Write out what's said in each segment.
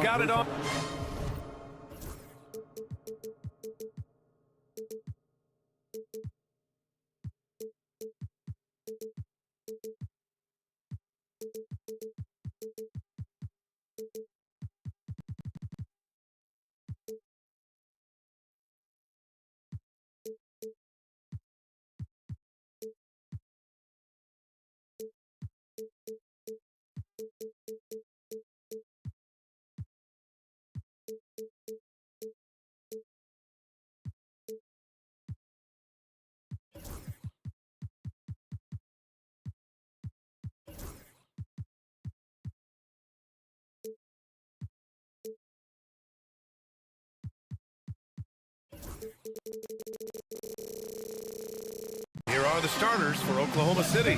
Got it on. Here are the starters for Oklahoma City.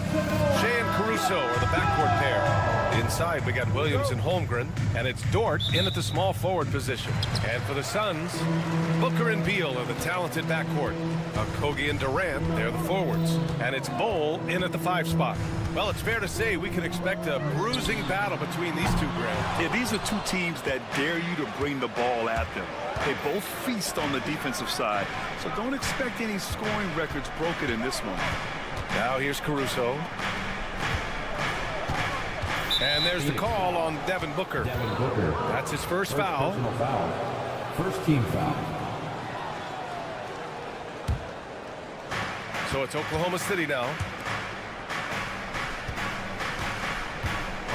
Shea and Caruso are the backcourt pair. Inside, we got Williams and Holmgren, and it's Dort in at the small forward position. And for the Suns, Booker and Beal are the talented backcourt. Kogi and Durant, they're the forwards. And it's Bol in at the 5 spot. Well, it's fair to say we can expect a bruising battle between these two, Graham. Yeah, these are two teams that dare you to bring the ball at them. They both feast on the defensive side, so don't expect any scoring records broken in this one. Now here's Caruso. And there's the call on Devin Booker. That's his first foul. First team foul. So it's Oklahoma City now.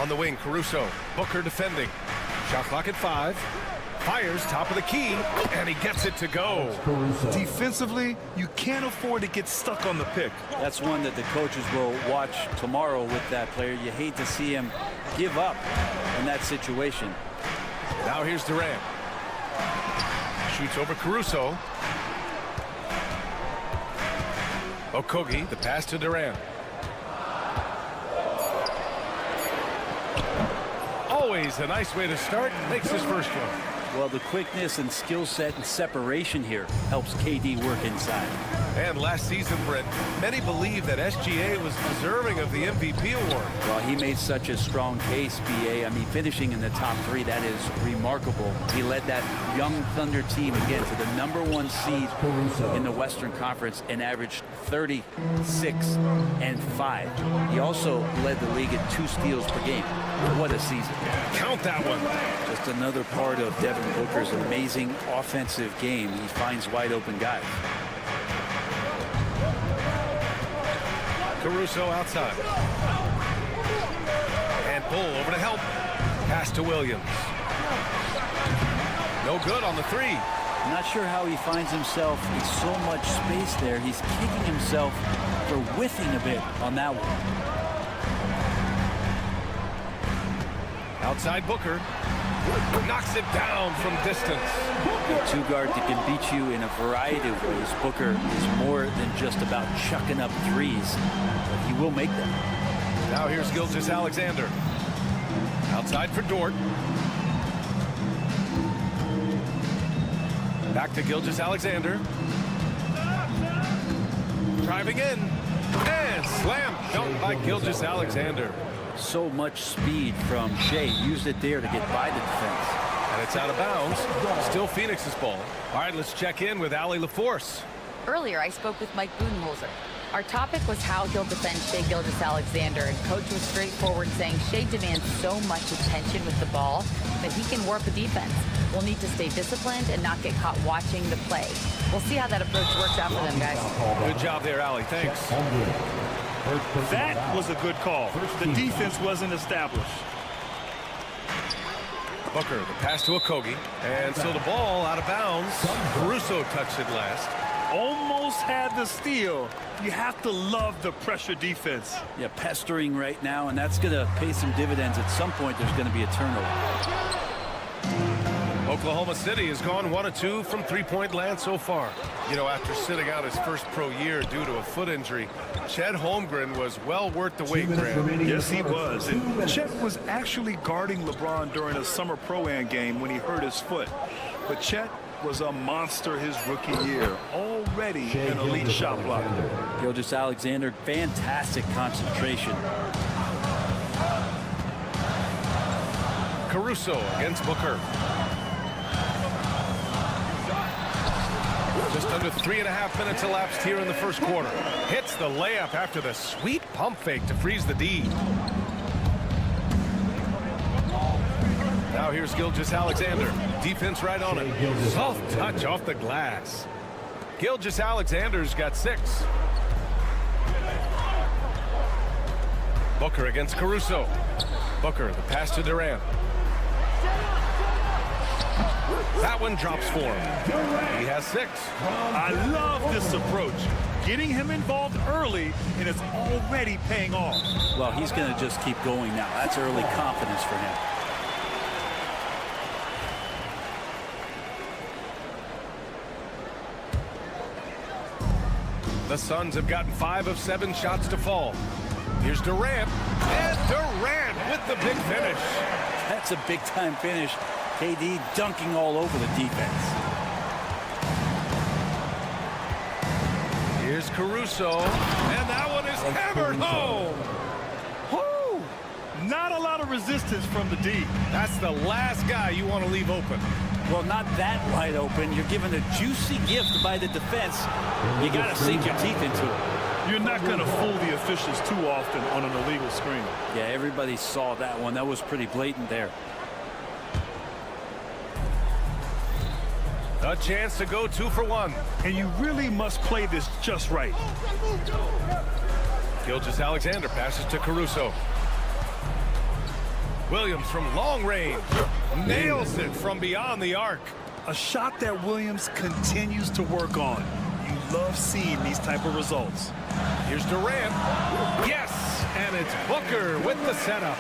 On the wing, Caruso. Booker defending. Shot clock at 5. Fires top of the key, and he gets it to go. Defensively, you can't afford to get stuck on the pick. That's one that the coaches will watch tomorrow with that player. You hate to see him give up in that situation. Now here's Durant. Shoots over Caruso. Okogie, the pass to Durant. Always a nice way to start. Makes his first one. Well, the quickness and skill set and separation here helps KD work inside. And last season, Brent, many believe that SGA was deserving of the MVP award. Well, he made such a strong case, BA. I mean, finishing in the top 3, that is remarkable. He led that young Thunder team again to the #1 seed in the Western Conference and averaged 36 and 5. He also led the league in 2 steals per game. What a season. Count that one. Just another part of Devin Booker's amazing offensive game. He finds wide open guys. Caruso outside. And Bull over to help. Pass to Williams. No good on the 3. I'm not sure how he finds himself in so much space there. He's kicking himself for whiffing a bit on that one. Outside Booker. Knocks it down from distance. A 2 guard that can beat you in a variety of ways. Booker is more than just about chucking up threes, but he will make them. Now here's Gilgeous-Alexander. Outside for Dort. Back to Gilgeous-Alexander. Driving in. And slam dunk by Gilgeous-Alexander. So much speed from Shea. Used it there to get by the defense. And it's out of bounds. Still Phoenix's ball. All right, let's check in with Allie LaForce. Earlier, I spoke with Mike Budenholzer. Our topic was how he'll defend Shea Gilgeous-Alexander, and Coach was straightforward, saying Shea demands so much attention with the ball that he can warp a defense. We'll need to stay disciplined and not get caught watching the play. We'll see how that approach works out for them, guys. Good job there, Allie. Thanks. That was a good call. The defense wasn't established. Booker, the pass to Okogie. And so the ball out of bounds. Caruso touched it last. Almost had the steal. You have to love the pressure defense. Yeah, pestering right now, and that's going to pay some dividends. At some point, there's going to be a turnover. Oklahoma City has gone 1 of 2 from three-point land so far. You know, after sitting out his first pro year due to a foot injury, Chet Holmgren was well worth the wait, Graham. Yes, he was. And Chet was actually guarding LeBron during a summer pro-am game when he hurt his foot. But Chet was a monster his rookie year. Already an elite shot blocker. Gilgeous-Alexander, fantastic concentration. Caruso against Booker. Just under 3.5 minutes elapsed here in the first quarter. Hits the layup after the sweet pump fake to freeze the D. Now here's Gilgeous-Alexander. Defense right on it. Soft touch off the glass. Gilgeous-Alexander's got 6. Booker against Caruso. Booker, the pass to Durant. That one drops for him. He has 6. I love this approach. Getting him involved early, and it's already paying off. Well, he's going to just keep going now. That's early confidence for him. The Suns have gotten 5 of 7 shots to fall. Here's Durant. And Durant with the big finish. That's a big-time finish. KD dunking all over the defense. Here's Caruso. And that one is hammered home. Woo! Not a lot of resistance from the D. That's the last guy you want to leave open. Well, not that wide open. You're given a juicy gift by the defense. You got to sink your teeth into it. You're not going to fool the officials too often on an illegal screen. Yeah, everybody saw that one. That was pretty blatant there. A chance to go 2 for 1. And you really must play this just right. Gilgeous-Alexander passes to Caruso. Williams from long range. Nails it from beyond the arc. A shot that Williams continues to work on. You love seeing these type of results. Here's Durant. Yes! And it's Booker with the setup.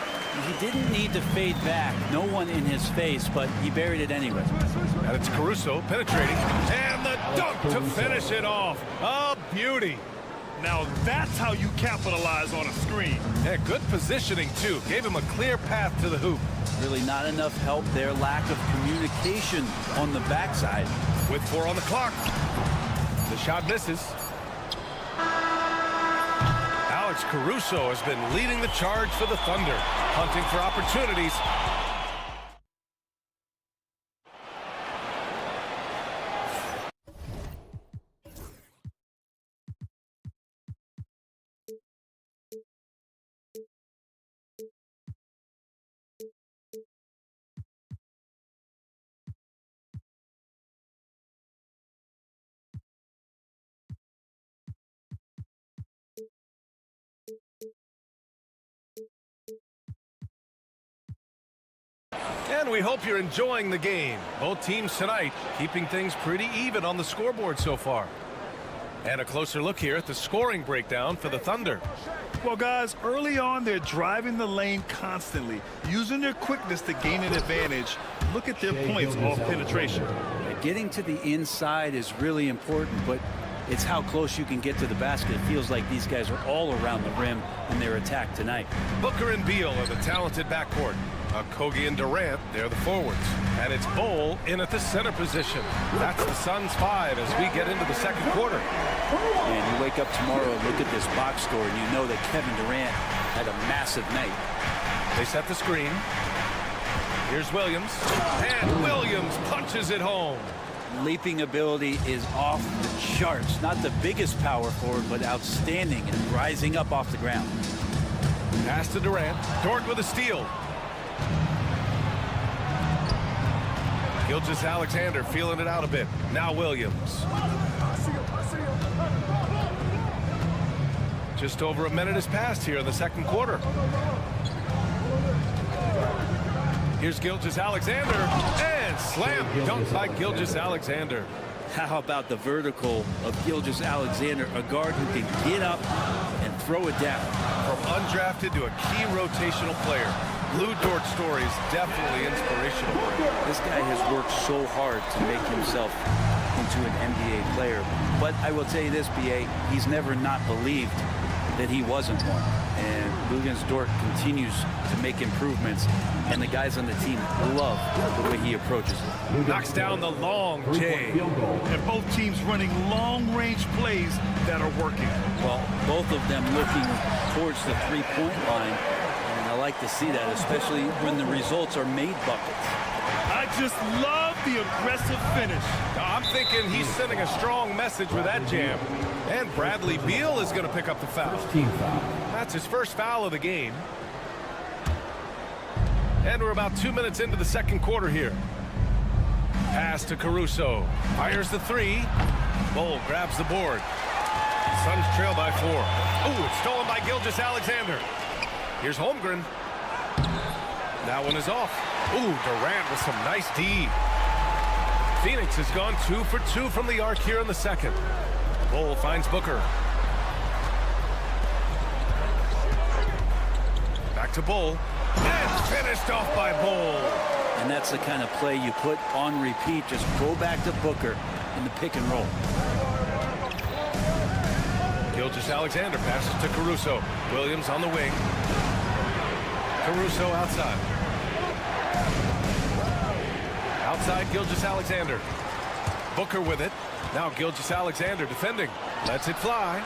He didn't need to fade back. No one in his face, but he buried it anyway. And it's Caruso penetrating. And the dunk to finish it off. A beauty. Now that's how you capitalize on a screen. Yeah, good positioning, too. Gave him a clear path to the hoop. Really not enough help there. Lack of communication on the backside. With 4 on the clock. The shot misses. Alex Caruso has been leading the charge for the Thunder, hunting for opportunities. And we hope you're enjoying the game. Both teams tonight keeping things pretty even on the scoreboard so far. And a closer look here at the scoring breakdown for the Thunder. Well, guys, early on, they're driving the lane constantly, using their quickness to gain an advantage. Look at their points off penetration. Getting to the inside is really important, but it's how close you can get to the basket. It feels like these guys are all around the rim in their attack tonight. Booker and Beal are the talented backcourt. Kogi and Durant, they're the forwards. And it's Bol in at the center position. That's the Suns 5 as we get into the second quarter. And you wake up tomorrow and look at this box score, and you know that Kevin Durant had a massive night. They set the screen. Here's Williams. And Williams punches it home. Leaping ability is off the charts. Not the biggest power forward, but outstanding and rising up off the ground. Pass to Durant. Dort with a steal. Gilgeous-Alexander feeling it out a bit. Now Williams. Just over a minute has passed here in the second quarter. Here's Gilgeous-Alexander. And slam dunk by Gilgeous-Alexander. How about the vertical of Gilgeous-Alexander, a guard who can get up and throw it down. From undrafted to a key rotational player. Lou Dort's story is definitely inspirational. This guy has worked so hard to make himself into an NBA player. But I will tell you this, BA, he's never not believed that he wasn't one. And Lugens Dort continues to make improvements, and the guys on the team love the way he approaches it. Knocks down the long J. And both teams running long-range plays that are working. Well, both of them looking towards the three-point line, and I like to see that, especially when the results are made buckets. I just love the aggressive finish. I'm thinking he's sending a strong message with that jam. And Bradley Beal is going to pick up the foul. Team foul. That's his first foul of the game. And we're about 2 minutes into the second quarter here. Pass to Caruso. Fires the three. Bull grabs the board. Suns trail by 4. Ooh, it's stolen by Gilgeous-Alexander. Here's Holmgren. That one is off. Ooh, Durant with some nice D. Phoenix has gone 2 for 2 from the arc here in the second. Bull finds Booker. Back to Bull. And finished off by Bull. And that's the kind of play you put on repeat. Just go back to Booker in the pick and roll. Gilgeous-Alexander passes to Caruso. Williams on the wing. Caruso outside. Outside Gilgeous-Alexander. Booker with it. Now Gilgeous-Alexander defending. Lets it fly.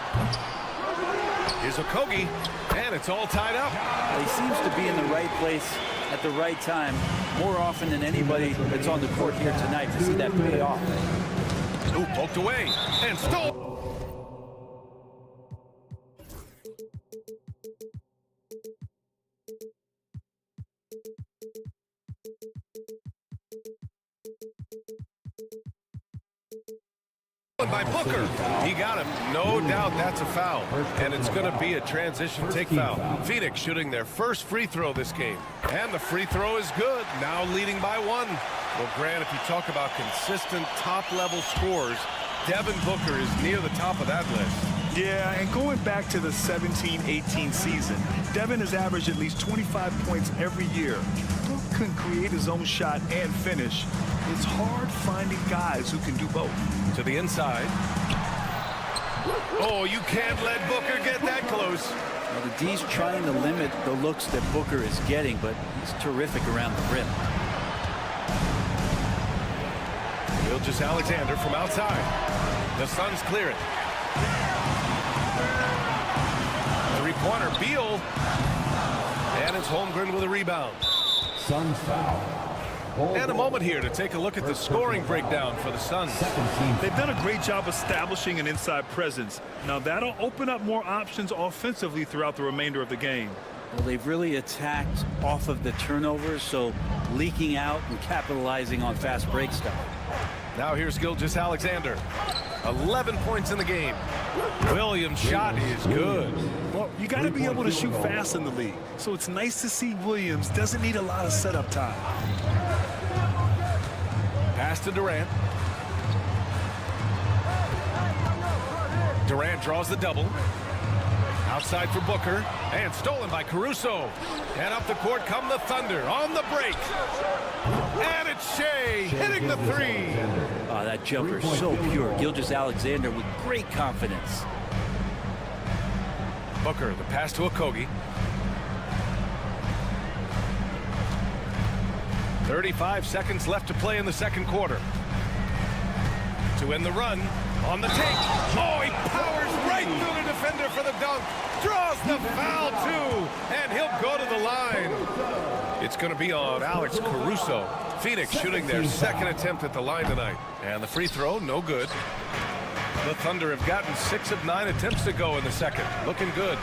Here's Okogie. And it's all tied up. He seems to be in the right place at the right time more often than anybody that's on the court here tonight to see that pay off. Ooh, poked away. And stole. By Booker. He got him. No doubt that's a foul. And it's going to be a transition take foul. Phoenix shooting their first free throw this game. And the free throw is good. Now leading by 1. Well, Grant, if you talk about consistent top-level scores, Devin Booker is near the top of that list. Yeah, and going back to the 17-18 season, Devin has averaged at least 25 points every year. Book can create his own shot and finish. It's hard finding guys who can do both. To the inside. Oh, you can't let Booker get that close. Well, the D's trying to limit the looks that Booker is getting, but he's terrific around the rim. Gilgeous-Alexander from outside. The Suns clear it. Three-pointer, Beal. And it's Holmgren with a rebound. Suns foul. And a moment here to take a look at the scoring breakdown for the Suns. They've done a great job establishing an inside presence. Now that'll open up more options offensively throughout the remainder of the game. Well, they've really attacked off of the turnovers, so leaking out and capitalizing on fast break stuff. Now here's Gilgeous-Alexander. 11 points in the game. Williams' shot is good. Well, you got to be able to shoot fast in the league. So it's nice to see Williams doesn't need a lot of setup time. Pass to Durant. Durant draws the double. Outside for Booker. And stolen by Caruso. And up the court come the Thunder on the break. And it's Shea hitting the three. Oh, that jumper is so pure. Gilgeous-Alexander with great confidence. Booker, the pass to Okogie. 35 seconds left to play in the second quarter. To end the run, on the take. Oh, he powers right through the defender for the dunk. Draws the foul, too. And he'll go to the line. It's going to be on Alex Caruso. Phoenix shooting their second attempt at the line tonight. And the free throw, no good. The Thunder have gotten 6 of 9 attempts to go in the second. Looking good.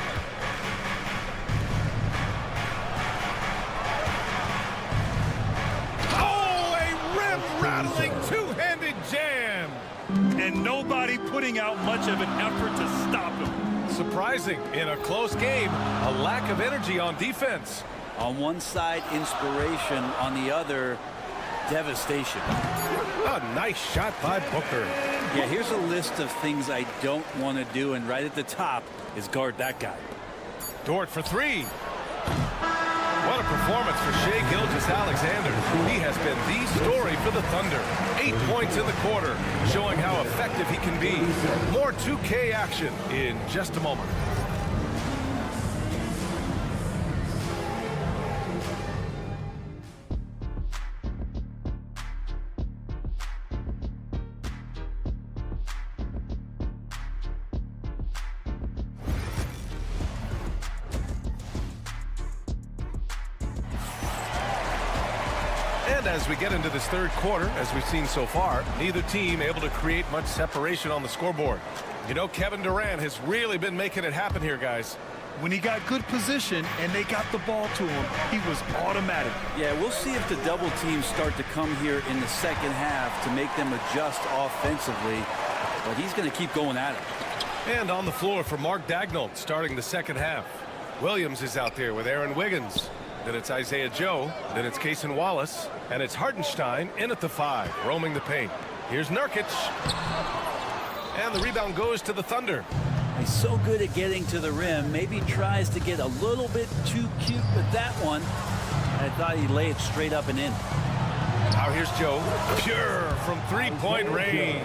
Rattling two-handed jam. And nobody putting out much of an effort to stop him. Surprising in a close game, a lack of energy on defense. On one side, inspiration. On the other, devastation. A nice shot by Booker. Yeah, here's a list of things I don't want to do, and right at the top is guard that guy. Dort for three. What a performance for Shea Gilgeous-Alexander. He has been the story for the Thunder. 8 points in the quarter, showing how effective he can be. More 2K action in just a moment. And as we get into this third quarter, as we've seen so far, neither team able to create much separation on the scoreboard. You know, Kevin Durant has really been making it happen here, guys. When he got good position and they got the ball to him, he was automatic. Yeah, we'll see if the double teams start to come here in the second half to make them adjust offensively. But he's going to keep going at it. And on the floor for Mark Daigneault starting the second half. Williams is out there with Aaron Wiggins. Then it's Isaiah Joe. Then it's Cason Wallace. And it's Hartenstein in at the 5, roaming the paint. Here's Nurkic. And the rebound goes to the Thunder. He's so good at getting to the rim. Maybe tries to get a little bit too cute with that one. I thought he'd lay it straight up and in. Now here's Joe. Pure from three-point range.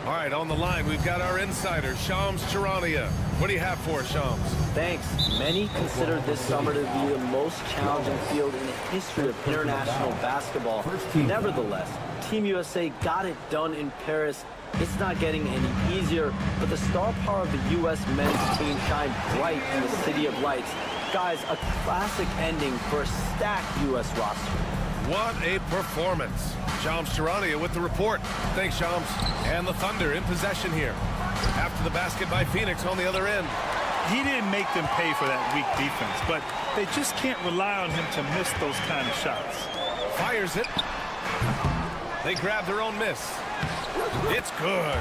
All right, on the line, we've got our insider, Shams Charania. What do you have for us, Shams? Thanks. Many consider this summer to be the most challenging field in the history of international basketball. Nevertheless, Team USA got it done in Paris. It's not getting any easier, but the star power of the U.S. men's team shined bright in the City of Lights. Guys, a classic ending for a stacked U.S. roster. What a performance. Shams Charania with the report. Thanks, Shams. And the Thunder in possession here. After the basket by Phoenix on the other end. He didn't make them pay for that weak defense, but they just can't rely on him to miss those kind of shots. Fires it. They grab their own miss. It's good.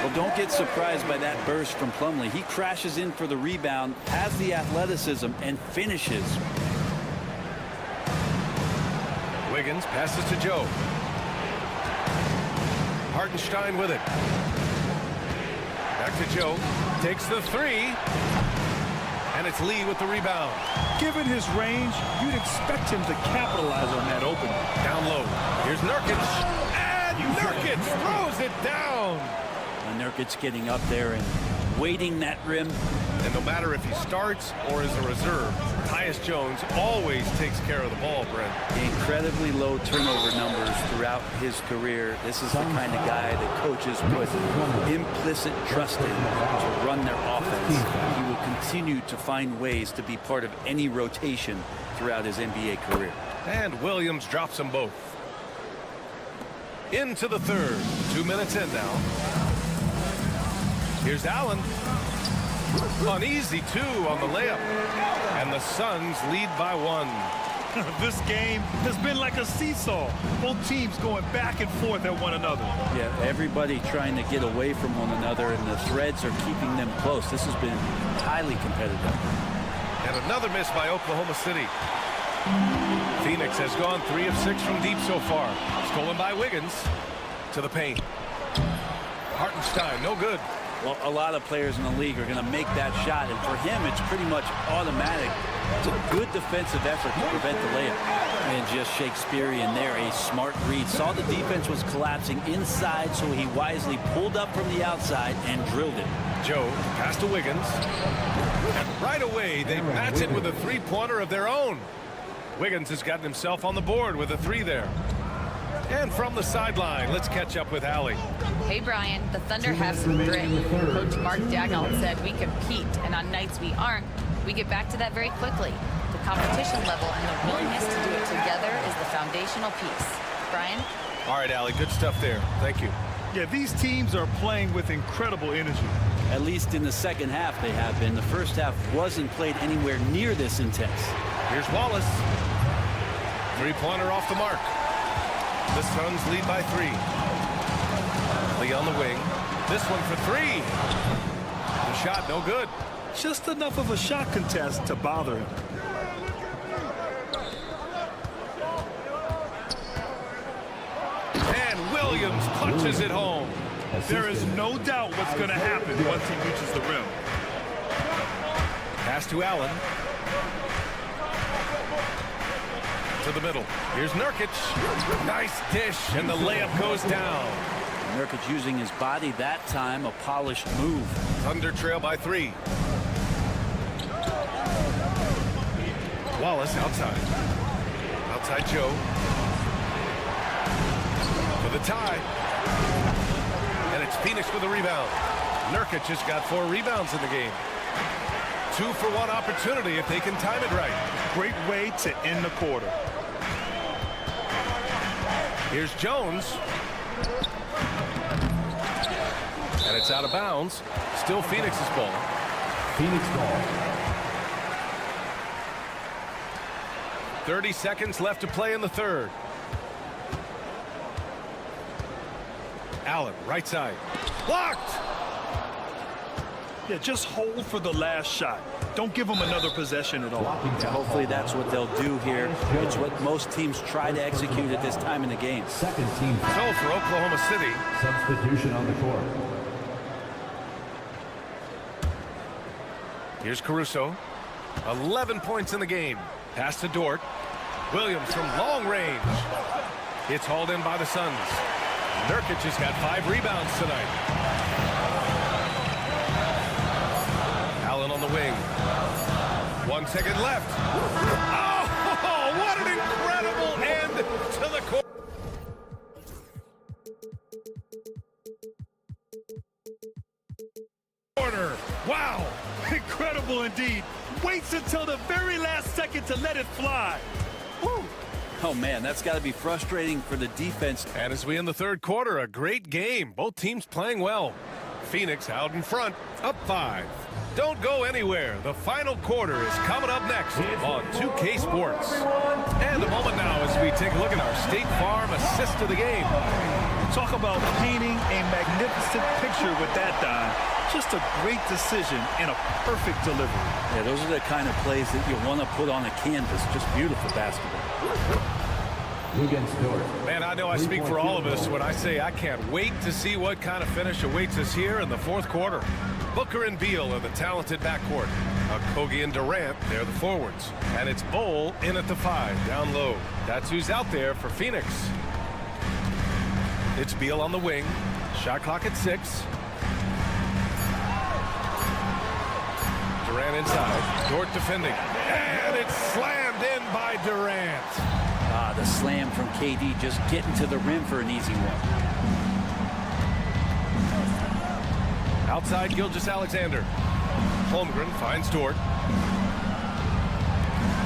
Well, don't get surprised by that burst from Plumlee. He crashes in for the rebound, has the athleticism, and finishes. Wiggins passes to Joe. Hartenstein with it. Back to Joe. Takes the 3. And it's Lee with the rebound. Given his range, you'd expect him to capitalize on that opening. Down low. Here's Nurkic. And Nurkic throws it down. And Nurkic getting up there and waiting that rim. And no matter if he starts or is a reserve, Tyus Jones always takes care of the ball, Brent. Incredibly low turnover numbers throughout his career. This is the kind of guy that coaches put implicit trust in to run their offense. He will continue to find ways to be part of any rotation throughout his NBA career. And Williams drops them both. Into the third. 2 minutes in now. Here's Allen. An easy 2 on the layup. And the Suns lead by 1. This game has been like a seesaw. Both teams going back and forth at one another. Yeah, everybody trying to get away from one another, and the threads are keeping them close. This has been highly competitive. And another miss by Oklahoma City. Phoenix has gone 3 of 6 from deep so far. Stolen by Wiggins to the paint. Hartenstein, no good. Well, a lot of players in the league are going to make that shot, and for him, it's pretty much automatic. It's a good defensive effort to prevent the layup. And just Shakespearean there, a smart read. Saw the defense was collapsing inside, so he wisely pulled up from the outside and drilled it. Joe pass to Wiggins. And right away, they match it with a three-pointer of their own. Wiggins has gotten himself on the board with a 3 there. And from the sideline, let's catch up with Allie. Hey, Brian, the Thunder have some grit. Coach Mark Daigneault said we compete, and on nights we aren't, we get back to that very quickly. The competition level and the willingness to do it together is the foundational piece. Brian? All right, Allie, good stuff there. Thank you. Yeah, these teams are playing with incredible energy. At least in the second half they have been. The first half wasn't played anywhere near this intense. Here's Wallace. Three-pointer off the mark. The Suns lead by 3. Lee on the wing. This one for 3. The shot, no good. Just enough of a shot contest to bother him. And Williams punches it home. There is no doubt what's going to happen once he reaches the rim. Pass to Allen. To the middle. Here's Nurkic. Nice dish, and the layup goes down. Nurkic using his body that time, a polished move. Thunder trail by 3. Wallace outside. Outside Joe. For the tie. And it's Phoenix with a rebound. Nurkic just got 4 rebounds in the game. 2-for-1 opportunity if they can time it right. Great way to end the quarter. Here's Jones. And it's out of bounds. Still Phoenix's ball. Phoenix ball. 30 seconds left to play in the third. Allen, right side. Blocked! Yeah, just hold for the last shot. Don't give them another possession at all. Yeah, hopefully that's what they'll do here. It's what most teams try to execute at this time in the game. Second team. So for Oklahoma City. Substitution on the court. Here's Caruso. 11 points in the game. Pass to Dort. Williams from long range. It's hauled in by the Suns. Nurkic has got 5 rebounds tonight. Allen on the wing. 1 second left. Oh, what an incredible end to the court. Wow, incredible indeed. Waits until the very last second to let it fly. Woo. Oh, man, that's got to be frustrating for the defense. And as we end the third quarter, a great game. Both teams playing well. Phoenix out in front, up 5. Don't go anywhere. The final quarter is coming up next on 2K Sports. And a moment now as we take a look at our State Farm assist of the game. Talk about painting a magnificent picture with that dime. Just a great decision and a perfect delivery. Yeah, those are the kind of plays that you want to put on a canvas. Just beautiful basketball. Man, I know I speak for all of us when I say I can't wait to see what kind of finish awaits us here in the fourth quarter. Booker and Beal are the talented backcourt. Kogi and Durant, they're the forwards. And it's Bol in at the 5, down low. That's who's out there for Phoenix. It's Beal on the wing. Shot clock at 6. Durant inside. Dort defending. And it's slammed in by Durant. Ah, the slam from KD, just getting to the rim for an easy one. Outside Gilgeous-Alexander. Holmgren finds Dort.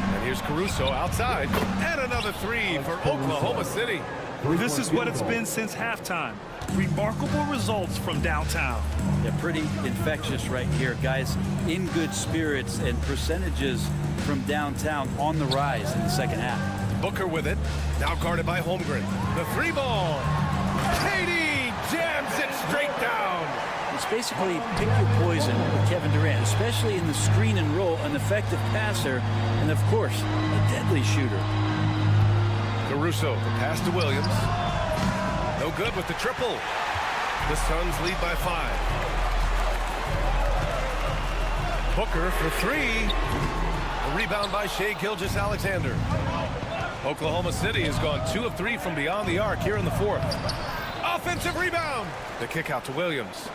And here's Caruso outside. And another 3 for Oklahoma City. This is what it's been since halftime. Remarkable results from downtown. Yeah, pretty infectious right here, guys. In good spirits and percentages from downtown on the rise in the second half. Booker with it. Now guarded by Holmgren. The 3 ball. KD jams it straight down. It's basically pick your poison with Kevin Durant, especially in the screen and roll, an effective passer, and of course, a deadly shooter. Caruso, the pass to Williams. No good with the triple. The Suns lead by 5. Booker for 3. A rebound by Shai Gilgeous-Alexander. Oklahoma City has gone 2 of 3 from beyond the arc here in the fourth. Offensive rebound. The kick out to Williams.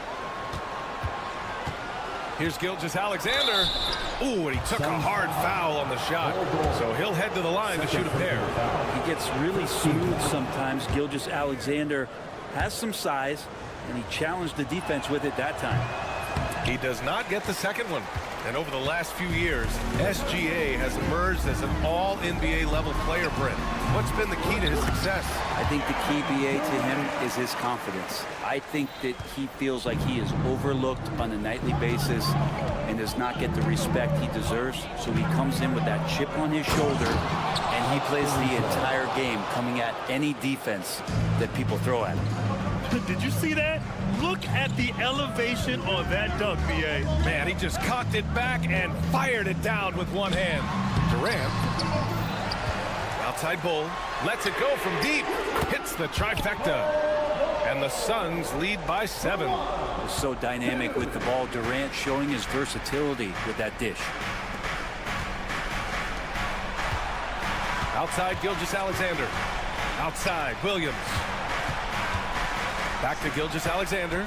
Here's Gilgeous-Alexander. Ooh, and he took a hard foul on the shot. So he'll head to the line to shoot a pair. He gets really smooth sometimes. Gilgeous-Alexander has some size, and he challenged the defense with it that time. He does not get the second one. And over the last few years, SGA has emerged as an all-NBA level player, Brent. What's been the key to his success? I think the key, BA, to him is his confidence. I think that he feels like he is overlooked on a nightly basis and does not get the respect he deserves. So he comes in with that chip on his shoulder, and he plays the entire game coming at any defense that people throw at him. Did you see that? Look at the elevation on that dunk, B.A. Man, he just cocked it back and fired it down with one hand. Durant. Outside Bol. Lets it go from deep. Hits the trifecta. And the Suns lead by 7. So dynamic with the ball. Durant showing his versatility with that dish. Outside Gilgeous-Alexander. Outside Williams. Back to Gilgeous-Alexander.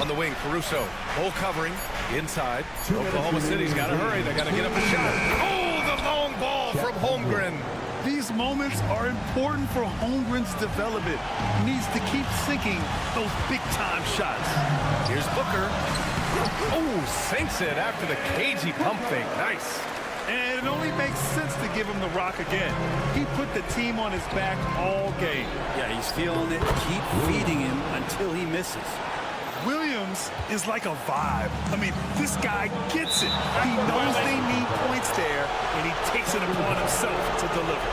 On the wing, Caruso. Bol covering. Inside. Oklahoma City's got to hurry. They got to get up a shot. Oh, the long ball from Holmgren. These moments are important for Holmgren's development. He needs to keep sinking those big-time shots. Here's Booker. Oh, sinks it after the cagey pump fake. Nice. And it only makes sense to give him the rock again. He put the team on his back all game. Yeah, he's feeling it. Keep feeding him until he misses. Williams is like a vibe. I mean, this guy gets it. He knows they need points there, and he takes it upon himself to deliver.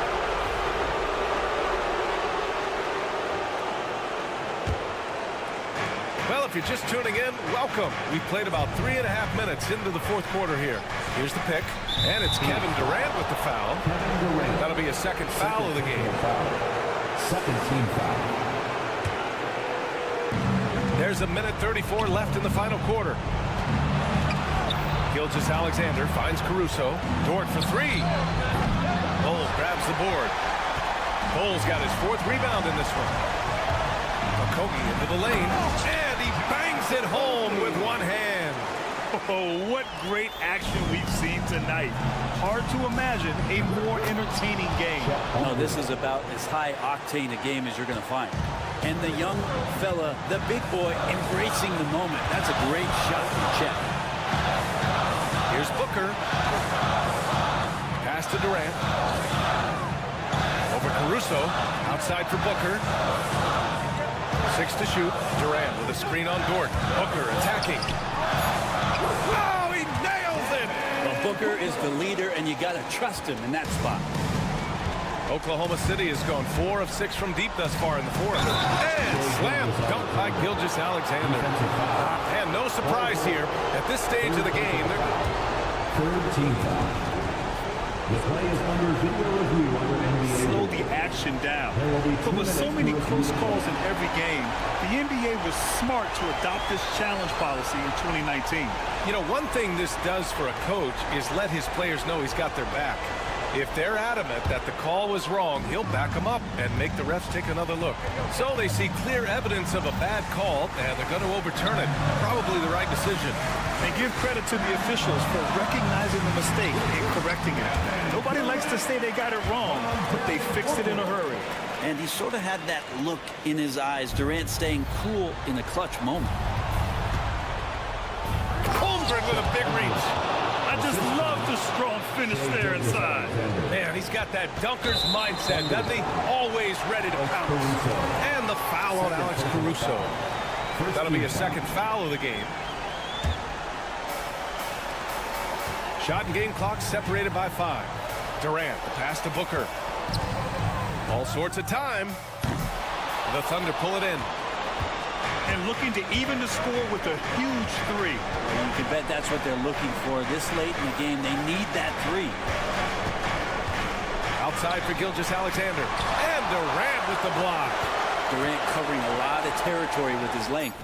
Well, if you're just tuning in, welcome. We've played about 3.5 minutes into the fourth quarter here. Here's the pick, and it's Kevin Durant with the foul. That'll be a second foul of the game. Second team foul. There's a minute 34 left in the final quarter. Gilgeous-Alexander finds Caruso. Dort for three. Bol grabs the board. Bol's got his fourth rebound in this one. Okogie into the lane, and he bangs it home with one hand. Oh, what great action we've seen tonight. Hard to imagine a more entertaining game. No, this is about as high octane a game as you're going to find. And the young fella, the big boy, embracing the moment. That's a great shot from Chet. Here's Booker. Pass to Durant. Over Caruso. Outside for Booker. 6 to shoot. Durant with a screen on Dort. Booker attacking. Oh, he nails it! Well, Booker is the leader, and you got to trust him in that spot. Oklahoma City has gone 4 of 6 from deep thus far in the fourth. And slam dunk by Gilgeous-Alexander. And no surprise here. At this stage of the game, Third team foul. The play is under video review under NBA. Slow the action down. But with so many close calls in every game, the NBA was smart to adopt this challenge policy in 2019. you know, one thing this does for a coach is let his players know he's got their back. If they're adamant that the call was wrong, he'll back them up and make the refs take another look. So they see clear evidence of a bad call, and they're going to overturn it. Probably the right decision. And give credit to the officials for recognizing the mistake and correcting it. Nobody likes to say they got it wrong, but they fixed it in a hurry. And he sort of had that look in his eyes. Durant staying cool in the clutch moment. Holmgren with a big reach. I just love the strong finish there inside. Man, he's got that dunker's mindset, doesn't he? Always ready to pounce. And the foul on Alex Caruso. That'll be a second foul of the game. Shot and game clock separated by 5. Durant, the pass to Booker. All sorts of time. The Thunder pull it in. And looking to even the score with a huge three. You can bet that's what they're looking for this late in the game. They need that three. Outside for Gilgeous-Alexander. And Durant with the block. Durant covering a lot of territory with his length.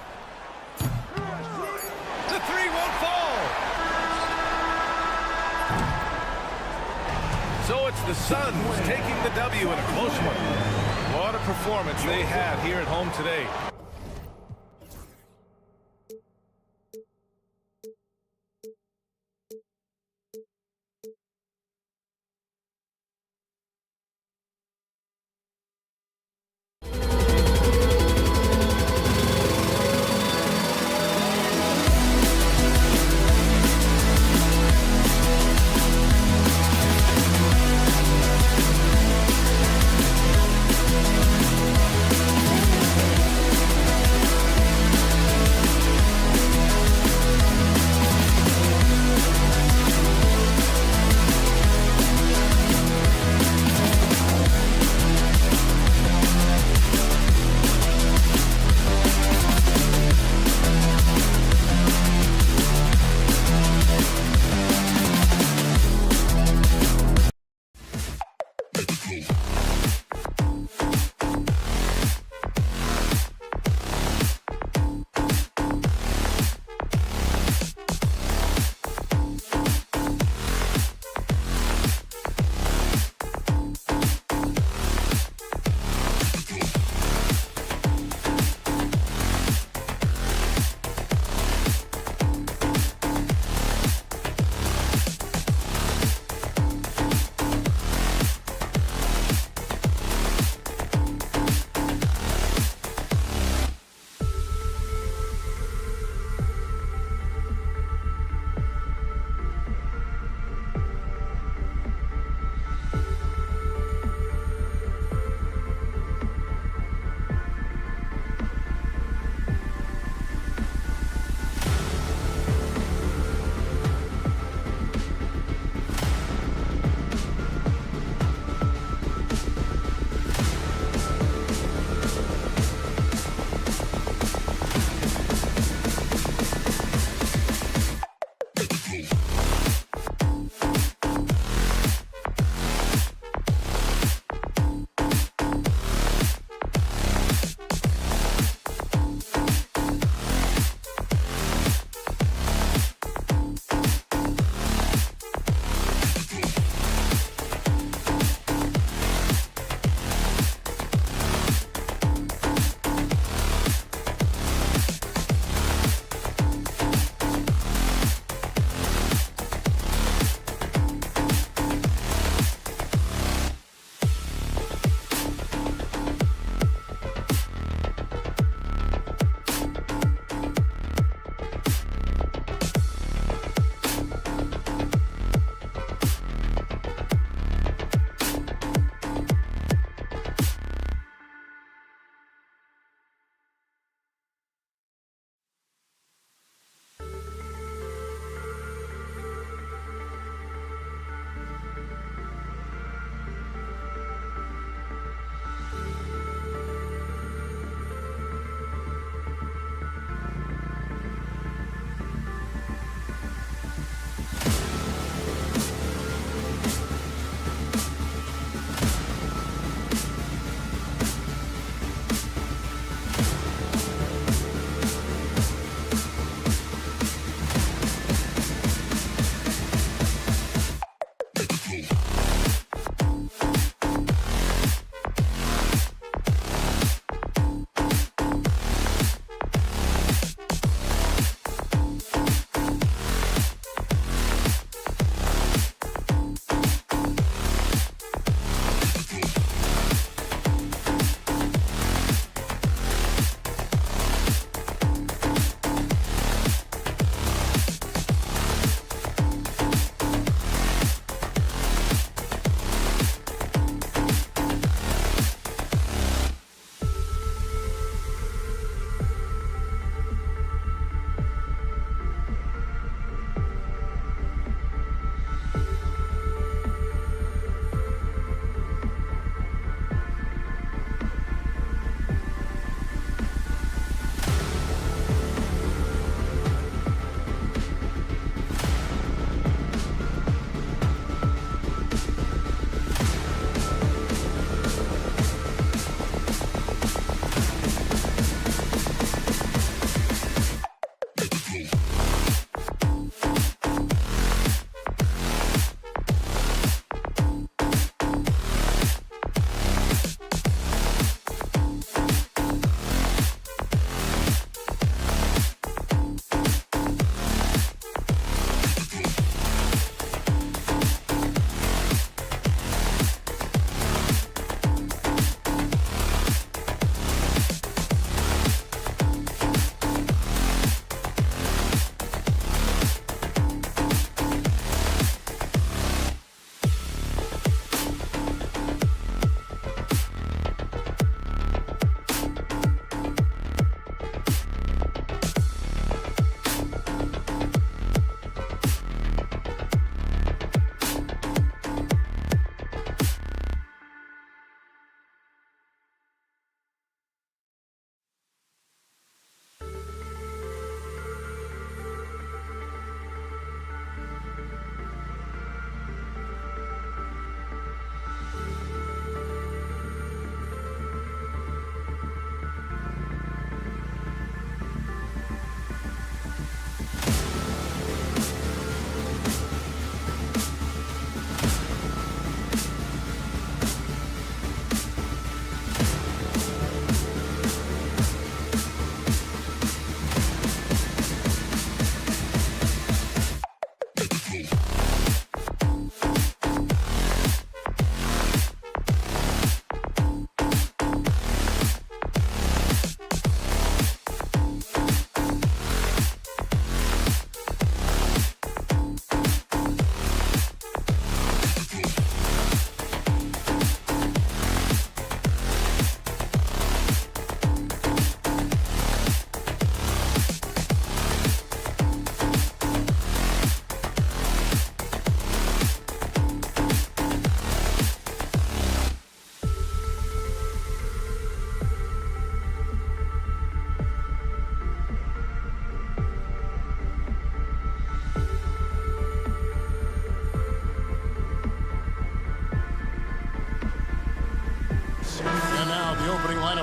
The three won't fall. So it's the Suns taking the W in a close one. What a performance they had here at home today.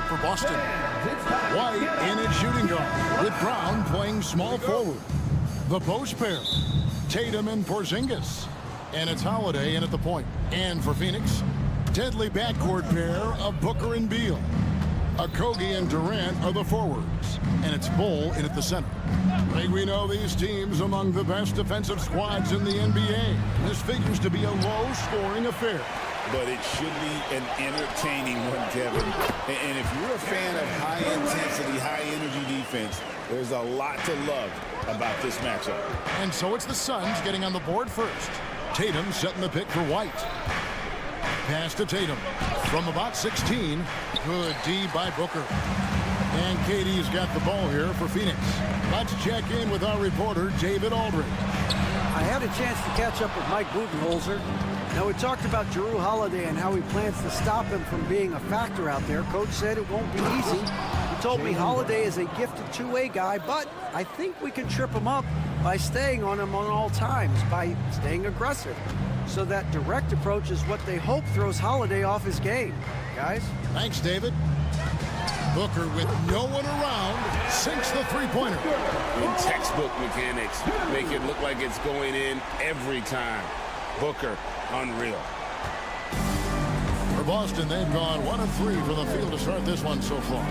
for Boston. White in at shooting guard, with Brown playing small forward. The post pair, Tatum and Porzingis. And it's Holiday in at the point. And for Phoenix, deadly backcourt pair of Booker and Beal. Okogie and Durant are the forwards. And it's Bull in at the center. I think we know these teams among the best defensive squads in the NBA. This figures to be a low-scoring affair. But it should be an entertaining one, Kevin. And if you're a fan of high-intensity, high-energy defense, there's a lot to love about this matchup. And so it's the Suns getting on the board first. Tatum setting the pick for White. Pass to Tatum from about 16. Good D by Booker. And Katie's got the ball here for Phoenix. Let's check in with our reporter, David Aldridge. I had a chance to catch up with Mike Budenholzer. Now, we talked about Jrue Holiday and how he plans to stop him from being a factor out there. Coach said it won't be easy. He told me Holiday is a gifted two-way guy, but I think we can trip him up by staying on him on all times, by staying aggressive. So that direct approach is what they hope throws Holiday off his game. Guys? Thanks, David. Booker with no one around sinks the three-pointer. In textbook mechanics, make it look like it's going in every time. Booker, unreal. For Boston, they've gone 1 of 3 from the field to start this one so far.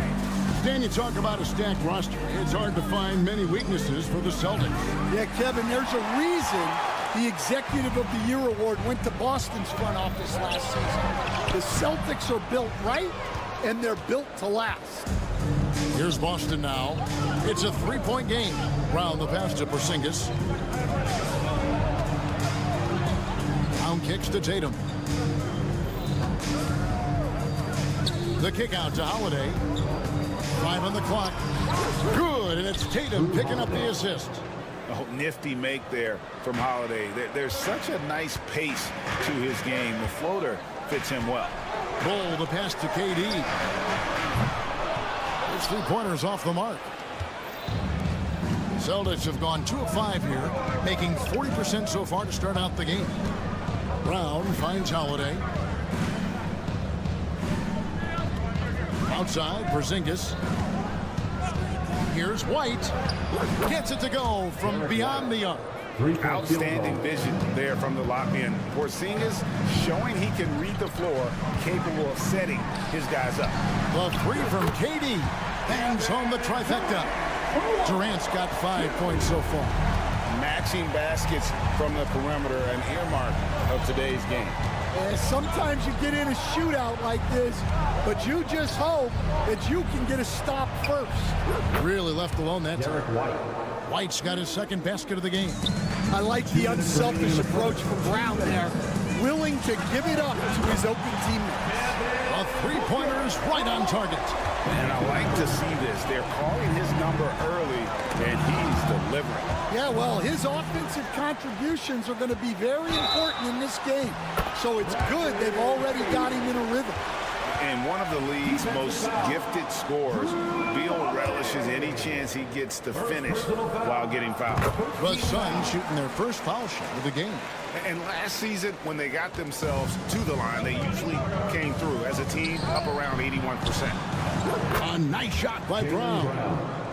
Dan, you talk about a stacked roster. It's hard to find many weaknesses for the Celtics. Yeah, Kevin, there's a reason the Executive of the Year award went to Boston's front office last season. The Celtics are built right, and they're built to last. Here's Boston now. It's a three-point game. Brown the pass to Porzingis. Brown kicks to Tatum. The kick out to Holiday. 5 on the clock. Good, and it's Tatum picking up the assist. Oh, nifty make there from Holiday. There's such a nice pace to his game. The floater fits him well. Bull, the pass to KD. His three-pointers off the mark. Celtics have gone 2 of 5 here, making 40% so far to start out the game. Brown finds Holiday. Outside, Porzingis. Here's White. Gets it to go from beyond the arc. Outstanding vision there from the lock-in. Porzingis showing he can read the floor, capable of setting his guys up. The three from KD. Bangs home the trifecta. Durant's got 5 points so far. Matching baskets from the perimeter, an earmark of today's game. Sometimes you get in a shootout like this, but you just hope that you can get a stop first. Really left alone that time. White's got his second basket of the game. I like the unselfish approach from Brown there, willing to give it up to his open teammates. A three-pointer's right on target. And I like to see this. They're calling his number early, and he's delivering. Yeah, well, his offensive contributions are going to be very important in this game. So it's good they've already got him in a rhythm. And one of the league's most gifted scorers, Beal relishes any chance he gets to finish while getting fouled. The Suns shooting their first foul shot of the game. And last season, when they got themselves to the line, they usually came through as a team up around 81%. A nice shot by Brown.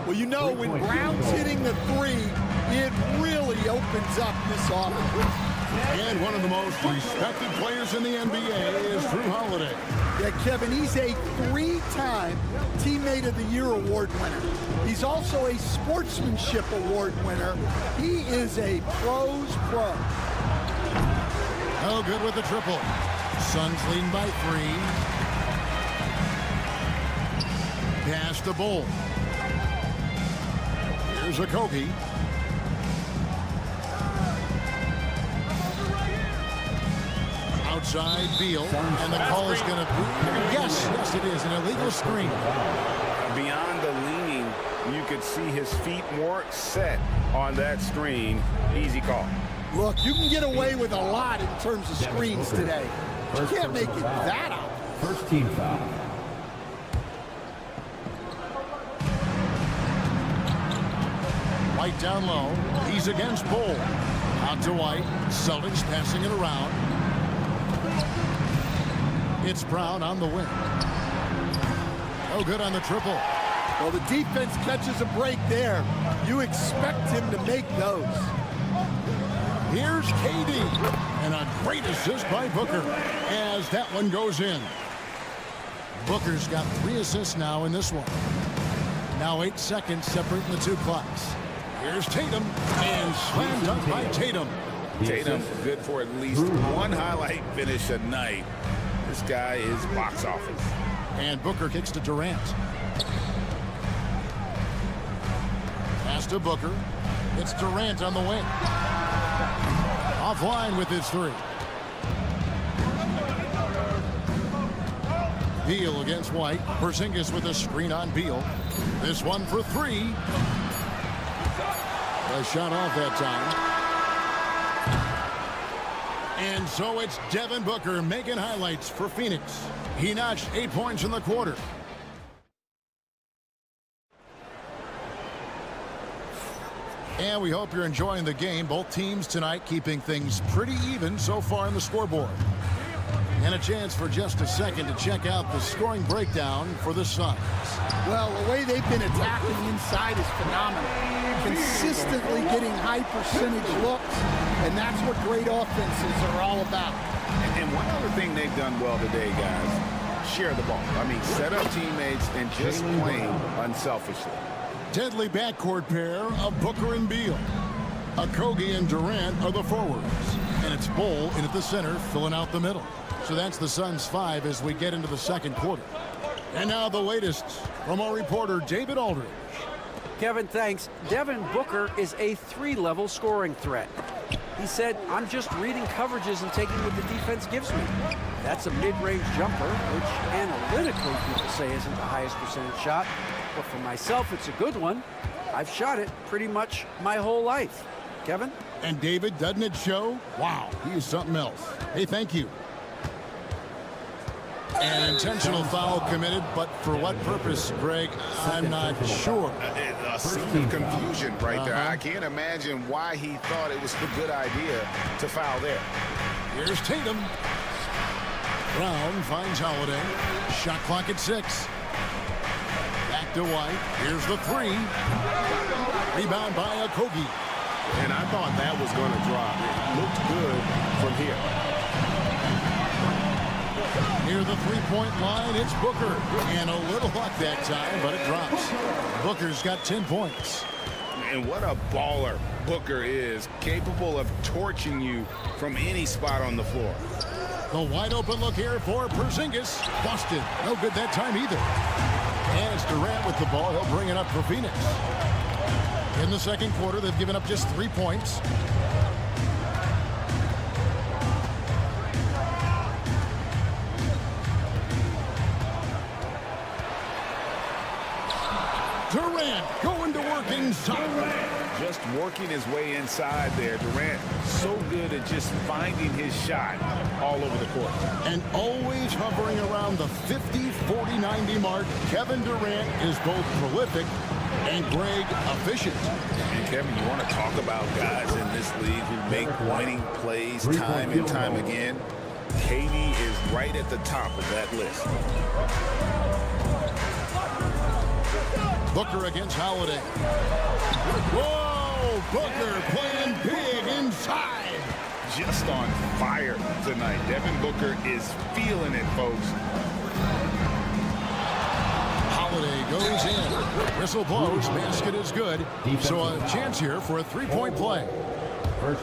Well, you know, when Brown's hitting the three, it really opens up this offense. And one of the most respected players in the NBA is Jrue Holiday. Yeah, Kevin, he's a 3-time Teammate of the Year award winner. He's also a Sportsmanship Award winner. He is a pro's pro. No good with the triple. Suns leading by 3. Pass to Bull. Here's Okogie. Outside Beal, and the call is going to be, yes, it is, an illegal screen. Beyond the leaning, you could see his feet more set on that screen. Easy call. Look, you can get away with a lot in terms of screens today. You can't make it that out. First team foul. White down low. He's against Bull. Out to White. Celtics passing it around. It's Brown on the wing. No good on the triple. Well, the defense catches a break there. You expect him to make those. Here's KD. And a great assist by Booker as that one goes in. Booker's got 3 assists now in this one. Now 8 seconds separating the two clocks. Here's Tatum, and slam dunk by Tatum. Tatum good for at least one highlight finish a night. This guy is box office. And Booker kicks to Durant. Pass to Booker. It's Durant on the wing. Offline with his 3. Beal against White. Porzingis with a screen on Beal. This one for 3. A shot off that time. And so it's Devin Booker making highlights for Phoenix. He notched 8 points in the quarter. And we hope you're enjoying the game. Both teams tonight keeping things pretty even so far in the scoreboard. And a chance for just a second to check out the scoring breakdown for the Suns. Well, the way they've been attacking inside is phenomenal. Consistently getting high percentage looks, and that's what great offenses are all about. And one other thing they've done well today, guys, share the ball. I mean, set up teammates and just playing unselfishly. Deadly backcourt pair of Booker and Beal. Okogie and Durant are the forwards. And it's Bull in at the center, filling out the middle. So that's the Suns' 5 as we get into the second quarter. And now the latest from our reporter, David Aldridge. Kevin, thanks. Devin Booker is a 3-level scoring threat. He said, I'm just reading coverages and taking what the defense gives me. That's a mid-range jumper, which analytically people say isn't the highest percentage shot. But for myself, it's a good one. I've shot it pretty much my whole life. Kevin? And David, doesn't it show? Wow, he is something else. Hey, thank you. An intentional foul committed, but for what purpose, Greg? I'm not sure. A scene of confusion right there. I can't imagine why he thought it was a good idea to foul there. Here's Tatum. Brown finds Holiday. Shot clock at 6. Back to White. Here's the 3. Rebound by Okogie. And I thought that was going to drop. It looked good from here. Near the three-point line, it's Booker. And a little luck that time, but it drops. Booker's got 10 points. And what a baller Booker is, capable of torching you from any spot on the floor. The wide-open look here for Porzingis. Busted. No good that time either. And it's Durant with the ball. He'll bring it up for Phoenix. In the second quarter, they've given up just 3 points. Durant going to work inside. Just working his way inside there. Durant so good at just finding his shot all over the court. And always hovering around the 50, 40, 90 mark. Kevin Durant is both prolific and Greg efficient. And Kevin, you want to talk about guys in this league who make winning plays time and time again. KD is right at the top of that list. Booker against Holiday. Whoa! Booker playing big inside. Just on fire tonight. Devin Booker is feeling it, folks. Holiday goes in. Whistle blows. Basket is good. So a chance here for a three-point play.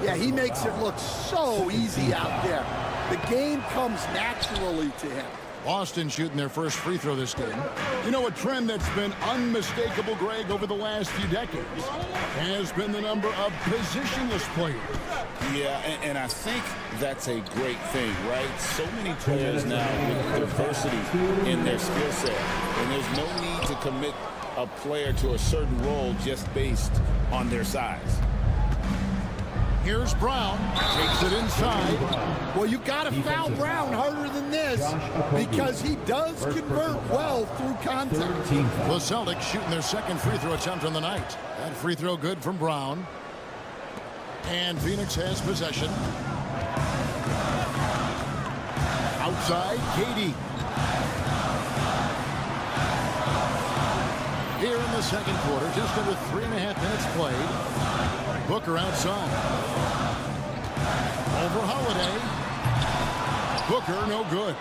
Yeah, he makes it look so easy out there. The game comes naturally to him. Boston shooting their first free throw this game. You know, a trend that's been unmistakable, Greg, over the last few decades has been the number of positionless players. Yeah, and I think that's a great thing, right? So many players now with diversity in their skill set, and there's no need to commit a player to a certain role just based on their size. Here's Brown, takes it inside. Well, you got to foul Brown harder than this because he does convert well through contact. The Celtics shooting their second free throw attempt on the night. That free throw good from Brown. And Phoenix has possession. Outside, KD. Here in the second quarter, just under 3.5 minutes played. Booker outside. Over Holiday. Booker, no good.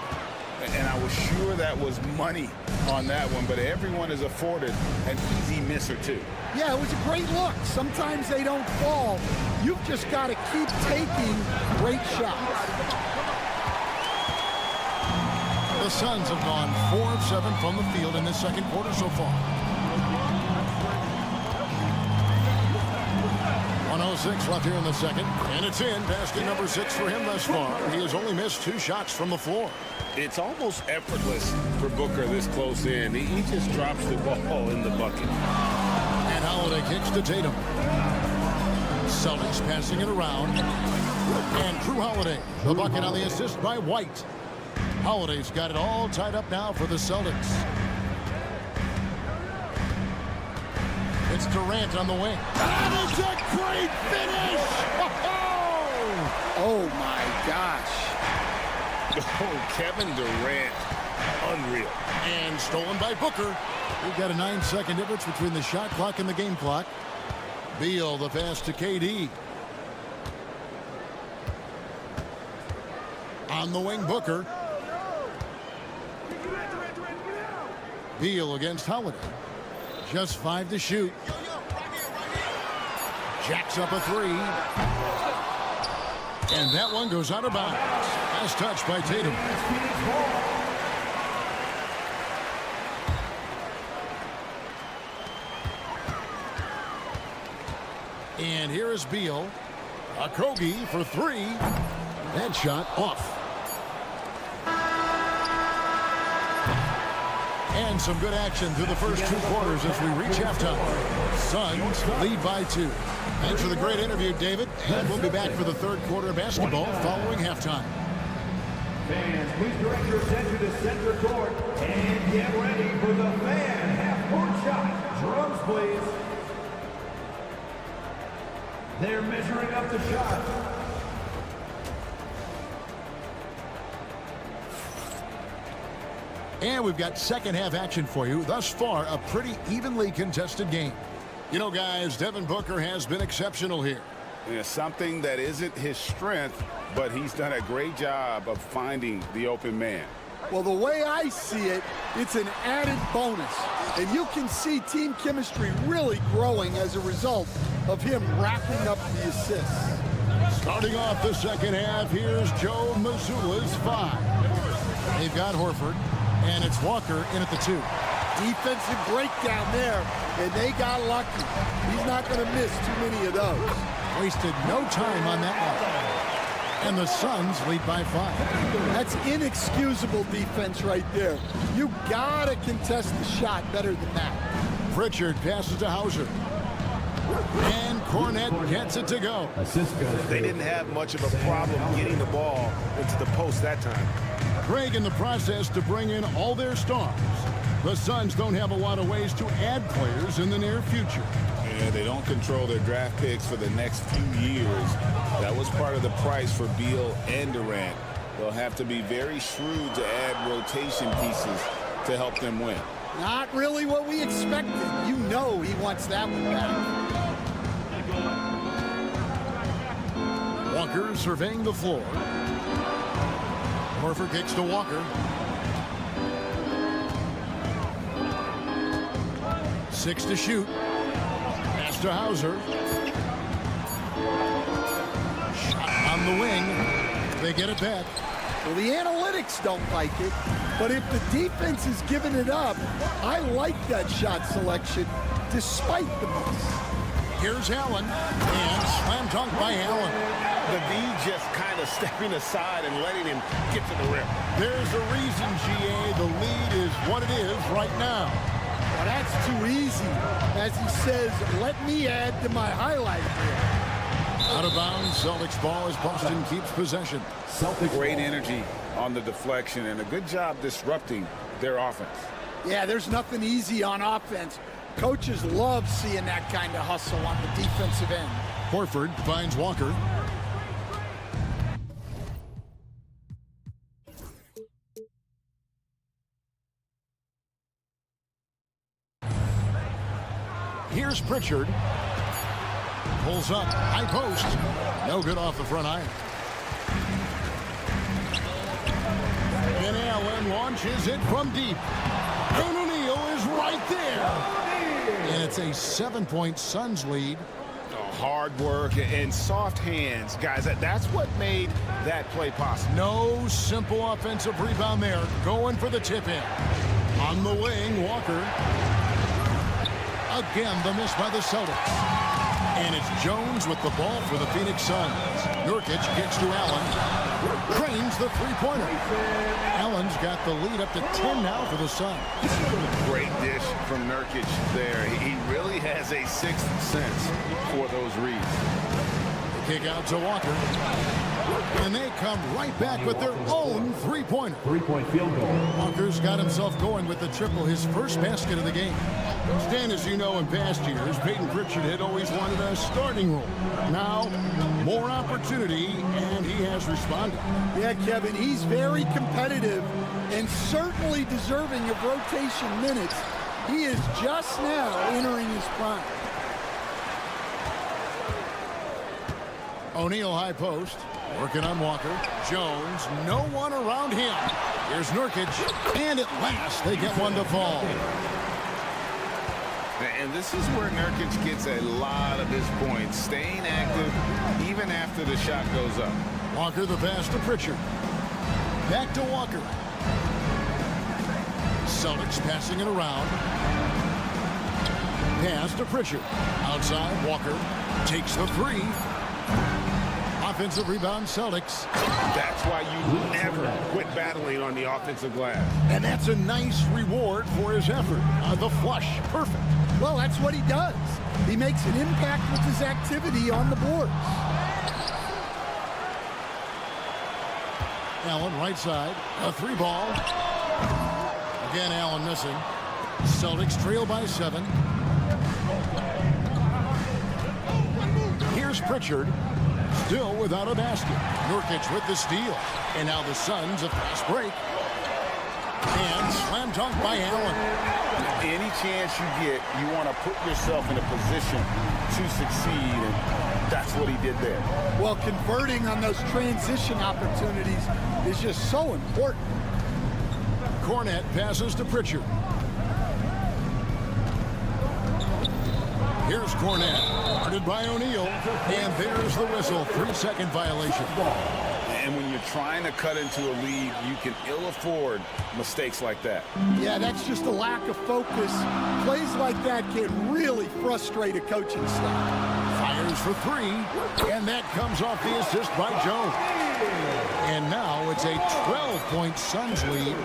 And I was sure that was money on that one, but everyone is afforded an easy miss or two. Yeah, it was a great look. Sometimes they don't fall. You've just got to keep taking great shots. The Suns have gone 4 of 7 from the field in this second quarter so far. 1:06 left here in the second, and it's in. Basket number 6 for him thus far. He has only missed 2 shots from the floor. It's almost effortless for Booker this close in. He just drops the ball in the bucket. And Holiday kicks to Tatum. Celtics passing it around. And Drew Holiday, the bucket on the assist by White. Holiday's got it all tied up now for the Celtics. It's Durant on the wing. That is a great finish! Oh my gosh. Oh, Kevin Durant. Unreal. And stolen by Booker. We've got a 9-second difference between the shot clock and the game clock. Beal, the pass to KD. On the wing, Booker. Beal against Holiday. Just 5 to shoot. Jacks up a 3. And that one goes out of bounds. Nice touch by Tatum. And here is Beal. Okogie for 3. That shot off. And some good action through the first 2 quarters as we reach halftime. Suns lead by 2. Thanks for the great interview, David. And we'll be back for the third quarter of basketball following halftime. Fans, please direct your attention to center court and get ready for the fan half-court shot. Drums, please. They're measuring up the shot. And we've got second half action for you. Thus far, a pretty evenly contested game. You know, guys, Devin Booker has been exceptional here. Yeah, something that isn't his strength, but he's done a great job of finding the open man. Well, the way I see it, it's an added bonus. And you can see team chemistry really growing as a result of him racking up the assists. Starting off the second half, here's Joe Mazzulla's 5. They've got Horford, and it's Walker in at the 2. Defensive breakdown there, and they got lucky. He's not going to miss too many of those. Wasted no time on that one. And the Suns lead by 5. That's inexcusable defense right there. You got to contest the shot better than that. Pritchard passes to Hauser. And Cornette gets it to go. They didn't have much of a problem getting the ball into the post that time. Craig in the process to bring in all their stars. The Suns don't have a lot of ways to add players in the near future. Yeah, they don't control their draft picks for the next few years. That was part of the price for Beal and Durant. They'll have to be very shrewd to add rotation pieces to help them win. Not really what we expected. You know he wants that one back. Walker surveying the floor. Horford kicks to Walker. 6 to shoot. Pass to Hauser. Shot on the wing. They get it back. Well, the analytics don't like it, but if the defense is giving it up, I like that shot selection despite the miss. Here's Allen, and slam dunk by Allen. The D just kind of stepping aside and letting him get to the rim. There's a reason, GA, the lead is what it is right now. Well, that's too easy. As he says, let me add to my highlight reel. Out of bounds, Celtics ball as Boston keeps possession. Celtics great energy on the deflection and a good job disrupting their offense. Yeah, there's nothing easy on offense. Coaches love seeing that kind of hustle on the defensive end. Horford finds Walker. Here's Pritchard. Pulls up, high post. No good off the front iron. And Allen launches it from deep. And O'Neal is right there. And it's a 7-point Suns lead. Hard work and soft hands, guys. That's what made that play possible. No simple offensive rebound there. Going for the tip-in. On the wing, Walker. Again, the miss by the Celtics. And it's Jones with the ball for the Phoenix Suns. Nurkic kicks to Allen. Cranes the three-pointer. Allen's got the lead up to 10 now for the Suns. Great dish from Nurkic there. He really has a sixth sense for those reads. The kick out to Walker. And they come right back with their own three-pointer. Three-point field goal. Walker's got himself going with the triple, his first basket of the game. Stan, as you know, in past years, Peyton Pritchard had always wanted a starting role. Now, more opportunity, and he has responded. Yeah, Kevin, he's very competitive and certainly deserving of rotation minutes. He is just now entering his prime. O'Neal high post, working on Walker. Jones, no one around him. Here's Nurkic, and at last they get one to fall. And this is where Nurkic gets a lot of his points, staying active even after the shot goes up. Walker the pass to Pritchard. Back to Walker. Celtics passing it around. Pass to Pritchard. Outside, Walker takes the three. Offensive rebound, Celtics. That's why you never quit battling on the offensive glass. And that's a nice reward for his effort. The flush, perfect. Well, that's what he does. He makes an impact with his activity on the boards. Allen right side, a three ball. Again, Allen missing. Celtics trail by 7. Here's Pritchard, still without a basket. Nurkic with the steal. And now the Suns a fast break. And slam dunk by Allen. Any chance you get, you want to put yourself in a position to succeed, and that's what he did there. Well, converting on those transition opportunities is just so important. Cornette passes to Pritchard. Here's Cornette, guarded by O'Neal, and there's the whistle. 3-second violation. And when you're trying to cut into a lead, you can ill afford mistakes like that. Yeah, that's just a lack of focus. Plays like that can really frustrate a coaching staff. Fires for 3, and that comes off the assist by Jones. And now it's a 12-point Suns lead.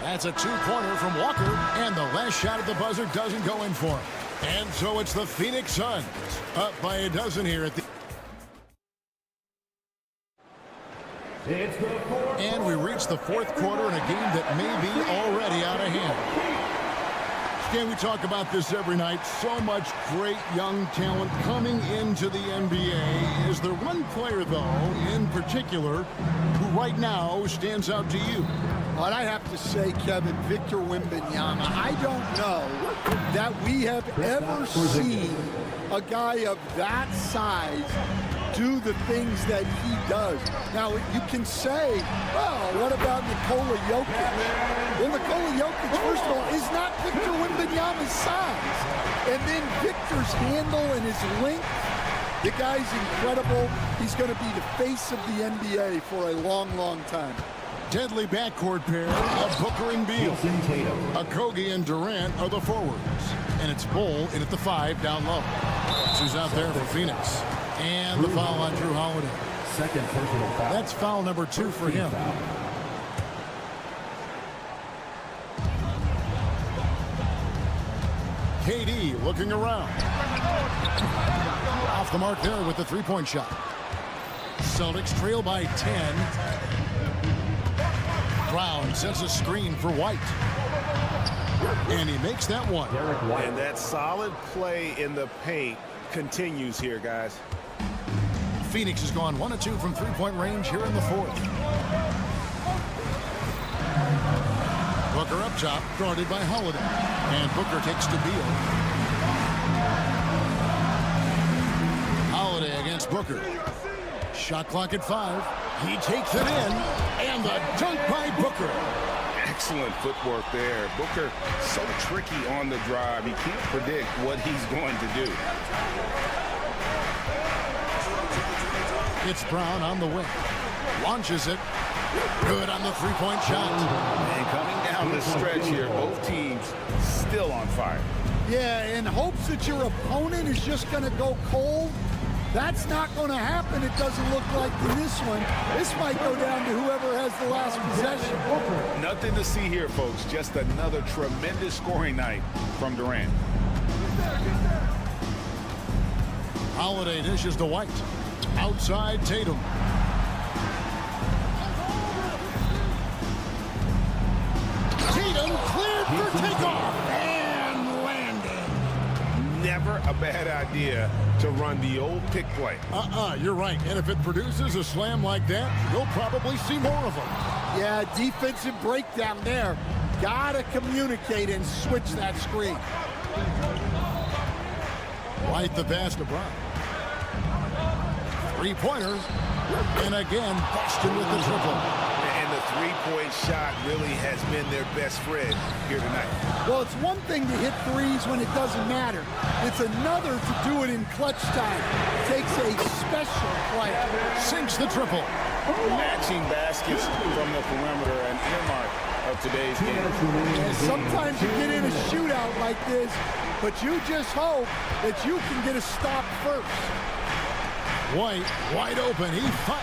That's a 2-pointer from Walker, and the last shot at the buzzer doesn't go in for him. And so it's the Phoenix Suns up by a dozen here at the... And we reach the fourth quarter in a game that may be already out of hand. Stan, we talk about this every night. So much great young talent coming into the NBA. Is there one player, though, in particular, who right now stands out to you? But I have to say, Kevin, Victor Wembanyama, I don't know that we have ever seen a guy of that size do the things that he does. Now, you can say, well, what about Nikola Jokic? Well, Nikola Jokic, first of all, is not Victor Wembanyama's size. And then Victor's handle and his length, the guy's incredible. He's going to be the face of the NBA for a long, long time. Deadly backcourt pair of Booker and Beal. Okogie and Durant are the forwards. And it's Bull in at the 5 down low. Who's out there for Phoenix. And the foul on Drew Holiday. Second personal foul. That's foul number 2 for him. KD looking around. Off the mark there with the three-point shot. Celtics trail by 10. Brown sets a screen for White. And he makes that one. And that solid play in the paint continues here, guys. Phoenix has gone 1 of 2 from three-point range here in the fourth. Booker up top, guarded by Holiday. And Booker takes to Beal. Holiday against Booker. Shot clock at 5. He takes it in. And the dunk by Booker. Excellent footwork there. Booker so tricky on the drive. You can't predict what he's going to do. It's Brown on the wing. Launches it. Good on the three-point shot. And coming down the stretch here, both teams still on fire. Yeah, in hopes that your opponent is just going to go cold. That's not going to happen, it doesn't look like in this one. This might go down to whoever has the last possession. Nothing to see here, folks. Just another tremendous scoring night from Durant. Holiday dishes to White. Outside Tatum. Tatum cleared for takeoff and landed. Never a bad idea to run the old pick play. You're right. And if it produces a slam like that, you'll probably see more of them. Yeah, defensive breakdown there. Gotta communicate and switch that screen. White the pass to Brown. Three-pointer. And again, Boston with the triple. And the three-point shot really has been their best friend here tonight. Well, it's one thing to hit threes when it doesn't matter. It's another to do it in clutch time. It takes a special player. Sinks the triple. Matching baskets from the perimeter, an earmark of today's game. And sometimes you get in a shootout like this, but you just hope that you can get a stop first. White, wide open. He fires.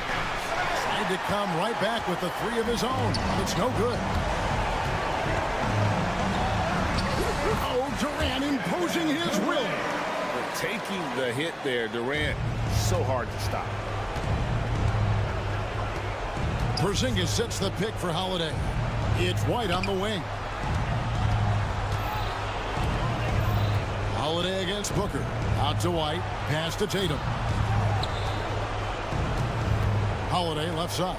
Tried to come right back with the three of his own. It's no good. Oh, Durant imposing his will. But taking the hit there, Durant, so hard to stop. Porzingis sets the pick for Holiday. It's White on the wing. Holiday against Booker. Out to White. Pass to Tatum. Holiday left side.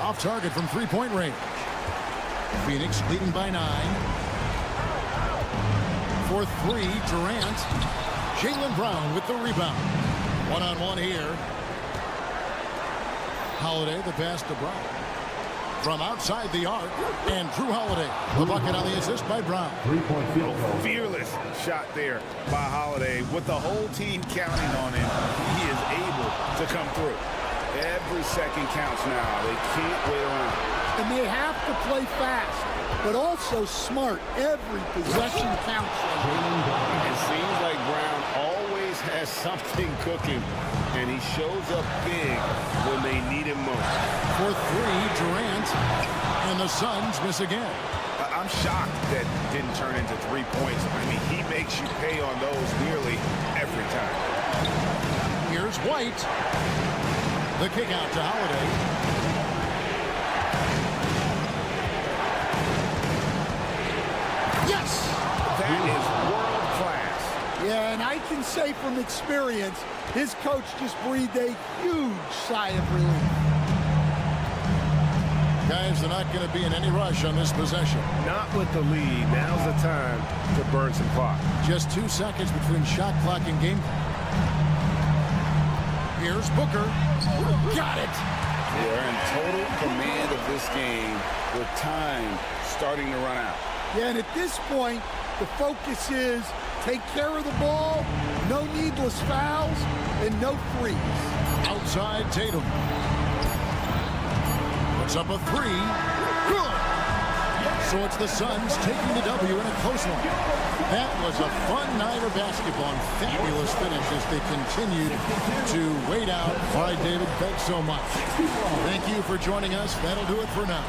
Off target from three-point range. Phoenix leading by 9. For 3, Durant. Jaylen Brown with the rebound. One-on-one here. Holiday the pass to Brown. From outside the arc, and Drew Holiday. The bucket on the assist by Brown. Three-point field goal. Fearless shot there by Holiday. With the whole team counting on him, he is able to come through. Every second counts now. They can't wait around. And they have to play fast, but also smart. Every possession counts. It seems like Brown always has something cooking, and he shows up big when they need him most. For 3, Durant, and the Suns miss again. I'm shocked that didn't turn into 3 points. I mean, he makes you pay on those nearly every time. Here's White. The kick out to Holiday. Yes! That is world class. Yeah, and I can say from experience, his coach just breathed a huge sigh of relief. Guys, they're not going to be in any rush on this possession. Not with the lead. Now's the time to burn some clock. Just 2 seconds between shot clock and game clock. Here's Booker. Got it. They are in total command of this game with time starting to run out. Yeah, and at this point, the focus is take care of the ball, no needless fouls, and no threes. Outside Tatum. Puts up a 3. Good. So it's the Suns taking the W in a close one. That was a fun night of basketball and fabulous finish as they continued to wait out. All right, David, thanks so much. Thank you for joining us. That'll do it for now.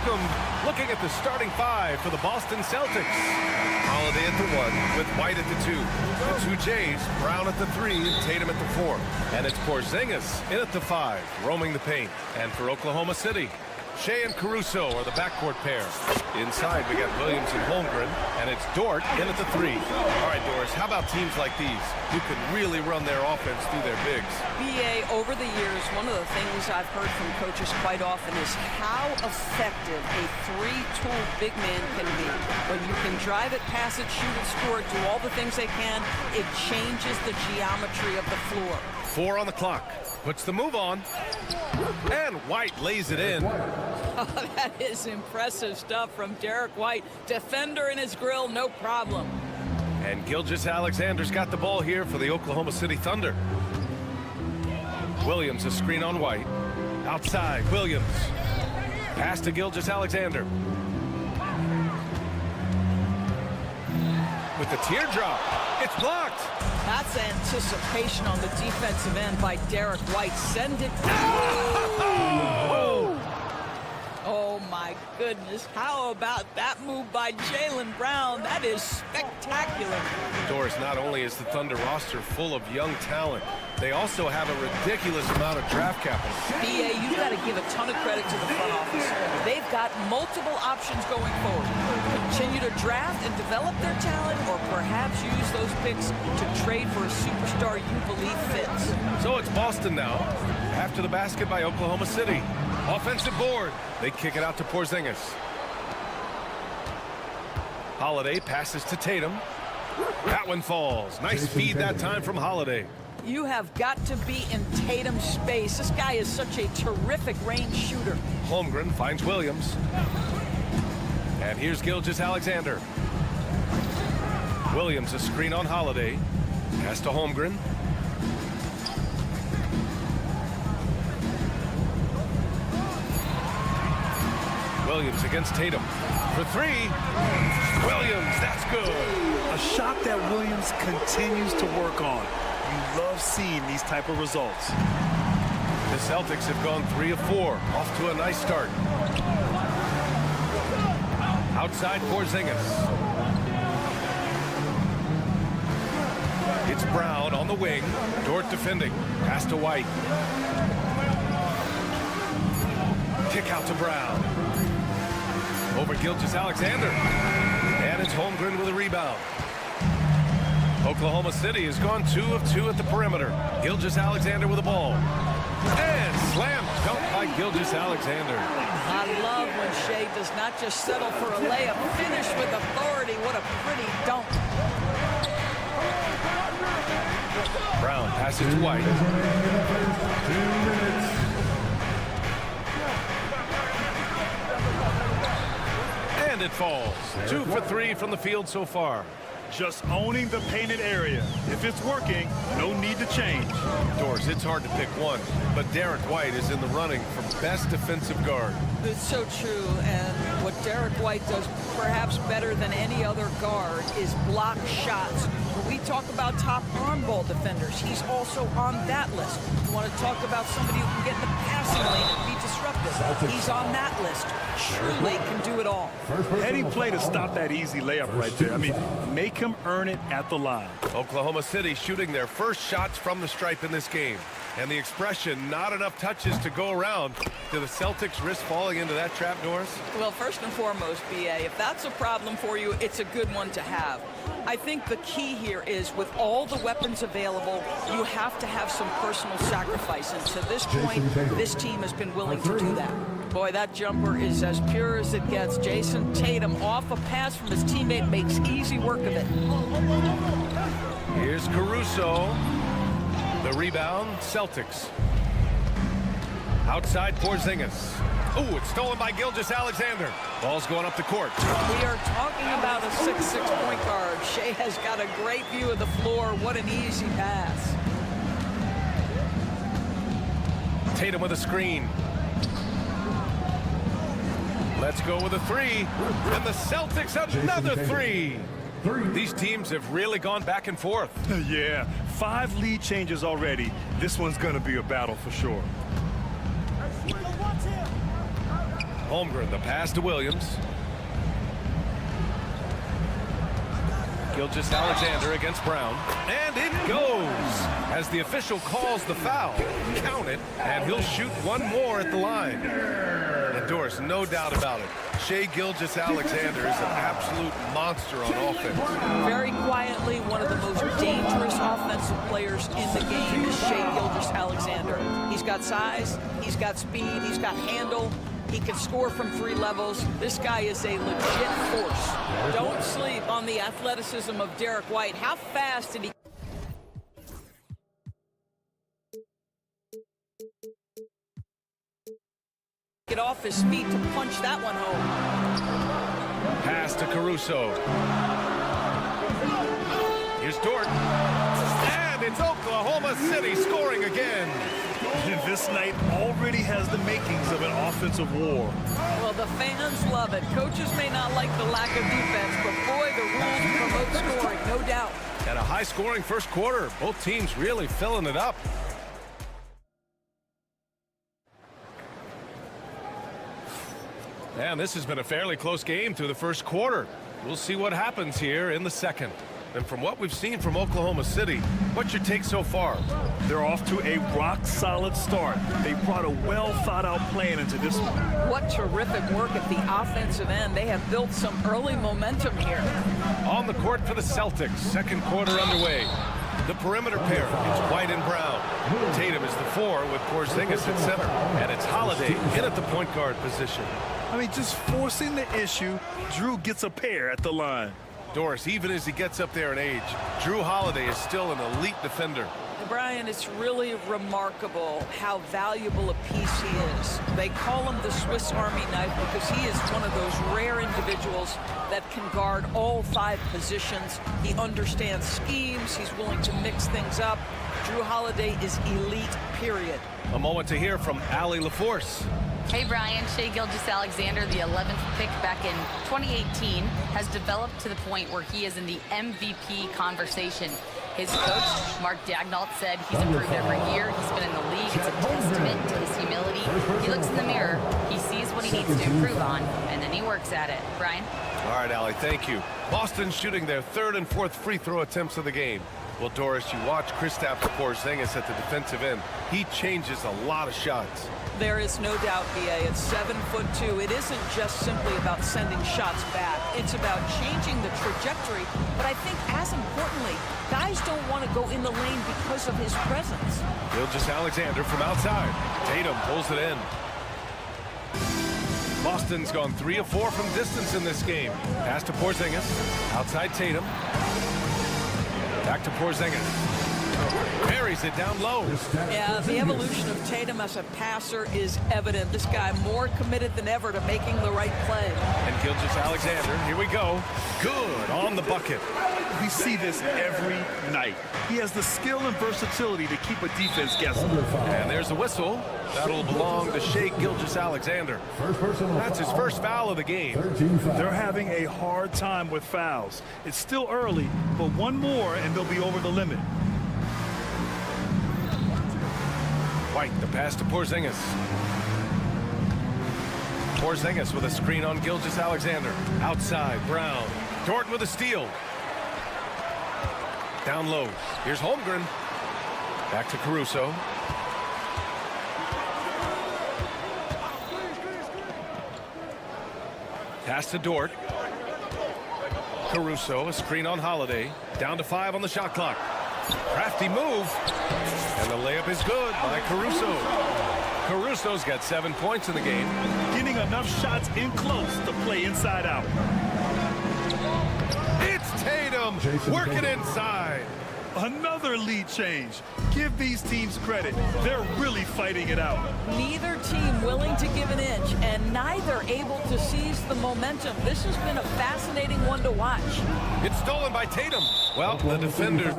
welcome. Looking at the starting five for the Boston Celtics. Holiday at the 1 with White at the 2. The 2 Jays, Brown at the 3 and Tatum at the 4. And it's Porzingis in at the 5, roaming the paint. And for Oklahoma City, Shea and Caruso are the backcourt pair. Inside, we got Williams and Holmgren, and it's Dort in at the 3. All right, Doris, how about teams like these who can really run their offense through their bigs? BA, over the years, one of the things I've heard from coaches quite often is how effective a three-tool big man can be. When you can drive it, pass it, shoot it, score it, do all the things they can, it changes the geometry of the floor. 4 on the clock. Puts the move on. And White lays it in. Oh, that is impressive stuff from Derek White. Defender in his grill, no problem. And Gilgeous-Alexander's got the ball here for the Oklahoma City Thunder. Williams, a screen on White. Outside, Williams. Pass to Gilgeous-Alexander. With the teardrop, it's blocked. That's anticipation on the defensive end by Derek White. Send it. Oh, my goodness. How about that move by Jaylen Brown? That is spectacular. Doris, not only is the Thunder roster full of young talent, they also have a ridiculous amount of draft capital. BA, you've got to give a ton of credit to the front office. They've got multiple options going forward. Continue to draft and develop their talent, or perhaps use those picks to trade for a superstar you believe fits. So it's Boston now, after the basket by Oklahoma City. Offensive board. They kick it out to Porzingis. Holiday passes to Tatum. That one falls. Nice feed that time from Holiday. You have got to be in Tatum's space. This guy is such a terrific range shooter. Holmgren finds Williams. And here's Gilgeous-Alexander. Williams, a screen on Holiday. Pass to Holmgren. Williams against Tatum. For 3. Williams, that's good. A shot that Williams continues to work on. You love seeing these type of results. The Celtics have gone 3 of 4. Off to a nice start. Outside Porzingis. It's Brown on the wing. Dort defending. Pass to White. Kick out to Brown. Over Gilgeous-Alexander. And it's Holmgren with a rebound. Oklahoma City has gone 2 of 2 at the perimeter. Gilgeous-Alexander with the ball. And slam dunk by Gilgeous-Alexander. I love when Shea does not just settle for a layup. Finish with authority. What a pretty dunk. Brown passes to White. 2 minutes. And it falls. 2 for 3 from the field so far. Just owning the painted area. If it's working, no need to change. Doris, it's hard to pick one, but Derek White is in the running for best defensive guard. It's so true, and what Derek White does perhaps better than any other guard is block shots. When we talk about top arm ball defenders, he's also on that list. You want to talk about somebody who can get in the passing lane and be disruptive. He's on that list. Truly can do it all. Heading play to stop that easy layup right there. I mean, make him earn it at the line. Oklahoma City shooting their first shots from the stripe in this game. And the expression, not enough touches to go around. Do the Celtics risk falling into that trap, Doris? Well, first and foremost, BA, if that's a problem for you, it's a good one to have. I think the key here is with all the weapons available, you have to have some personal sacrifice. And to this point, this team has been willing to do that. Boy, that jumper is as pure as it gets. Jason Tatum off a pass from his teammate makes easy work of it. Here's Caruso. The rebound, Celtics. Outside Porzingis. Oh, it's stolen by Gilgeous-Alexander. Ball's going up the court. We are talking about a 6'6" point guard. Shea has got a great view of the floor. What an easy pass. Tatum with a screen. Let's go with a 3. And the Celtics another 3. These teams have really gone back and forth. Yeah, 5 lead changes already. This one's going to be a battle for sure. Holmgren, the pass to Williams. Gilgeous-Alexander against Brown. And it goes! As the official calls the foul. Count it, and he'll shoot one more at the line. And Doris, no doubt about it, Shai Gilgeous-Alexander is an absolute monster on offense. Very quietly, one of the most dangerous offensive players in the game is Shai Gilgeous-Alexander. He's got size, he's got speed, he's got handle. He can score from 3 levels. This guy is a legit force. Don't sleep on the athleticism of Derek White. How fast did he get off his feet to punch that one home? Pass to Caruso. Here's Dort. And it's Oklahoma City scoring again. And this night already has the makings of an offensive war. Well, the fans love it. Coaches may not like the lack of defense, but boy, the rules promote scoring, no doubt. And a high-scoring first quarter. Both teams really filling it up. And this has been a fairly close game through the first quarter. We'll see what happens here in the second. And from what we've seen from Oklahoma City, what's your take so far? They're off to a rock-solid start. They brought a well-thought-out plan into this one. What terrific work at the offensive end. They have built some early momentum here. On the court for the Celtics, second quarter underway. The perimeter pair, it's White and Brown. Tatum is the 4 with Porzingis at center. And it's Holiday in at the point guard position. I mean, just forcing the issue, Drew gets a pair at the line. Doris, even as he gets up there in age, Drew Holiday is still an elite defender. Brian, it's really remarkable how valuable a piece he is. They call him the Swiss Army knife because he is one of those rare individuals that can guard all 5 positions. He understands schemes. He's willing to mix things up. Drew Holiday is elite, period. A moment to hear from Allie LaForce. Hey, Brian. Shai Gilgeous-Alexander, the 11th pick back in 2018, has developed to the point where he is in the MVP conversation. His coach, Mark Daignault, said he's improved every year. He's been in the league. It's a testament to his humility. He looks in the mirror, he sees what he needs to improve on, and then he works at it. Brian? All right, Allie, thank you. Boston shooting their 3rd and 4th free throw attempts of the game. Well, Doris, you watch Kristaps Porzingis at the defensive end. He changes a lot of shots. There is no doubt, BA, at 7'2". It isn't just simply about sending shots back. It's about changing the trajectory. But I think as importantly, guys don't want to go in the lane because of his presence. Gilgeous-Alexander from outside. Tatum pulls it in. Boston's gone 3 of 4 from distance in this game. Pass to Porzingis. Outside Tatum. Back to Porzingis. Buries it down low. Yeah, the evolution of Tatum as a passer is evident. This guy more committed than ever to making the right play. And Gilgeous-Alexander, here we go. Good on the bucket. We see this every night. He has the skill and versatility to keep a defense guessing. And there's a whistle. That'll belong to Shai Gilgeous-Alexander. That's his first foul of the game. They're having a hard time with fouls. It's still early, but one more and they'll be over the limit. White, the pass to Porzingis. Porzingis with a screen on Gilgeous-Alexander. Outside, Brown. Dort with a steal. Down low. Here's Holmgren. Back to Caruso. Pass to Dort. Caruso, a screen on Holiday. Down to 5 on the shot clock. Crafty move. And the layup is good by Caruso. Caruso's got 7 points in the game. Getting enough shots in close to play inside out. It's Tatum working inside. Another lead change. Give these teams credit. They're really fighting it out. Neither team willing to give an inch, and neither able to seize the momentum. This has been a fascinating one to watch. It's stolen by Tatum. Well, the defender.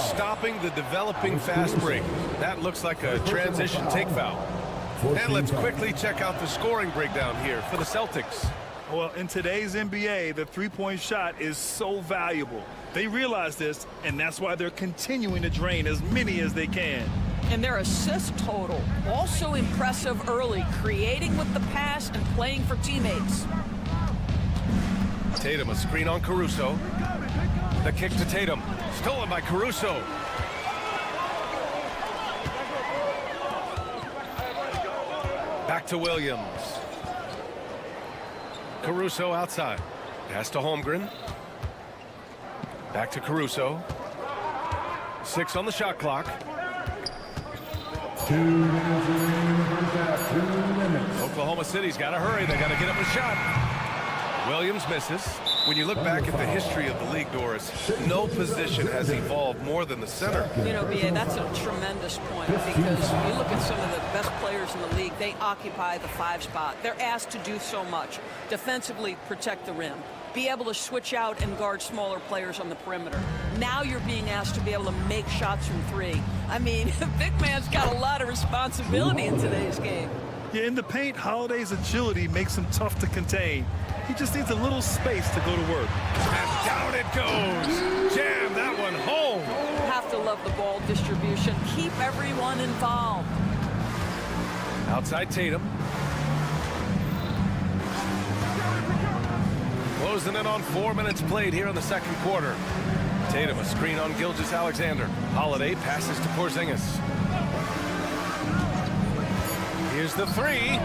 stopping the developing fast break. That looks like a transition take foul. And let's quickly check out the scoring breakdown here for the Celtics. Well, in today's NBA, the three-point shot is so valuable. They realize this, and that's why they're continuing to drain as many as they can. And their assist total, also impressive early, creating with the pass and playing for teammates. Tatum, a screen on Caruso. The kick to Tatum, stolen by Caruso. Back to Williams. Caruso outside. Pass to Holmgren. Back to Caruso. 6 on the shot clock. 2 minutes remaining in the first half. 2 minutes. Oklahoma City's got to hurry. They got to get up a shot. Williams misses. When you look back at the history of the league, Doris, no position has evolved more than the center. You know, B.A., that's a tremendous point because you look at some of the best players in the league, they occupy the 5 spot. They're asked to do so much. Defensively, protect the rim. Be able to switch out and guard smaller players on the perimeter. Now you're being asked to be able to make shots from 3. I mean, big man's got a lot of responsibility in today's game. Yeah, in the paint, Holiday's agility makes him tough to contain. He just needs a little space to go to work. And down it goes. Jam that one home. You have to love the ball distribution. Keep everyone involved. Outside Tatum. Closing in on 4 minutes played here in the second quarter. Tatum, a screen on Gilgeous-Alexander. Holiday passes to Porzingis. Here's the 3.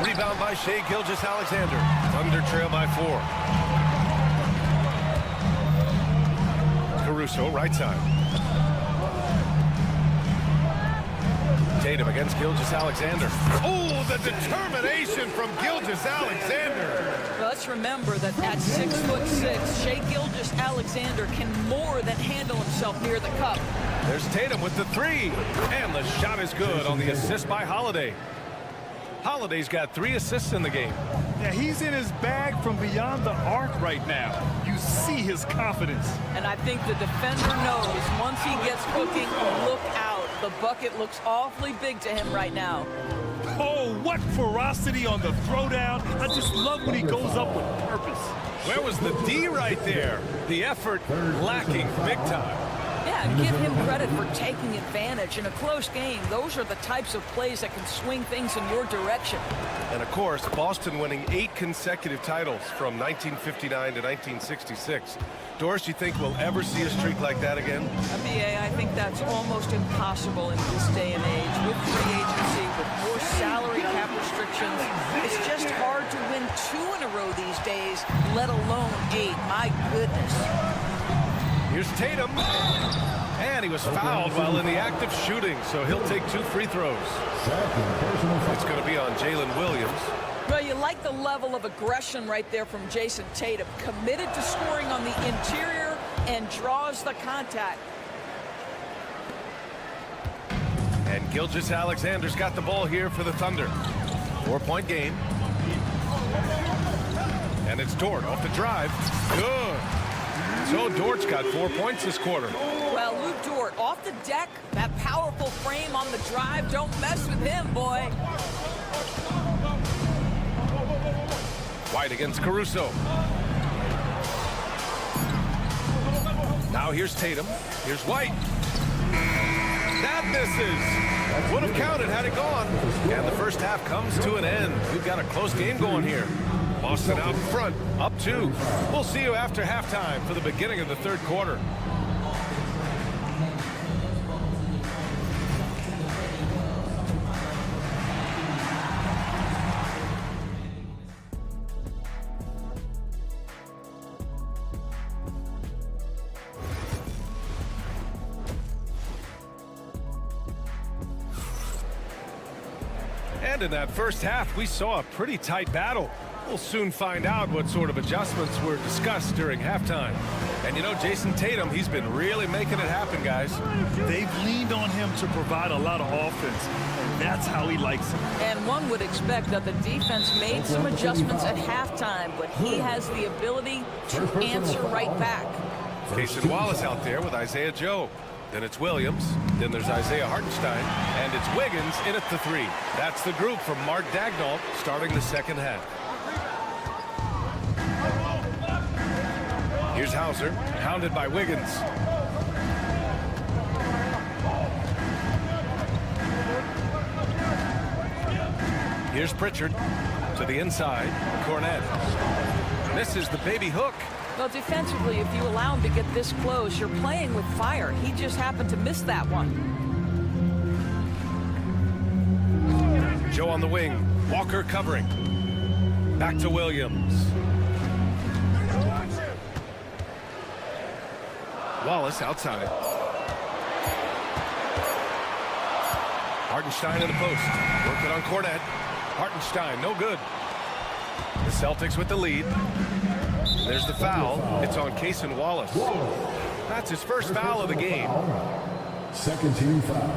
Rebound by Shai Gilgeous-Alexander. Thunder trail by 4. Caruso, right side. Tatum against Gilgeous-Alexander. Oh, the determination from Gilgeous-Alexander. Let's remember that at 6'6", Shai Gilgeous-Alexander can more than handle himself near the cup. There's Tatum with the 3. And the shot is good on the assist by Holiday. Holiday's got 3 assists in the game. Yeah, he's in his bag from beyond the arc right now. You see his confidence. And I think the defender knows once he gets cooking, look out. The bucket looks awfully big to him right now. Oh, what ferocity on the throwdown. I just love when he goes up with purpose. Where was the D right there? The effort lacking big time. Yeah, give him credit for taking advantage. In a close game, those are the types of plays that can swing things in your direction. And of course, Boston winning 8 consecutive titles from 1959 to 1966. Doris, you think we'll ever see a streak like that again? BA, I think that's almost impossible in this day and age. With free agency, with more salary cap restrictions, it's just hard to win 2 in a row these days, let alone 8. My goodness. Here's Tatum. And he was fouled while in the act of shooting, so he'll take 2 free throws. It's going to be on Jalen Williams. Well, you like the level of aggression right there from Jason Tatum. Committed to scoring on the interior and draws the contact. And Gilgeous-Alexander's got the ball here for the Thunder. 4-point game. And it's Dort off the drive. Good. So Dort's got 4 points this quarter. Well, Luke Dort off the deck. That powerful frame on the drive. Don't mess with him, boy. White against Caruso. Now here's Tatum. Here's White. That misses. Would have counted had it gone. And the first half comes to an end. We've got a close game going here. Boston out in front, up 2. We'll see you after halftime for the beginning of the third quarter. And in that first half, we saw a pretty tight battle. We'll soon find out what sort of adjustments were discussed during halftime. And you know, Jason Tatum, he's been really making it happen, guys. They've leaned on him to provide a lot of offense, and that's how he likes it. And one would expect that the defense made some adjustments at halftime, but he has the ability to answer right back. Casey Wallace out there with Isaiah Joe. Then it's Williams. Then there's Isaiah Hartenstein. And it's Wiggins in at the 3. That's the group from Mark Daigneault starting the second half. Here's Hauser, hounded by Wiggins. Here's Pritchard to the inside. Cornette misses the baby hook. Well, defensively, if you allow him to get this close, you're playing with fire. He just happened to miss that one. Joe on the wing. Walker covering. Back to Williams. Wallace outside. Hartenstein in the post. Working on Cornette. Hartenstein, no good. The Celtics with the lead. There's the foul. It's on Casey Wallace. That's his first foul of the game. Second team foul.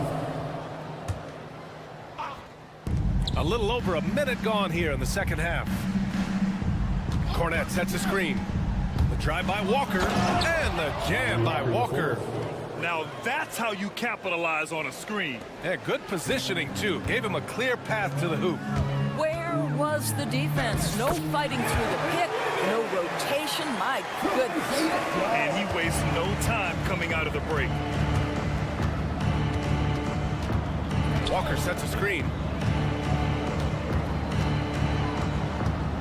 A little over a minute gone here in the second half. Cornette sets a screen. The drive by Walker and the jam by Walker. Now that's how you capitalize on a screen. Yeah, good positioning too. Gave him a clear path to the hoop. Where was the defense? No fighting through the pick, no rotation. My goodness. And he wastes no time coming out of the break. Walker sets a screen.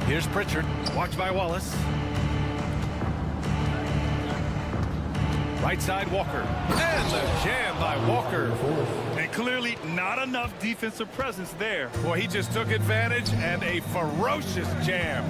Here's Pritchard, watched by Wallace. Right side, Walker. And the jam by Walker. And clearly not enough defensive presence there. Boy, he just took advantage and a ferocious jam.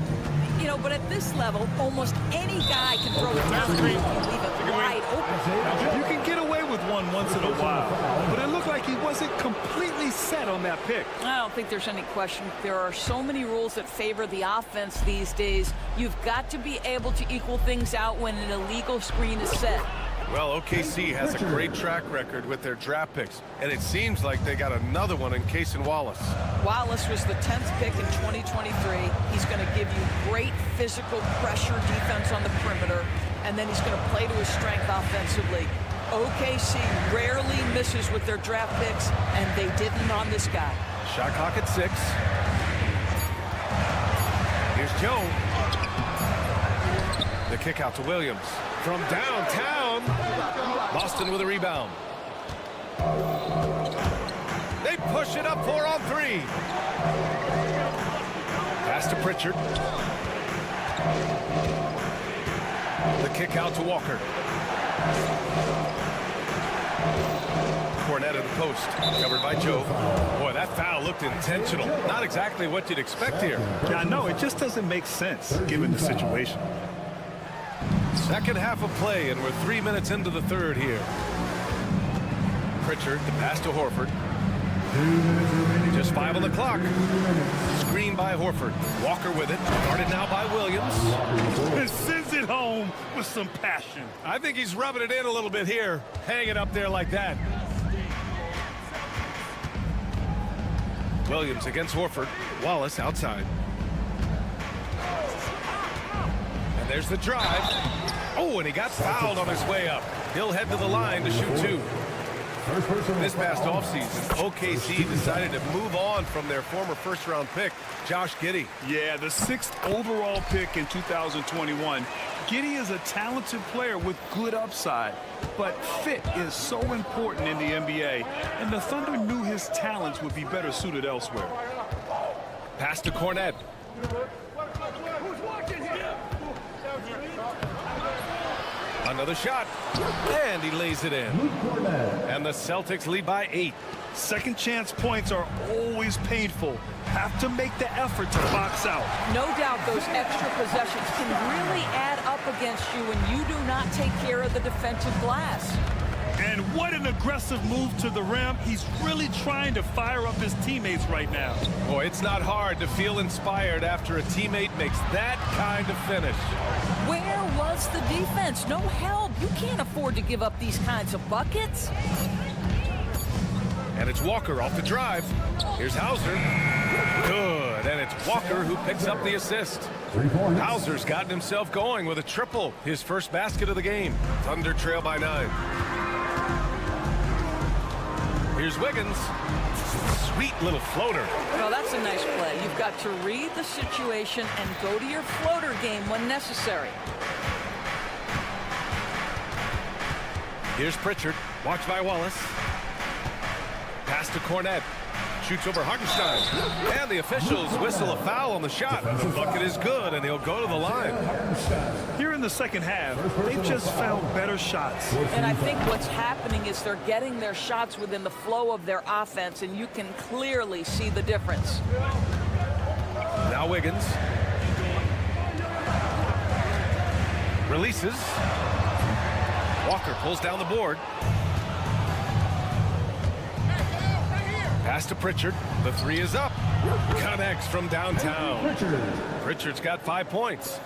You know, but at this level, almost any guy can throw it down the screen and leave it wide open. You can get away with one once in a while, but it looked like he wasn't completely set on that pick. I don't think there's any question. There are so many rules that favor the offense these days. You've got to be able to equal things out when an illegal screen is set. Well, OKC has a great track record with their draft picks, and it seems like they got another one in Casey Wallace. Wallace was the 10th pick in 2023. He's going to give you great physical pressure defense on the perimeter, and then he's going to play to his strength offensively. OKC rarely misses with their draft picks, and they didn't on this guy. Shot clock at 6. Here's Joe. The kick out to Williams. From downtown, Boston with a rebound. They push it up 4 on 3. Pass to Pritchard. The kick out to Walker. Cornette in the post, covered by Joe. Boy, that foul looked intentional. Not exactly what you'd expect here. Yeah, I know, it just doesn't make sense given the situation. Second half of play, and we're 3 minutes into the third here. Pritchard, the pass to Horford. Just 5 on the clock. Screen by Horford. Walker with it. Guarded now by Williams. He sends it home with some passion. I think he's rubbing it in a little bit here. Hang it up there like that. Williams against Horford. Wallace outside. And there's the drive. Oh, and he got fouled on his way up. He'll head to the line to shoot 2. This past offseason, OKC decided to move on from their former first-round pick, Josh Giddey. Yeah, the 6th overall pick in 2021. Giddey is a talented player with good upside, but fit is so important in the NBA, and the Thunder knew his talents would be better suited elsewhere. Pass to Cornette. Another shot, and he lays it in. And the Celtics lead by 8. Second chance points are always painful. Have to make the effort to box out. No doubt those extra possessions can really add up against you when you do not take care of the defensive glass. And what an aggressive move to the rim. He's really trying to fire up his teammates right now. Boy, it's not hard to feel inspired after a teammate makes that kind of finish. Where was the defense? No help. You can't afford to give up these kinds of buckets. And it's Walker off the drive. Here's Hauser. Good. And it's Walker who picks up the assist. Hauser's gotten himself going with a triple, his first basket of the game. Thunder trail by 9. Here's Wiggins. Sweet little floater. Well, that's a nice play. You've got to read the situation and go to your floater game when necessary. Here's Pritchard. Watched by Wallace. Pass to Cornette. Shoots over Hartenstein. And the officials whistle a foul on the shot. The bucket is good, and he'll go to the line. Here in the second half, they've just found better shots. And I think what's happening is they're getting their shots within the flow of their offense, and you can clearly see the difference. Now Wiggins. Releases. Walker pulls down the board. Pass to Pritchard. The three is up. Connects from downtown. Pritchard's got 5 points.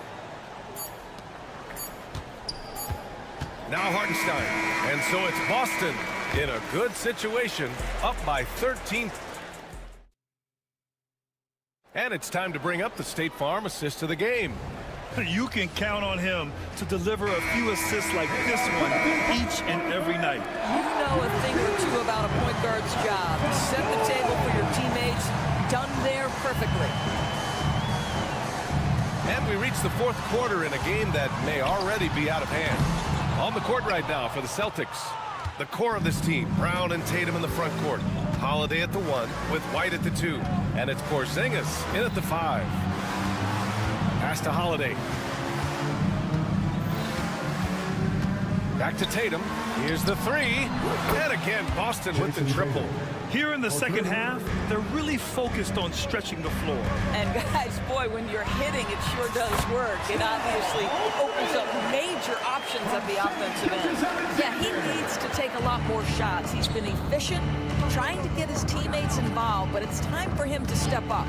Now Hartenstein. And so it's Boston in a good situation, up by 13. And it's time to bring up the State Farm assist of the game. You can count on him to deliver a few assists like this one each and every night. You know a thing or two about a point guard's job. Set the table for your teammates. Done there perfectly. And we reach the fourth quarter in a game that may already be out of hand. On the court right now for the Celtics. The core of this team, Brown and Tatum in the front court. Holiday at the 1 with White at the 2. And it's Porzingis in at the 5. Pass to Holiday. Back to Tatum. Here's the 3. And again, Boston with the triple. Here in the second half, they're really focused on stretching the floor. And guys, boy, when you're hitting, it sure does work. It obviously opens up major options at the offensive end. Yeah, he needs to take a lot more shots. He's been efficient, trying to get his teammates involved, but it's time for him to step up.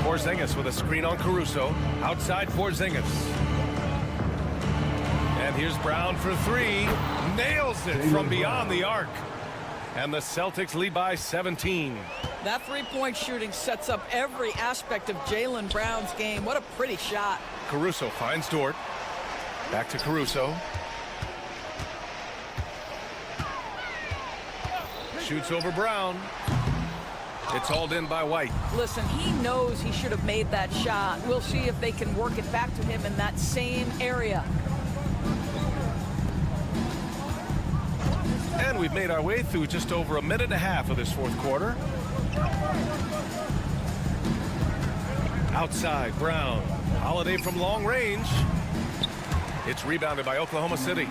Porzingis with a screen on Caruso. Outside Porzingis. And here's Brown for 3. Nails it from beyond the arc. And the Celtics lead by 17. That three-point shooting sets up every aspect of Jaylen Brown's game. What a pretty shot. Caruso finds Dort. Back to Caruso. Shoots over Brown. It's hauled in by White. Listen, he knows he should have made that shot. We'll see if they can work it back to him in that same area. And we've made our way through just over a minute and a half of this fourth quarter. Outside, Brown. Holiday from long range. It's rebounded by Oklahoma City.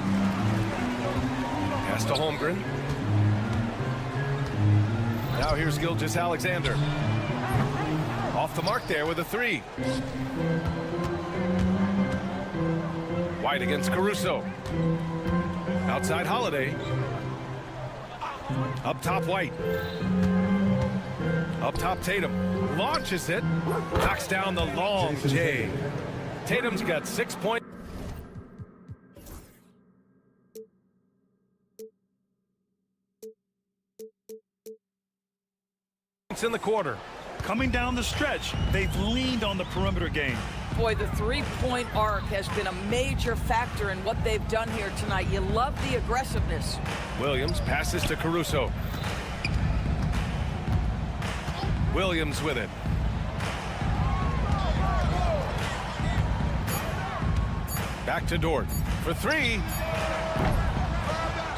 Pass to Holmgren. Now here's Gilgeous-Alexander. Off the mark there with a 3. White against Caruso. Outside Holiday. Up top White. Up top Tatum. Launches it. Knocks down the long J. Tatum's got 6 points. In the quarter. Coming down the stretch, they've leaned on the perimeter game. Boy, the three-point arc has been a major factor in what they've done here tonight. You love the aggressiveness. Williams passes to Caruso. Williams with it. Back to Dort for 3.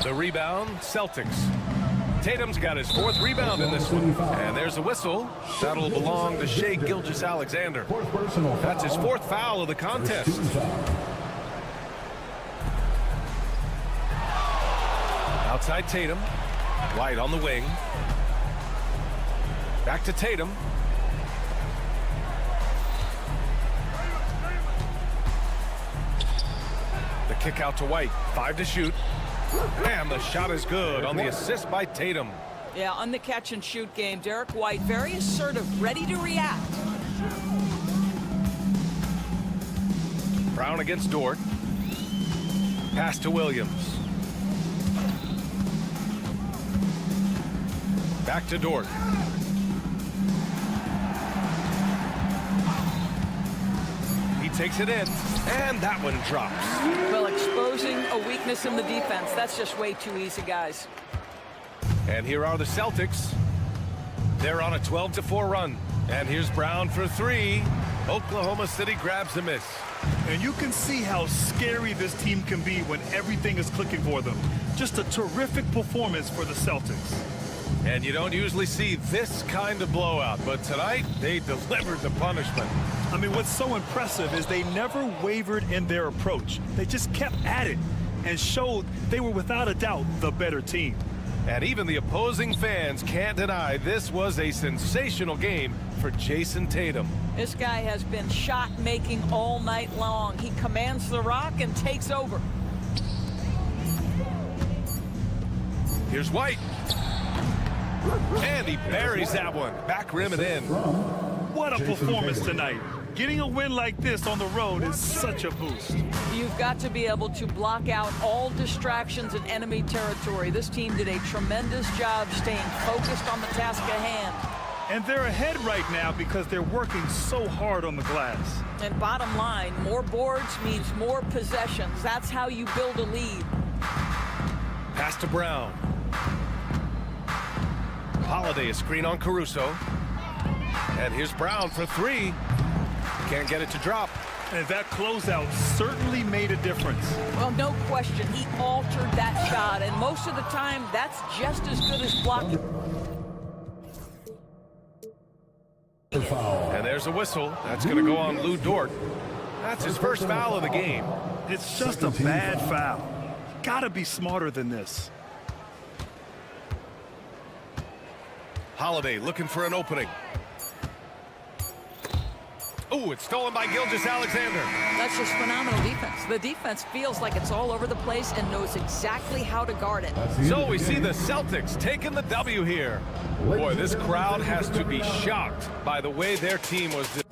The rebound, Celtics. Tatum's got his 4th rebound in this one. And there's a whistle. That'll belong to Shai Gilgeous-Alexander. That's his 4th foul of the contest. Outside Tatum. White on the wing. Back to Tatum. The kick out to White. 5 to shoot. And the shot is good on the assist by Tatum. Yeah, on the catch and shoot game, Derek White very assertive, ready to react. Brown against Dort. Pass to Williams. Back to Dort. takes it in, and that one drops. Well, exposing a weakness in the defense, that's just way too easy, guys. And here are the Celtics. They're on a 12-4 run. And here's Brown for three. Oklahoma City grabs the miss. And you can see how scary this team can be when everything is clicking for them. Just a terrific performance for the Celtics. And you don't usually see this kind of blowout, but tonight they delivered the punishment. I mean, what's so impressive is they never wavered in their approach. They just kept at it and showed they were without a doubt the better team. And even the opposing fans can't deny this was a sensational game for Jason Tatum. This guy has been shot-making all night long. He commands the rock and takes over. Here's White. And he buries that one. Back rim and in. What a performance tonight. Getting a win like this on the road is such a boost. You've got to be able to block out all distractions in enemy territory. This team did a tremendous job staying focused on the task at hand. And they're ahead right now because they're working so hard on the glass. And bottom line, more boards means more possessions. That's how you build a lead. Pass to Brown. Holiday a screen on Caruso. And here's Brown for three. Can't get it to drop. And that closeout certainly made a difference. Well, no question. He altered that shot. And most of the time, that's just as good as blocking. And there's a whistle. That's going to go on Lou Dort. That's his first foul of the game. It's just a bad foul. Gotta be smarter than this. Holiday looking for an opening. Oh, it's stolen by Gilgeous-Alexander. That's just phenomenal defense. The defense feels like it's all over the place and knows exactly how to guard it. So we see the Celtics taking the W here. Boy, this crowd has to be shocked by the way their team was.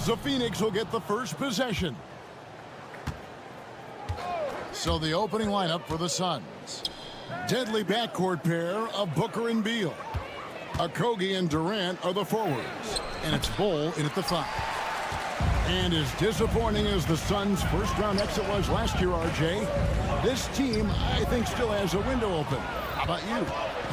The Phoenix will get the first possession. So the opening lineup for the Suns. Deadly backcourt pair of Booker and Beal. Okogie and Durant are the forwards. And it's Bol in at the 5. And as disappointing as the Suns' first-round exit was last year, RJ, this team, I think, still has a window open. How about you?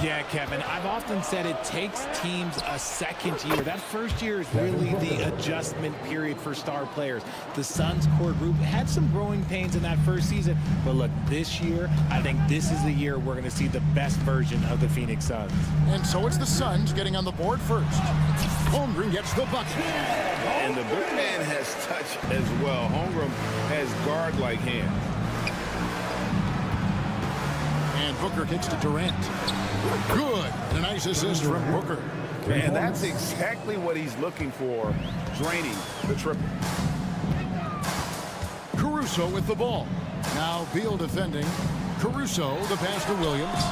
Yeah, Kevin, I've often said it takes teams a second year. That first year is really the adjustment period for star players. The Suns core group had some growing pains in that first season, but look, this year, I think this is the year we're going to see the best version of the Phoenix Suns. And so it's the Suns getting on the board first. Holmgren gets the bucket. And the big man has touch as well. Holmgren has guard-like hands. And Booker kicks to Durant. Good. A nice assist from Booker. And that's exactly what he's looking for, draining the triple. Caruso with the ball. Now Beal defending. Caruso, the pass to Williams.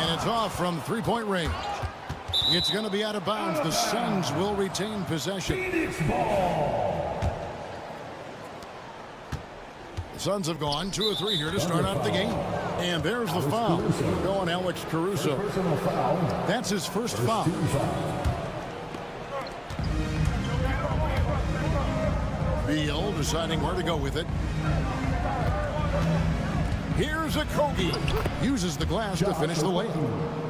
And it's off from three-point range. It's going to be out of bounds. The Suns will retain possession. Phoenix ball. The Suns have gone 2 of 3 here to start out the game. And there's the foul. Going Alex Caruso. That's his first foul. Beal deciding where to go with it. Here's Okogie. Uses the glass to finish the layup.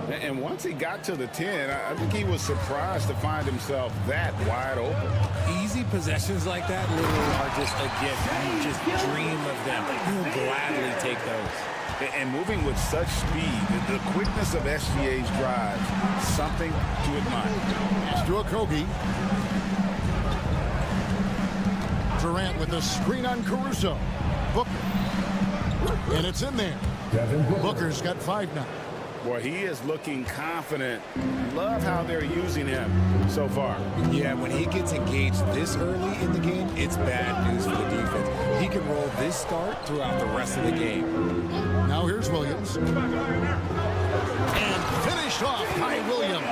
And once he got to the 10, I think he was surprised to find himself that wide open. Easy possessions like that literally are just a gift. You just dream of them. You'll gladly take those. And moving with such speed, the quickness of SGA's drives, something to admire. Pass to Okogie. Durant with a screen on Caruso. Booker. And it's in there. Booker's got 5 now. Boy, he is looking confident. Love how they're using him so far. Yeah, when he gets engaged this early in the game, it's bad news for the defense. He can roll this start throughout the rest of the game. Now here's Williams. And finished off by Williams.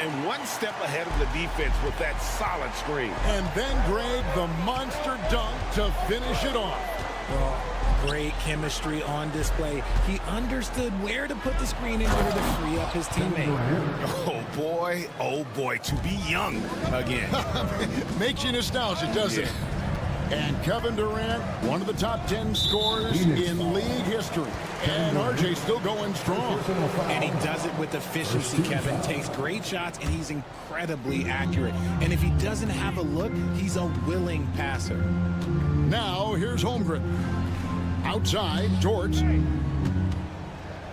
And one step ahead of the defense with that solid screen. And then Greg, the monster dunk to finish it off. Well, great chemistry on display. He understood where to put the screen in order to free up his teammate. Oh boy, to be young again. Makes you nostalgic, doesn't it? And Kevin Durant, one of the top 10 scorers in league history. And RJ still going strong. And he does it with efficiency, Kevin. Takes great shots, and he's incredibly accurate. And if he doesn't have a look, he's a willing passer. Now, here's Holmgren. Outside, George.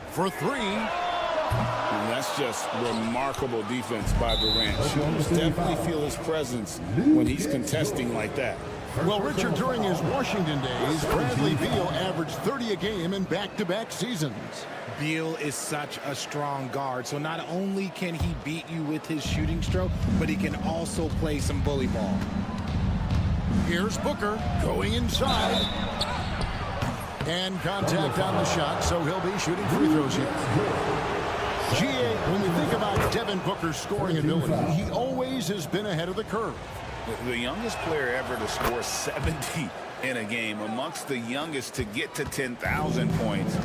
For 3. And that's just remarkable defense by Durant. You definitely feel his presence when he's contesting like that. Well, Richard, during his Washington days, Bradley Beal averaged 30 a game in back-to-back seasons. Beal is such a strong guard, so not only can he beat you with his shooting stroke, but he can also play some bully ball. Here's Booker going inside. And contact on the shot, so he'll be shooting free throws here. GA, when we think about Devin Booker's scoring ability, he always has been ahead of the curve. The youngest player ever to score 70 in a game, amongst the youngest to get to 10,000 points.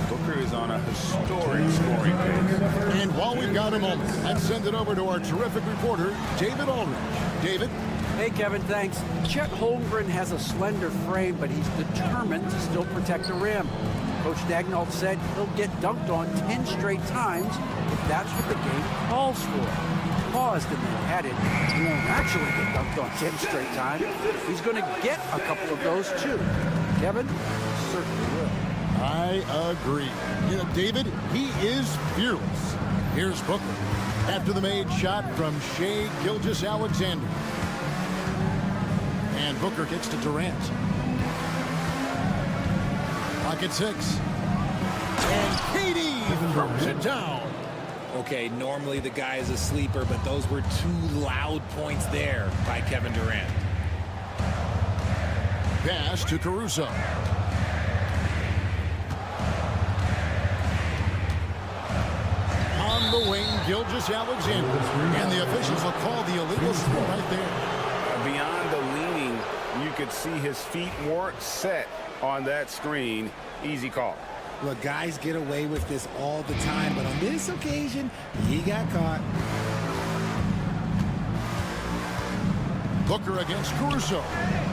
Booker is on a historic scoring pace. And while we've got a moment, let's send it over to our terrific reporter, David Aldridge. David? Hey, Kevin, thanks. Chet Holmgren has a slender frame, but he's determined to still protect the rim. Coach Dagnall said he'll get dunked on 10 straight times if that's what the game calls for. He paused and then added, he won't actually get dunked on 10 straight times. He's going to get a couple of those too. Kevin certainly will. I agree. You know, David, he is fearless. Here's Booker after the made shot from Shai Gilgeous-Alexander. And Booker gets to Durant. Pocket 6. And KD throws it down. Okay, normally the guy is a sleeper, but those were two loud points there by Kevin Durant. Pass to Caruso. On the wing, Gilgeous-Alexander. And the officials will call the illegal score right there. Beyond the leaning, you could see his feet weren't set on that screen. Easy call. Look, guys get away with this all the time, but on this occasion, he got caught. Booker against Caruso.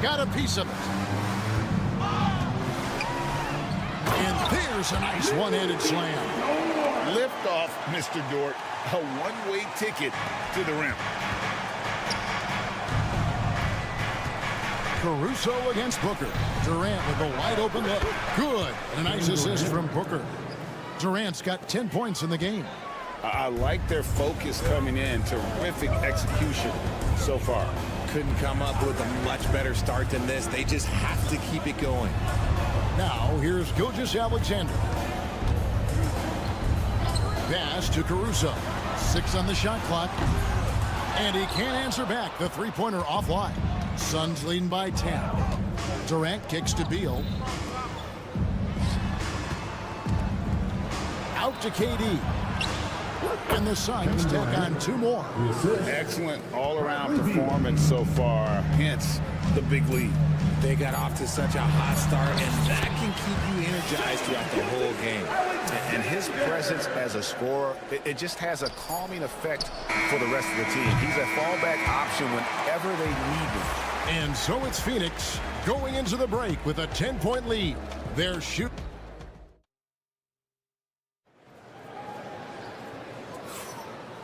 Got a piece of it. And there's a nice one-handed slam. Lift off, Mr. Dort. A one-way ticket to the rim. Caruso against Booker. Durant with a wide-open look. Good. And a nice assist from Booker. Durant's got 10 points in the game. I like their focus coming in. Terrific execution so far. Couldn't come up with a much better start than this. They just have to keep it going. Now, here's Gilgeous-Alexander. Pass to Caruso. 6 on the shot clock. And he can't answer back. The three-pointer offline. Suns leading by 10. Durant kicks to Beal. Out to KD. And the Suns take on 2 more. Excellent all-around performance so far. Hence the big lead. They got off to such a hot start, and that can keep you energized throughout the whole game. And his presence as a scorer, it just has a calming effect for the rest of the team. He's a fallback option whenever they need him. And so it's Phoenix going into the break with a 10-point lead. They're shooting.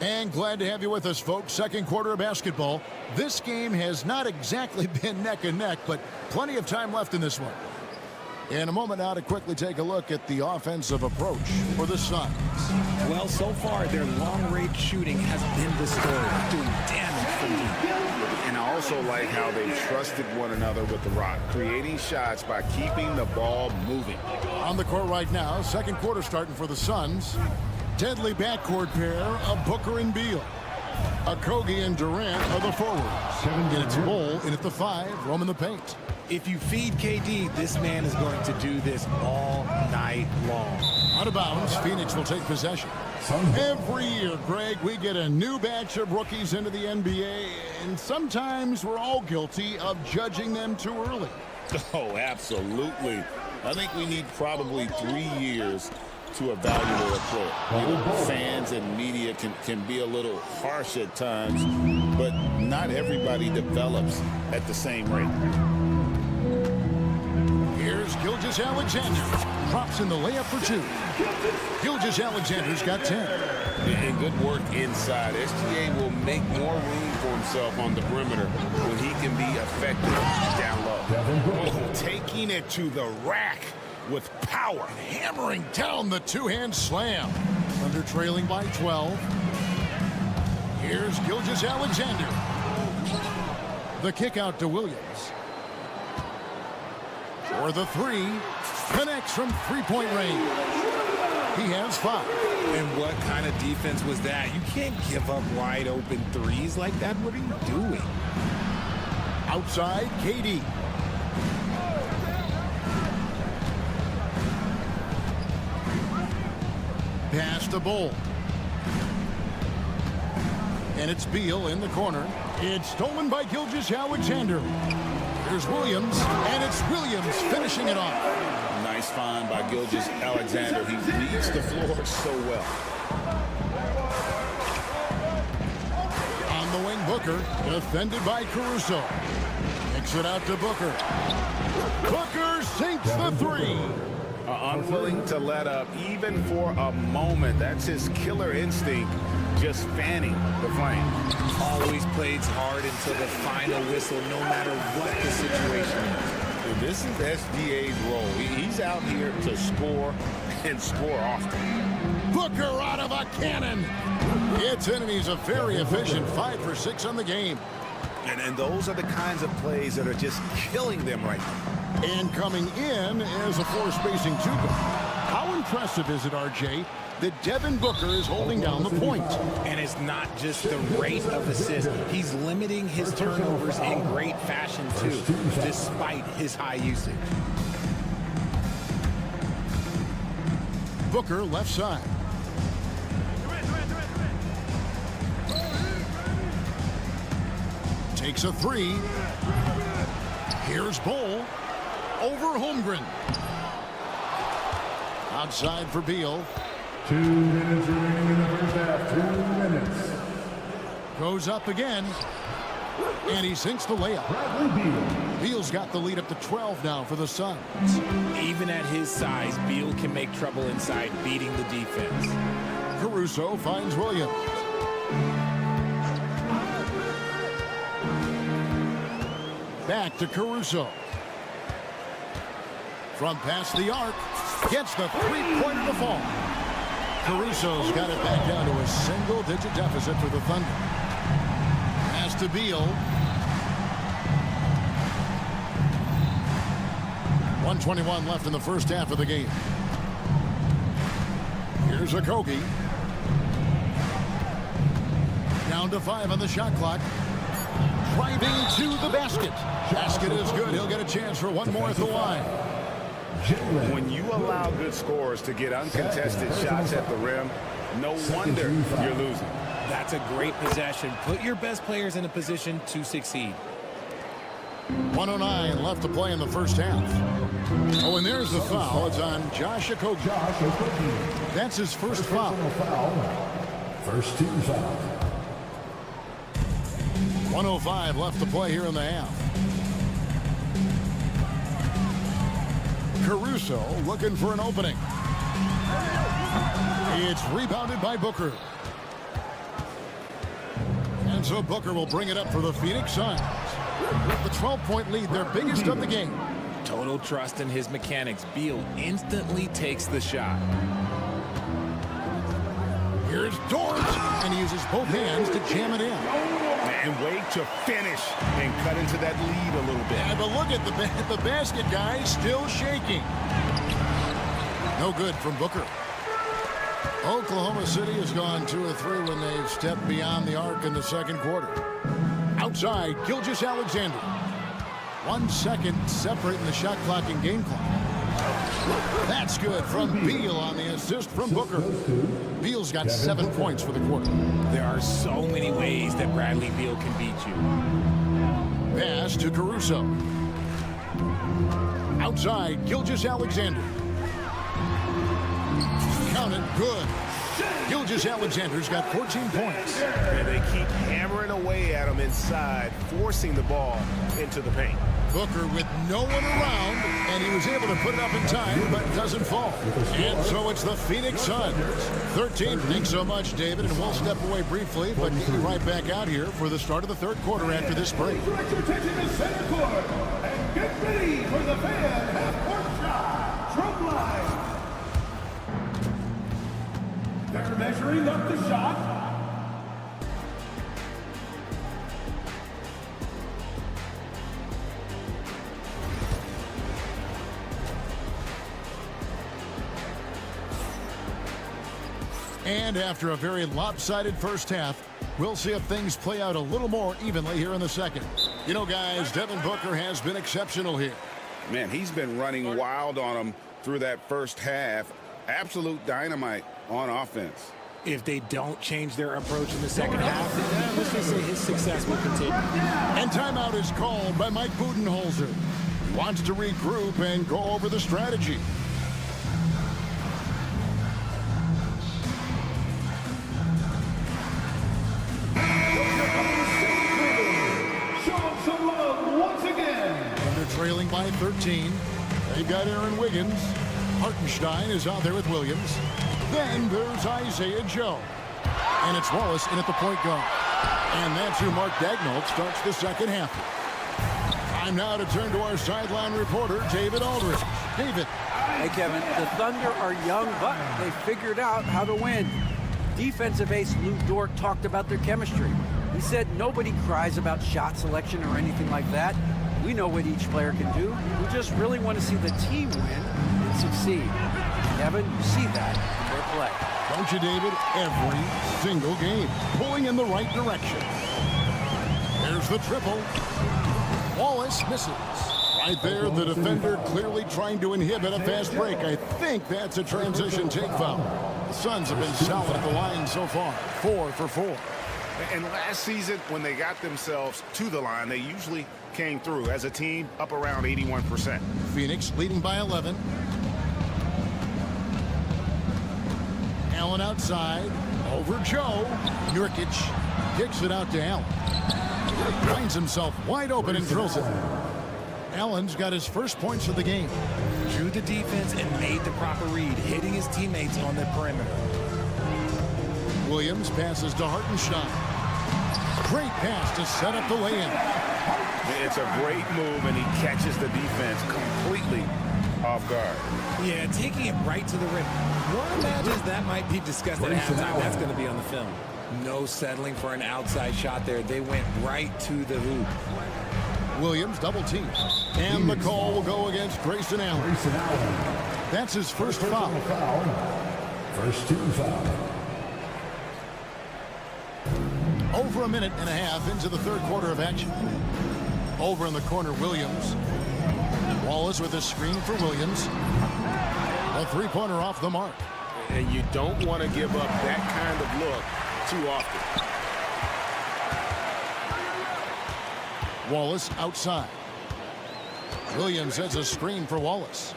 And glad to have you with us, folks. Second quarter of basketball. This game has not exactly been neck and neck, but plenty of time left in this one. In a moment now to quickly take a look at the offensive approach for the Suns. Well, so far, their long-range shooting has been the story, doing damage from deep. And I also like how they trusted one another with the rock, creating shots by keeping the ball moving. On the court right now, second quarter starting for the Suns. Deadly backcourt pair of Booker and Beal. Okogie and Durant are the forwards. And it's Bull in at the 5, roaming the paint. If you feed KD, this man is going to do this all night long. Out of bounds, Phoenix will take possession. Every year, Greg, we get a new batch of rookies into the NBA, and sometimes we're all guilty of judging them too early. Oh, absolutely. I think we need probably 3 years to evaluate a player. You know, fans and media can be a little harsh at times, but not everybody develops at the same rate. Here's Gilgeous-Alexander. Drops in the layup for 2. Gilgeous-Alexander's got 10. And good work inside. SGA will make more room for himself on the perimeter when he can be effective down low. Oh, taking it to the rack with power. Hammering down the two-hand slam. Thunder trailing by 12. Here's Gilgeous-Alexander. The kick out to Williams. For the 3. Connects from three-point range. He has 5. And what kind of defense was that? You can't give up wide open threes like that. What are you doing? Outside, KD. Pass to Bull. And it's Beal in the corner. It's stolen by Gilgeous-Alexander. There's Williams, and it's Williams finishing it off. Nice find by Gilgeous-Alexander. He reads the floor so well. On the wing, Booker, defended by Caruso. Kicks it out to Booker. Booker sinks the 3. unwilling to let up even for a moment. That's his killer instinct, just fanning the flame. Always plays hard until the final whistle, no matter what the situation is. And this is SGA's role. He's out here to score and score often. Booker out of a cannon. It's in, and he's a very efficient 5 for 6 on the game. And those are the kinds of plays that are just killing them right now. And coming in is a floor-spacing two-guard. How impressive is it, RJ, that Devin Booker is holding down the point? And it's not just the rate of assist. He's limiting his turnovers in great fashion, too, despite his high usage. Booker left side. Takes a three. Here's Bowl. Over Holmgren. Outside for Beal. 2 minutes remaining in the first half. 2 minutes. Goes up again. And he sinks the layup. Bradley Beal. Beal's got the lead up to 12 now for the Suns. Even at his size, Beal can make trouble inside, beating the defense. Caruso finds Williams. Back to Caruso. From past the arc. Gets the three-pointer to fall. Caruso's got it back down to a single-digit deficit for the Thunder. Pass to Beal. 1:21 left in the first half of the game. Here's Okogie. Down to 5 on the shot clock. Driving to the basket. Basket is good. He'll get a chance for one more at the line. When you allow good scorers to get uncontested shots at the rim, no wonder you're losing. That's a great possession. Put your best players in a position to succeed. 1:09 left to play in the first half. Oh, and there's the foul. It's on Josh Okogie. That's his first foul. First team foul. 1:05 left to play here in the half. Caruso looking for an opening. It's rebounded by Booker. And so Booker will bring it up for the Phoenix Suns. With the 12-point lead, their biggest of the game. Total trust in his mechanics. Beal instantly takes the shot. Here's Dort, and he uses both hands to jam it in. And wait to finish and cut into that lead a little bit. Yeah, but look at the basket, guys, still shaking. No good from Booker. Oklahoma City has gone 2 of 3 when they've stepped beyond the arc in the second quarter. Outside, Gilgeous-Alexander. 1 second separating the shot clock and game clock. That's good from Beal on the assist from Booker. Beal's got 7 points for the quarter. There are so many ways that Bradley Beal can beat you. Pass to Caruso. Outside, Gilgeous-Alexander. Count it, good. Gilgeous-Alexander's got 14 points. And they keep hammering away at him inside, forcing the ball into the paint. Booker with no one around, and he was able to put it up in time, but it doesn't fall. And so it's the Phoenix Suns. 13. Thanks so much, David, and we'll step away briefly, but get you right back out here for the start of the third quarter after this break. Direct your attention to center court and get ready for the fan half-court shot. Drum line. They're measuring up the shot. And after a very lopsided first half, we'll see if things play out a little more evenly here in the second. You know, guys, Devin Booker has been exceptional here. Man, he's been running wild on them through that first half. Absolute dynamite on offense. If they don't change their approach in the second half, let's just say his success will continue. And timeout is called by Mike Budenholzer. He wants to regroup and go over the strategy. Once again. And they're trailing by 13. They've got Aaron Wiggins. Hartenstein is out there with Williams. Then there's Isaiah Joe. And it's Wallace in at the point guard. And that's who Mark Daigneault starts the second half. Time now to turn to our sideline reporter, David Aldridge. David. Hey, Kevin, the Thunder are young, but they figured out how to win. Defensive ace Lou Dort talked about their chemistry. He said nobody cries about shot selection or anything like that. We know what each player can do. We just really want to see the team win and succeed. Kevin, you see that in their play. Don't you, David? Every single game, pulling in the right direction. There's the triple. Wallace misses. Right there, the defender clearly trying to inhibit a fast break. I think that's a transition take foul. The Suns have been solid at the line so far. 4 for 4. And last season, when they got themselves to the line, they usually came through as a team up around 81%. Phoenix leading by 11. Allen outside. Over Joe. Nurkic kicks it out to Allen. Finds himself wide open and drills it. Allen's got his first points of the game. Drew the defense and made the proper read, hitting his teammates on the perimeter. Williams passes to Hartenstein. Great pass to set up the lay-in. It's a great move, and he catches the defense completely off guard. Yeah, taking it right to the rim. One imagines that might be discussed at halftime. That's going to be on the film. No settling for an outside shot there. They went right to the hoop. Williams double team. And the call will go against Grayson Allen. That's his first foul. First 2 foul. Over a minute and a half into the third quarter of action. Over in the corner, Williams. Wallace with a screen for Williams. A three-pointer off the mark. And you don't want to give up that kind of look too often. Wallace outside. Williams has a screen for Wallace.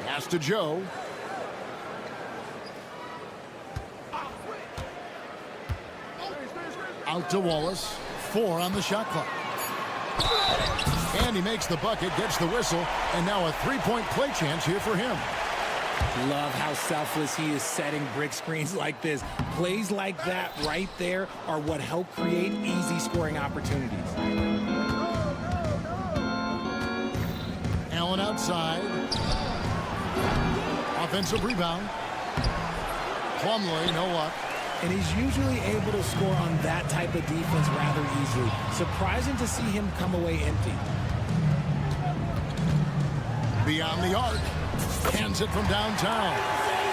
Pass to Joe. Out to Wallace. 4 on the shot clock. And he makes the bucket, gets the whistle, and now a three-point play chance here for him. Love how selfless he is setting brick screens like this. Plays like that right there are what help create easy scoring opportunities. Allen outside. Offensive rebound. Plumlee, no luck. And he's usually able to score on that type of defense rather easily. Surprising to see him come away empty. Beyond the arc. Hands it from downtown.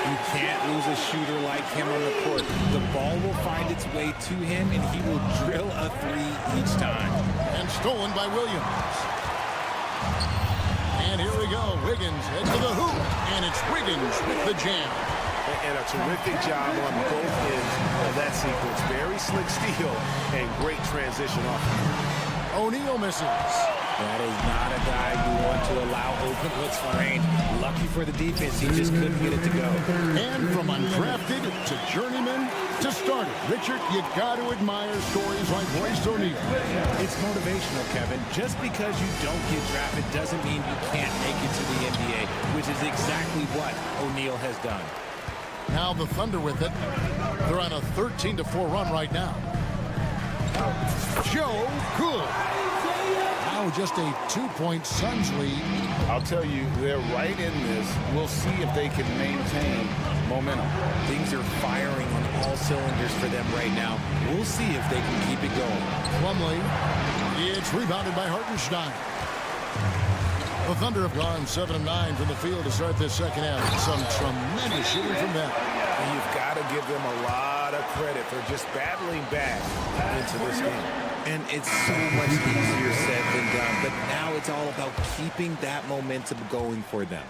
You can't lose a shooter like him on the court. The ball will find its way to him, and he will drill a three each time. And stolen by Williams. And here we go. Wiggins head to the hoop. And it's Wiggins with the jam. And a terrific job on both ends of that sequence. Very slick steal and great transition off. O'Neal misses. That is not a guy you want to allow open looks for range. Lucky for the defense, he just couldn't get it to go. And from undrafted to journeyman to starter. Richard, you got to admire stories like Royce O'Neal. It's motivational, Kevin. Just because you don't get drafted doesn't mean you can't make it to the NBA, which is exactly what O'Neal has done. Now the Thunder with it. They're on a 13-4 run right now. Joe, good. Now just a 2-point Suns lead. I'll tell you, they're right in this. We'll see if they can maintain momentum. Things are firing on all cylinders for them right now. We'll see if they can keep it going. Plumlee. It's rebounded by Hartenstein. The Thunder have gone 7 of 9 from the field to start this second half. Some tremendous shooting from them. And you've got to give them a lot of credit for just battling back into this game. And it's so much easier said than done. But now it's all about keeping that momentum going for them.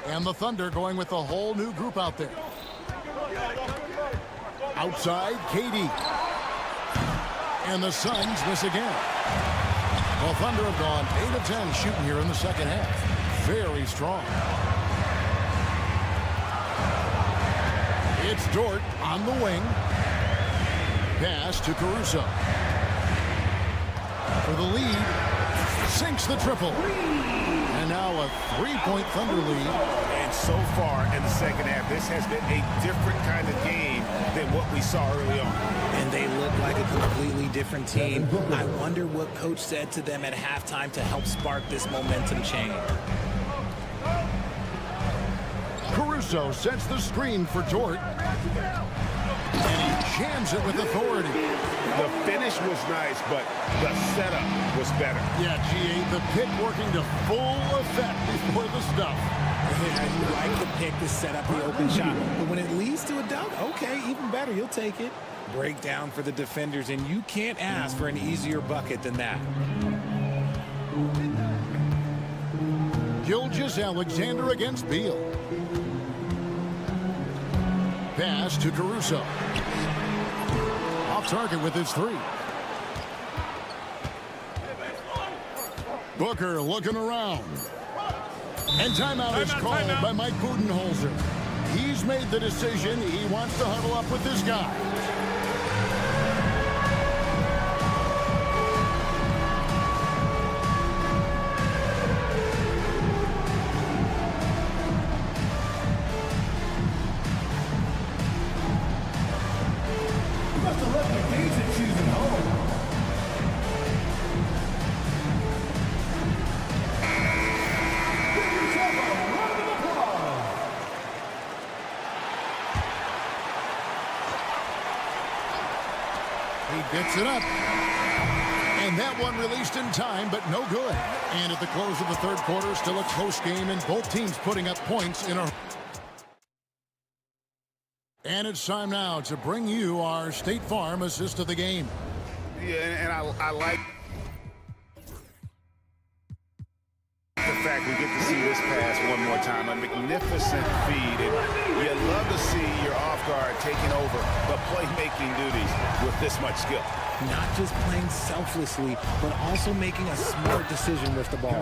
And the Thunder going with a whole new group out there. Outside, KD. And the Suns miss again. Well, Thunder have gone 8 of 10 shooting here in the second half. Very strong. It's Dort on the wing. Pass to Caruso. For the lead. Sinks the triple. And now a 3-point Thunder lead. And And so far in the second half, this has been a different kind of game than what we saw early on. And they look like a completely different team. I wonder what coach said to them at halftime to help spark this momentum change. Caruso sets the screen for Dort. And he jams it with authority. The finish was nice, but the setup was better. Yeah, GA, the pick working to full effect before the stuff. You like the pick to set up the open shot, but when it leads to a dunk, okay, even better, you'll take it. Breakdown for the defenders, and you can't ask for an easier bucket than that. Gilgeous-Alexander against Beal. Pass to Caruso. Off target with his three. Booker looking around. And timeout is called by Mike Budenholzer. He's made the decision. He wants to huddle up with this guy. Gets it up. And that one released in time, but no good. And at the close of the third quarter, still a close game, and both teams putting up points in a... And it's time now to bring you our State Farm assist of the game. Yeah, and I like the fact we get to see this pass one more time. A magnificent feed. And you love to see your off guard taking over the playmaking duties with this much skill. Not just playing selflessly, but also making a smart decision with the ball.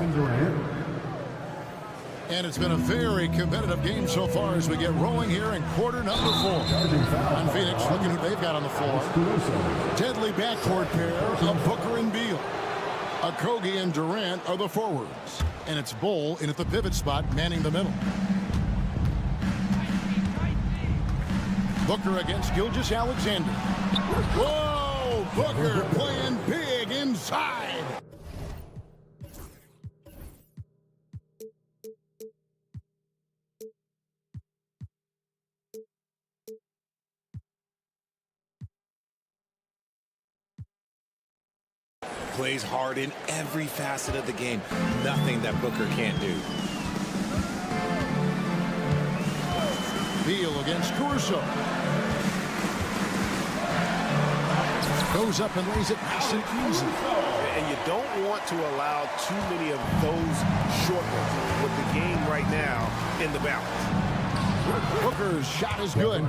And it's been a very competitive game so far as we get rolling here in quarter number 4. On Phoenix, looking who they've got on the floor. Deadly backcourt pair of Booker and Beal. Okogie and Durant are the forwards. And it's Bull in at the pivot spot, manning the middle. Booker against Gilgeous-Alexander. Whoa! Booker playing big inside. Plays hard in every facet of the game. Nothing that Booker can't do. Beal against Caruso. Goes up and lays it nice and easy. And you don't want to allow too many of those short ones with the game right now in the balance. Booker's shot is good.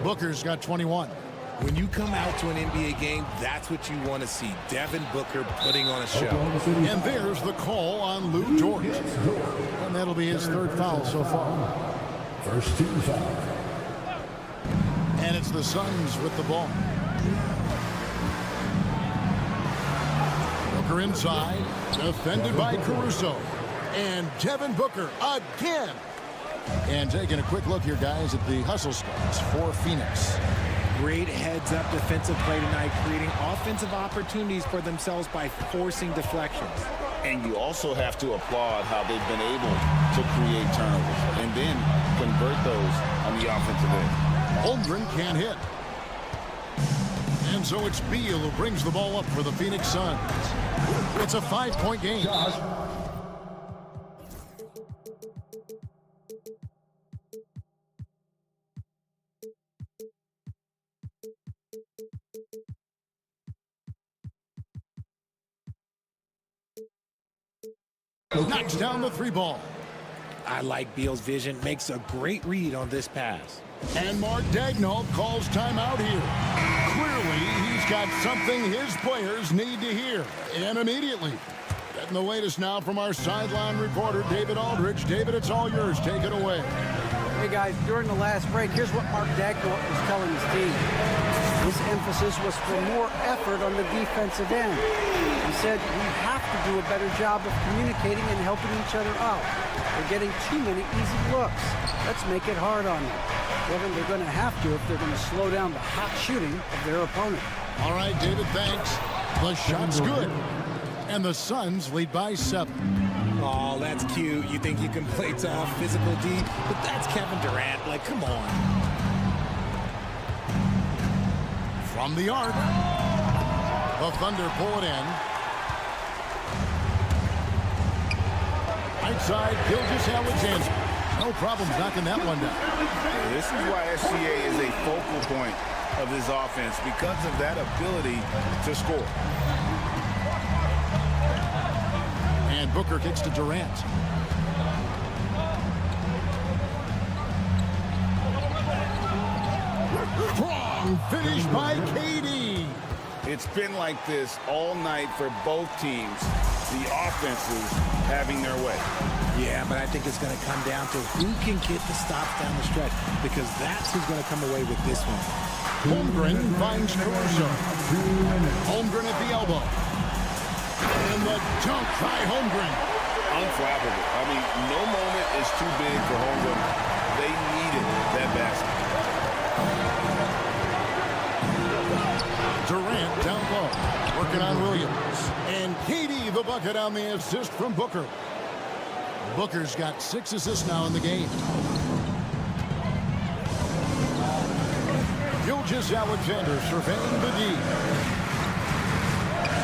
Booker's got 21. When you come out to an NBA game, that's what you want to see. Devin Booker putting on a show. And there's the call on Lou Dort. And that'll be his third foul so far. First team foul. And it's the Suns with the ball. Booker inside, defended by Caruso. And Devin Booker again. And taking a quick look here, guys, at the hustle stats for Phoenix. Great heads-up defensive play tonight, creating offensive opportunities for themselves by forcing deflections. And you also have to applaud how they've been able to create turnovers and then convert those on the offensive end. Holmgren can't hit. And so it's Beal who brings the ball up for the Phoenix Suns. It's a 5-point game. Knocks down the three ball. I like Beal's vision. Makes a great read on this pass. And Mark Daigneault calls timeout here. Clearly, he's got something his players need to hear. And immediately. Getting the latest now from our sideline reporter, David Aldridge. David, it's all yours. Take it away. Hey guys, during the last break, here's what Mark Dagnall was telling his team. His emphasis was for more effort on the defensive end. He said we have to do a better job of communicating and helping each other out. They're getting too many easy looks. Let's make it hard on them. Kevin, they're going to have to if they're going to slow down the hot shooting of their opponent. All right, David, thanks. The shot's good. And the Suns lead by 7. Oh, that's cute. You think you can play tough, physical D, but that's Kevin Durant. Like, come on. From the arc, the Thunder pull it in. Right side, Gilgeous-Alexander. No problems knocking that one down. This is why SGA is a focal point of this offense, because of that ability to score. And Booker kicks to Durant. Strong finish by KD. It's been like this all night for both teams. The offenses having their way. Yeah, but I think it's going to come down to who can get the stops down the stretch, because that's who's going to come away with this one. Holmgren finds Caruso. Holmgren at the elbow. And the dunk by Holmgren. Unflappable. I mean, no moment is too big for Holmgren. They needed that basket. Durant down low, working on Williams. And KD the bucket on the assist from Booker. Booker's got 6 assists now in the game. Gilgeous-Alexander surveying the D.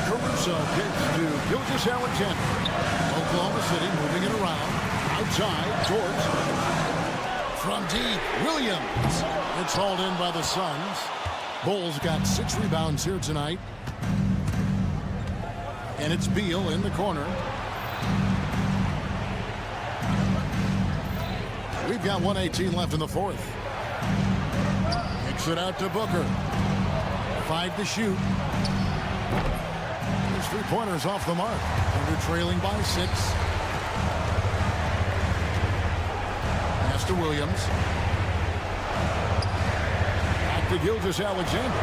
Caruso kicks to Gilgeous-Alexander. Oklahoma City moving it around. Outside, George. From deep, Williams. It's hauled in by the Suns. Bulls got 6 rebounds here tonight. And it's Beal in the corner. We've got 1:18 left in the fourth. Kicks it out to Booker. 5 to shoot. His 3-pointers off the mark. Under trailing by 6. Pass to Williams. To Gilgeous-Alexander.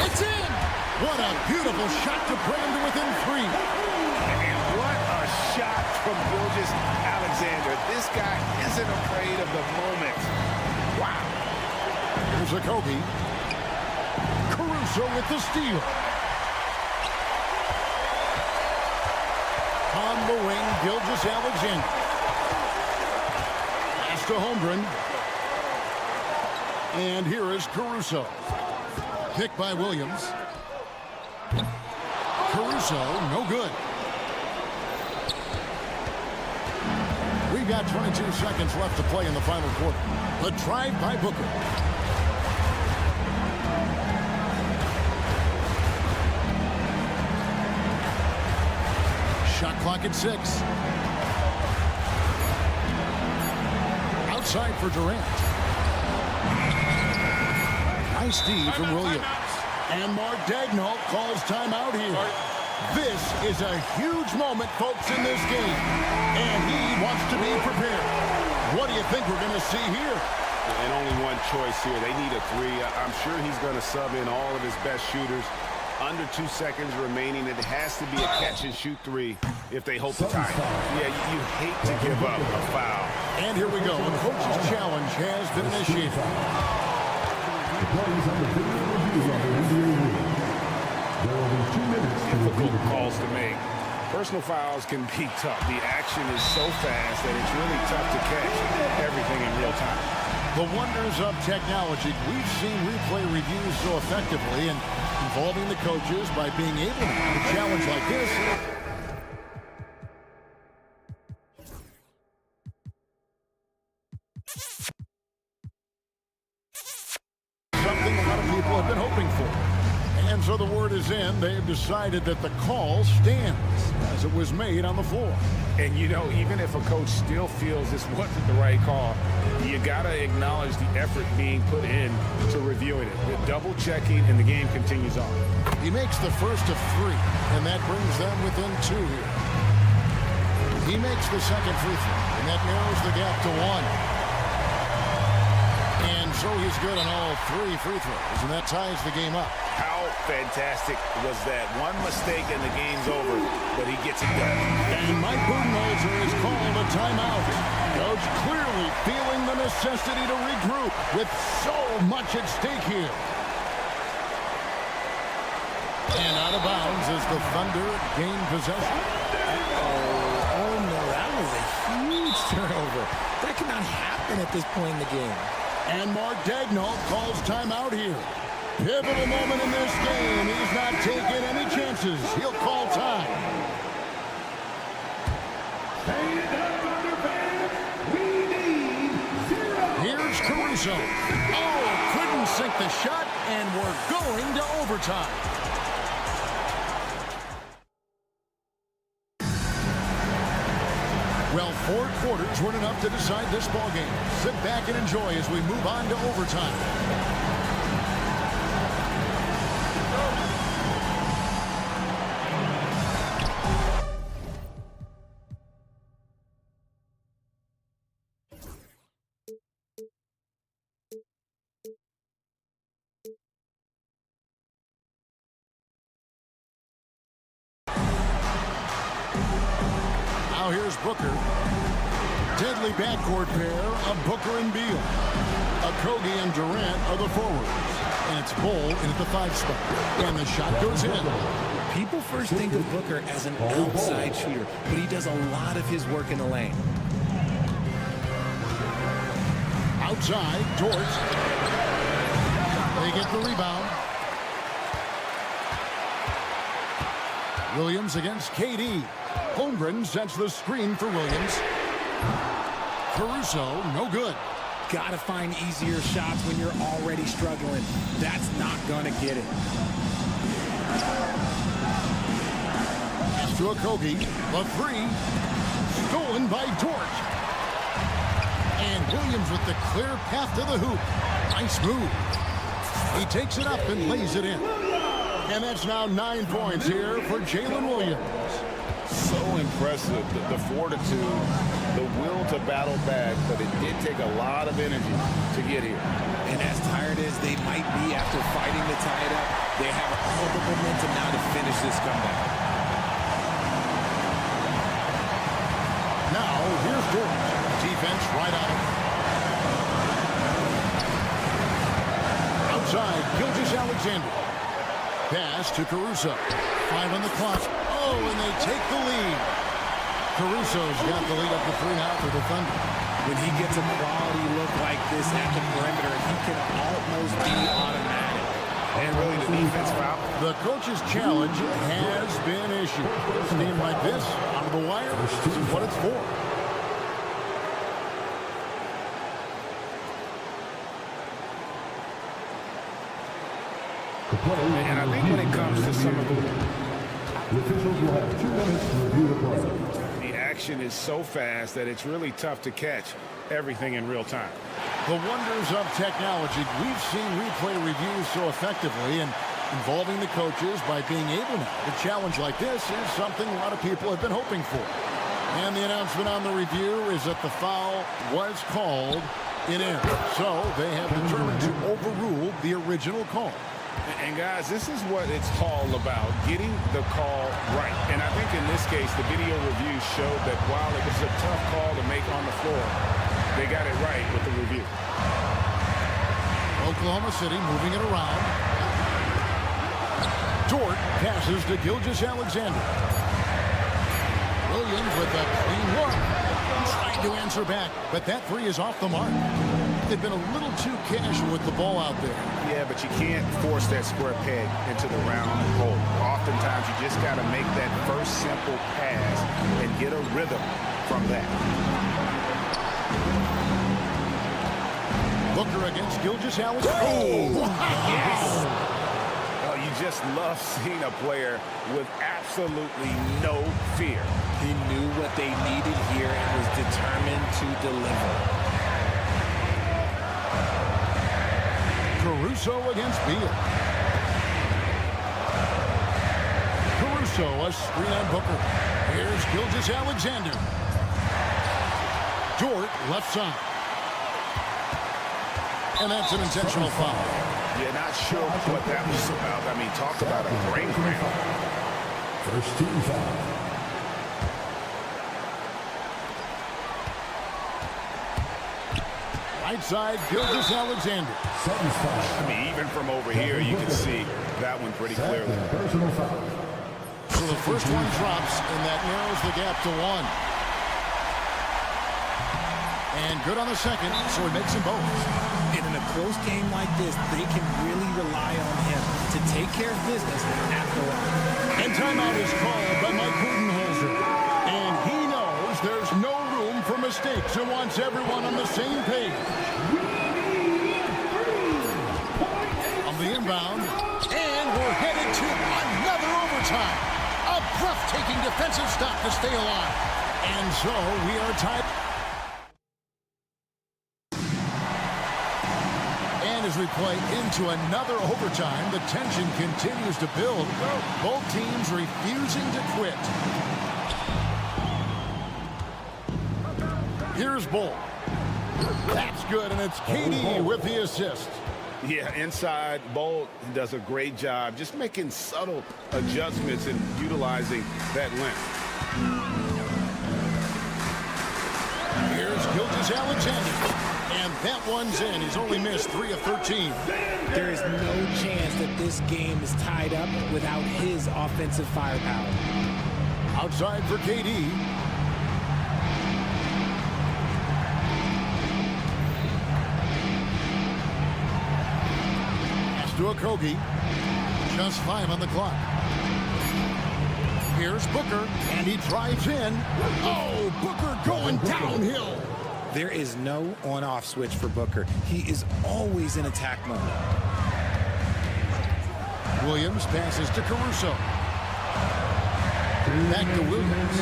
It's in! What a beautiful shot to bring him to within 3. And what a shot from Gilgeous-Alexander. This guy isn't afraid of the moment. Wow. Here's a Kobe. Caruso with the steal. On the wing, Gilgeous-Alexander. Pass to Holmgren. And here is Caruso. Picked by Williams. Caruso, no good. We've got 22 seconds left to play in the final quarter. The drive by Booker. Shot clock at 6. Outside for Durant. Nice D from Williams. And Mark Dagnall calls timeout here. This is a huge moment, folks, in this game. And he wants to be prepared. What do you think we're going to see here? And only one choice here. They need a 3. I'm sure he's going to sub in all of his best shooters. Under 2 seconds remaining. It has to be a catch-and-shoot 3 if they hope to tie. Yeah, you hate to give up a foul. And here we go. The coach's challenge has been initiated. Difficult calls to make. Personal fouls can be tough. The action is so fast that it's really tough to catch everything in real time. The wonders of technology. We've seen replay reviews so effectively and involving the coaches by being able to have a challenge like this. Something a lot of people have been hoping for. And so the word is in. They've decided that the call stands as it was made on the floor. And, you know, even if a coach still feels this wasn't the right call, you got to acknowledge the effort being put in to reviewing it. The double checking, and the game continues on. He makes the first of 3, and that brings them within 2 here. He makes the second free throw, and that narrows the gap to 1. So he's good on all 3 free throws, and that ties the game up. How fantastic was that? One mistake and the game's over, but he gets it done. And Mike Budenholzer is called a timeout. Coach clearly feeling the necessity to regroup with so much at stake here. And out of bounds as the Thunder gain possession. Oh no, that was a huge turnover. That could not happen at this point in the game. And Mark Daigneault calls timeout here. Pivotal moment in this game. He's not taking any chances. He'll call time. Here's Caruso. Oh, couldn't sink the shot, and we're going to overtime. Well, 4 quarters weren't enough to decide this ballgame. Sit back and enjoy as we move on to overtime. Now here's Booker. Deadly backcourt pair of Booker and Beal. Okogie and Durant are the forwards. And it's Bol in at the 5 spot. And the shot goes in. People first think of Booker as an outside shooter, but he does a lot of his work in the lane. Outside, Dort. They get the rebound. Williams against KD. Holmgren sets the screen for Williams. Caruso, no good. Gotta find easier shots when you're already struggling. That's not gonna get it. Pass to Okogie. The 3. Stolen by Dort. And Williams with the clear path to the hoop. Nice move. He takes it up and lays it in. And that's now 9 points here for Jalen Williams. So impressive, the fortitude, the will to battle back, but it did take a lot of energy to get here. And as tired as they might be after fighting to tie it up, they have all the momentum now to finish this comeback. Now, here's Dort. Defense right on him. Outside, Gilgeous-Alexander. Pass to Caruso. 5 on the clock. Oh, and they take the lead. Caruso's got the lead up to 3 now for the Thunder. When he gets a quality look like this at the perimeter, he can almost be automatic. And really the defense foul. The coach's challenge has been issued. A team like this, out of the wire, this is what it's for. And I think when it comes to some of The officials will have 2 minutes to review the play. the action is so fast that it's really tough to catch everything in real time. The wonders of technology. We've seen replay reviews so effectively, and involving the coaches by being able now to challenge like this is something a lot of people have been hoping for. And the announcement on the review is that the foul was called in error. So they have determined to overrule the original call. And guys, this is what it's all about, getting the call right. And I think in this case, the video review showed that while it was a tough call to make on the floor, they got it right with the review. Oklahoma City moving it around. Dort passes to Gilgeous-Alexander. Williams with a clean look. Trying to answer back, but that 3 is off the mark. They've been a little too casual with the ball out there. Yeah, but you can't force that square peg into the round hole. Oftentimes, you just got to make that first simple pass and get a rhythm from that. Booker against Gilgeous-Alexander. Oh, Yes! Oh, you just love seeing a player with absolutely no fear. He knew what they needed here and was determined to deliver. Caruso against Beal. Caruso, a screen on Booker. Here's Gilgeous-Alexander. Dort, left side. And that's an intentional foul. Yeah, not sure what that was about. I mean, talk about a brain cramp. First team foul. Right side, Gilgeous-Alexander. I mean, even from over here, you can see that one pretty clearly. Personal foul. So the first one drops, and that narrows the gap to 1. And good on the second, so he makes them both. And in a close game like this, they can really rely on him to take care of business at the line. And timeout is called by Mike Budenholzer. And he knows there's no room for mistakes and wants everyone on the same page. On the inbound, and we're headed to another overtime. A breathtaking defensive stop to stay alive. And so we are tied. And as we play into another overtime, the tension continues to build. Both teams refusing to quit. Here's Bull. That's good, and it's KD with the assist. Yeah, inside, Bolt does a great job just making subtle adjustments and utilizing that length. Here's Gilgeous-Alexander. And that one's in. He's only missed 3 of 13. There is no chance that this game is tied up without his offensive firepower. Outside for KD. To Okogie. Just 5 on the clock. Here's Booker, and he drives in. Oh, Booker going downhill. There is no on-off switch for Booker. He is always in attack mode. Williams passes to Caruso. Back to Williams.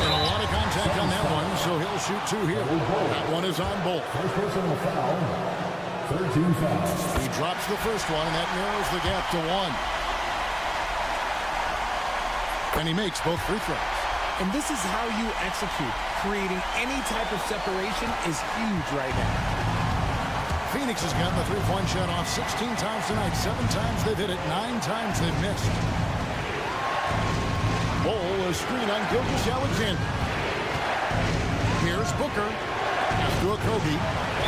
And a lot of contact on that one, so he'll shoot 2 here. That one is on Bolt. First personal foul. 13 fouls. He drops the first one, and that narrows the gap to 1. And he makes both free throws. And this is how you execute. Creating any type of separation is huge right now. Phoenix has gotten the three-point shot off 16 times tonight. 7 times they've hit it, 9 times they've missed. Bowl, a screen on Gilgeous-Alexander. Here's Booker. Pass to Okogie.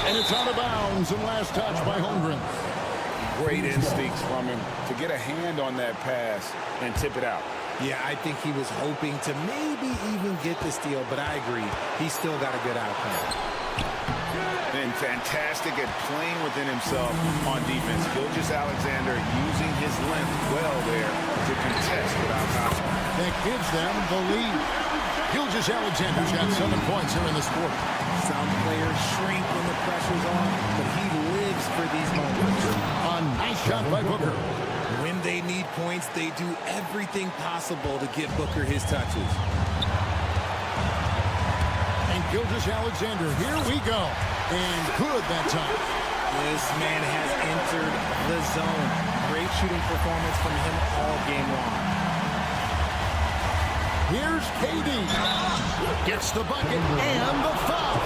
And it's out of bounds and last touch by Holmgren. Great instincts from him to get a hand on that pass and tip it out. Yeah, I think he was hoping to maybe even get the steal, but I agree. He still got a good outcome. And fantastic at playing within himself on defense. Gilgeous-Alexander using his length well there to contest without foul. That gives them the lead. Gilgeous-Alexander's got 7 points here in this quarter. Some players shrink when the pressure's on, but he lives for these moments. A nice shot by Booker. When they need points, they do everything possible to get Booker his touches. And Gilgeous-Alexander, here we go. And good that time. This man has entered the zone. Great shooting performance from him all game long. Here's KD. Gets the bucket and the foul.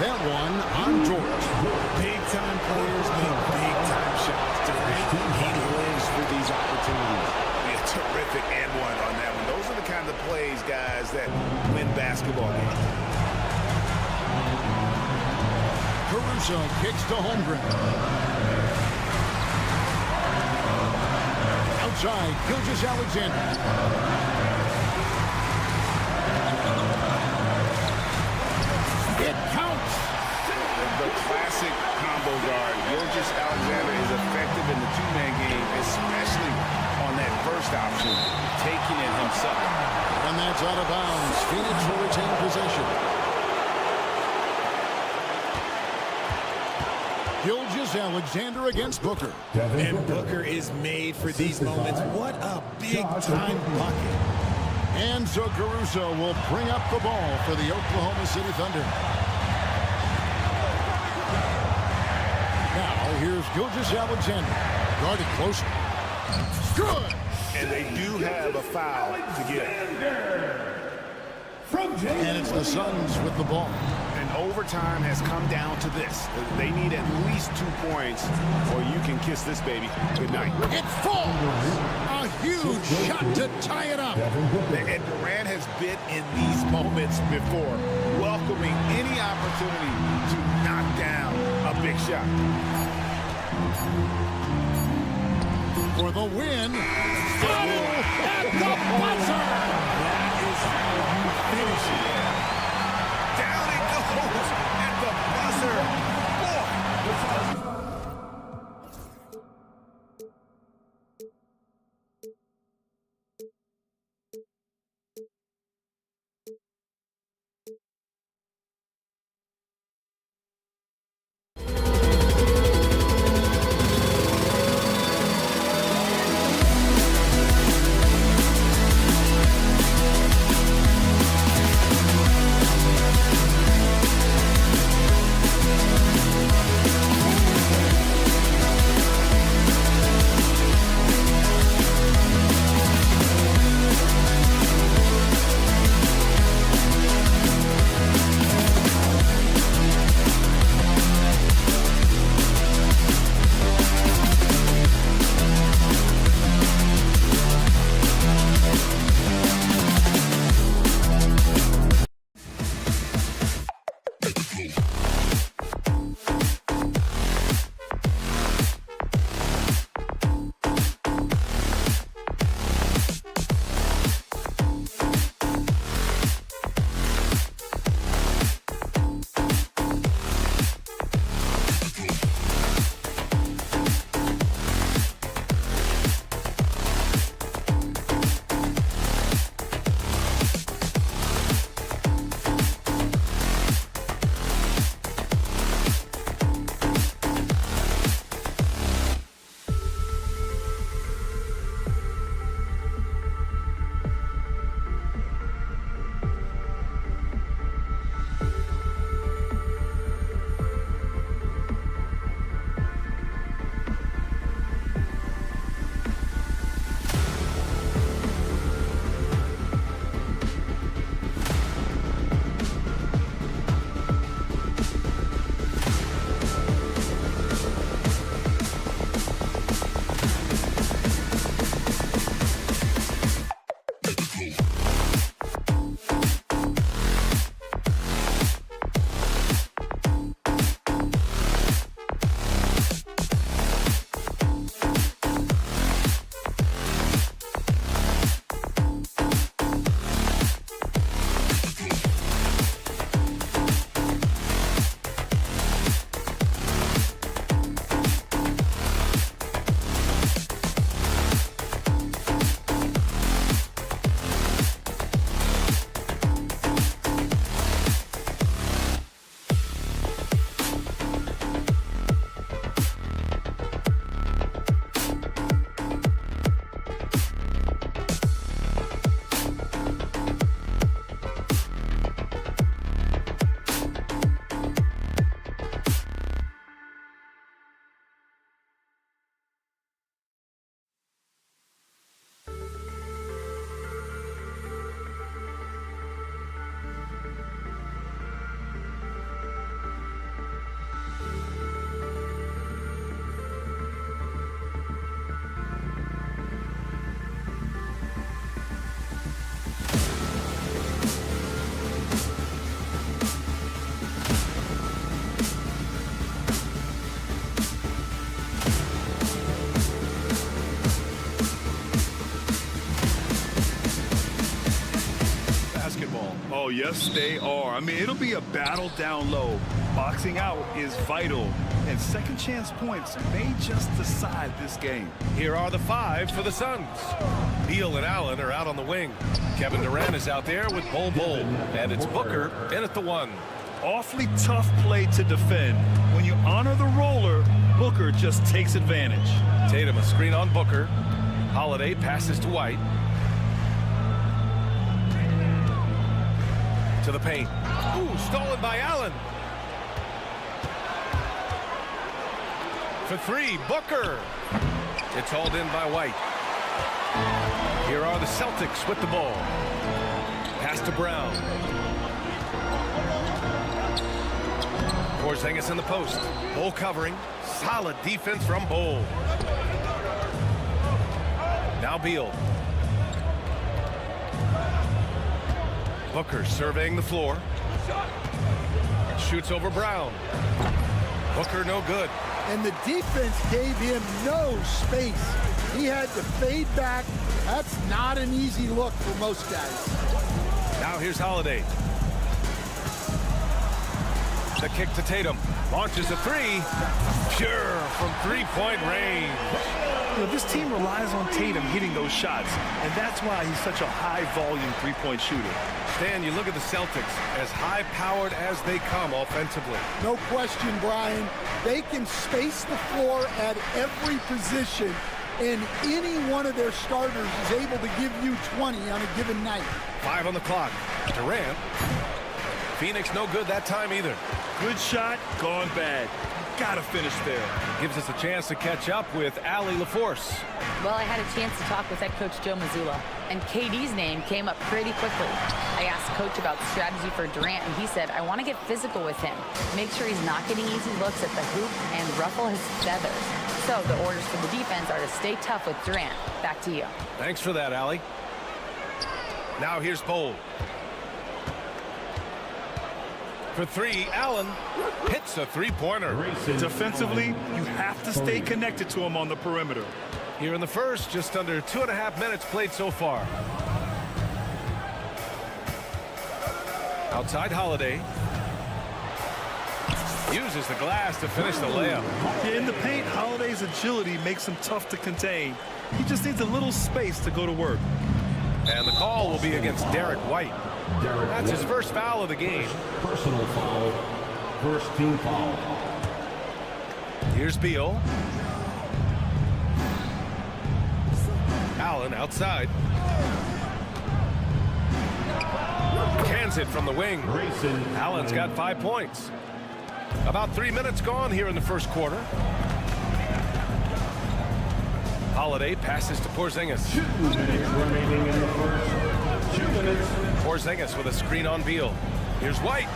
That one on George. Big-time players make big-time shots. He lives for these opportunities. Yeah, terrific and one on that one. Those are the kind of plays, guys, that win basketball games. Caruso kicks to Holmgren. Outside, Gilgeous-Alexander. It counts. The classic combo guard. Gilgeous-Alexander is effective in the two-man game, especially on that first option, taking it himself. And that's out of bounds. Phoenix will retain possession. Gilgeous-Alexander against Booker. And Booker is made for these moments. What a big-time bucket. And so Caruso will bring up the ball for the Oklahoma City Thunder. Now here's Gilgeous-Alexander. Guarded closer. Good! And they do have a foul to get. And it's the Suns with the ball. And overtime has come down to this. They need at least 2 points, or you can kiss this baby goodnight. It falls! A huge shot to tie it up. And Durant has been in these moments before, welcoming any opportunity to knock down a big shot. For the win, foul at the buzzer! That is how you finish it. Down it goes at the buzzer. Boy. Oh, yes, they are. I mean, it'll be a battle down low. Boxing out is vital, and second chance points may just decide this game. Here are the 5 for the Suns. Beal and Allen are out on the wing. Kevin Durant is out there with Bol Bol, and it's Booker in at the 1. Awfully tough play to defend. When you honor the roller, Booker just takes advantage. Tatum a screen on Booker. Holiday passes to White. To the paint. Ooh, stolen by Allen. For 3, Booker. It's hauled in by White. Here are the Celtics with the ball. Pass to Brown. Porzingis in the post. Bol covering. Solid defense from Bol. Now Beal. Booker surveying the floor. Shoots over Brown. Booker no good. And the defense gave him no space. He had to fade back. That's not an easy look for most guys. Now here's Holiday. The kick to Tatum. Launches a three. Pure from three-point range. You know, this team relies on Tatum hitting those shots, and that's why he's such a high-volume three-point shooter. Stan, you look at the Celtics, as high-powered as they come offensively. No question, Brian. They can space the floor at every position, and any one of their starters is able to give you 20 on a given night. 5 on the clock. Durant. Phoenix no good that time either. Good shot, gone bad. Gotta finish there. Gives us a chance to catch up with Allie LaForce. Well, I had a chance to talk with head coach Joe Mazzulla, and KD's name came up pretty quickly. I asked coach about strategy for Durant, and he said, I want to get physical with him, make sure he's not getting easy looks at the hoop and ruffle his feathers. So the orders for the defense are to stay tough with Durant. Back to you. Thanks for that, Allie. Now here's Bol. For three, Allen hits a three-pointer. Defensively, you have to stay connected to him on the perimeter. Here in the first, just under 2.5 minutes played so far. Outside Holiday. Uses the glass to finish the layup. In the paint, Holiday's agility makes him tough to contain. He just needs a little space to go to work. And the call will be against Derek White. That's his first foul of the game. Personal foul. First team foul. Here's Beal. Allen outside. Cans it from the wing. Allen's got 5 points. About 3 minutes gone here in the first quarter. Holiday passes to Porzingis. 2 minutes remaining in the first. 2 minutes. Porzingis with a screen on Beal. Here's White.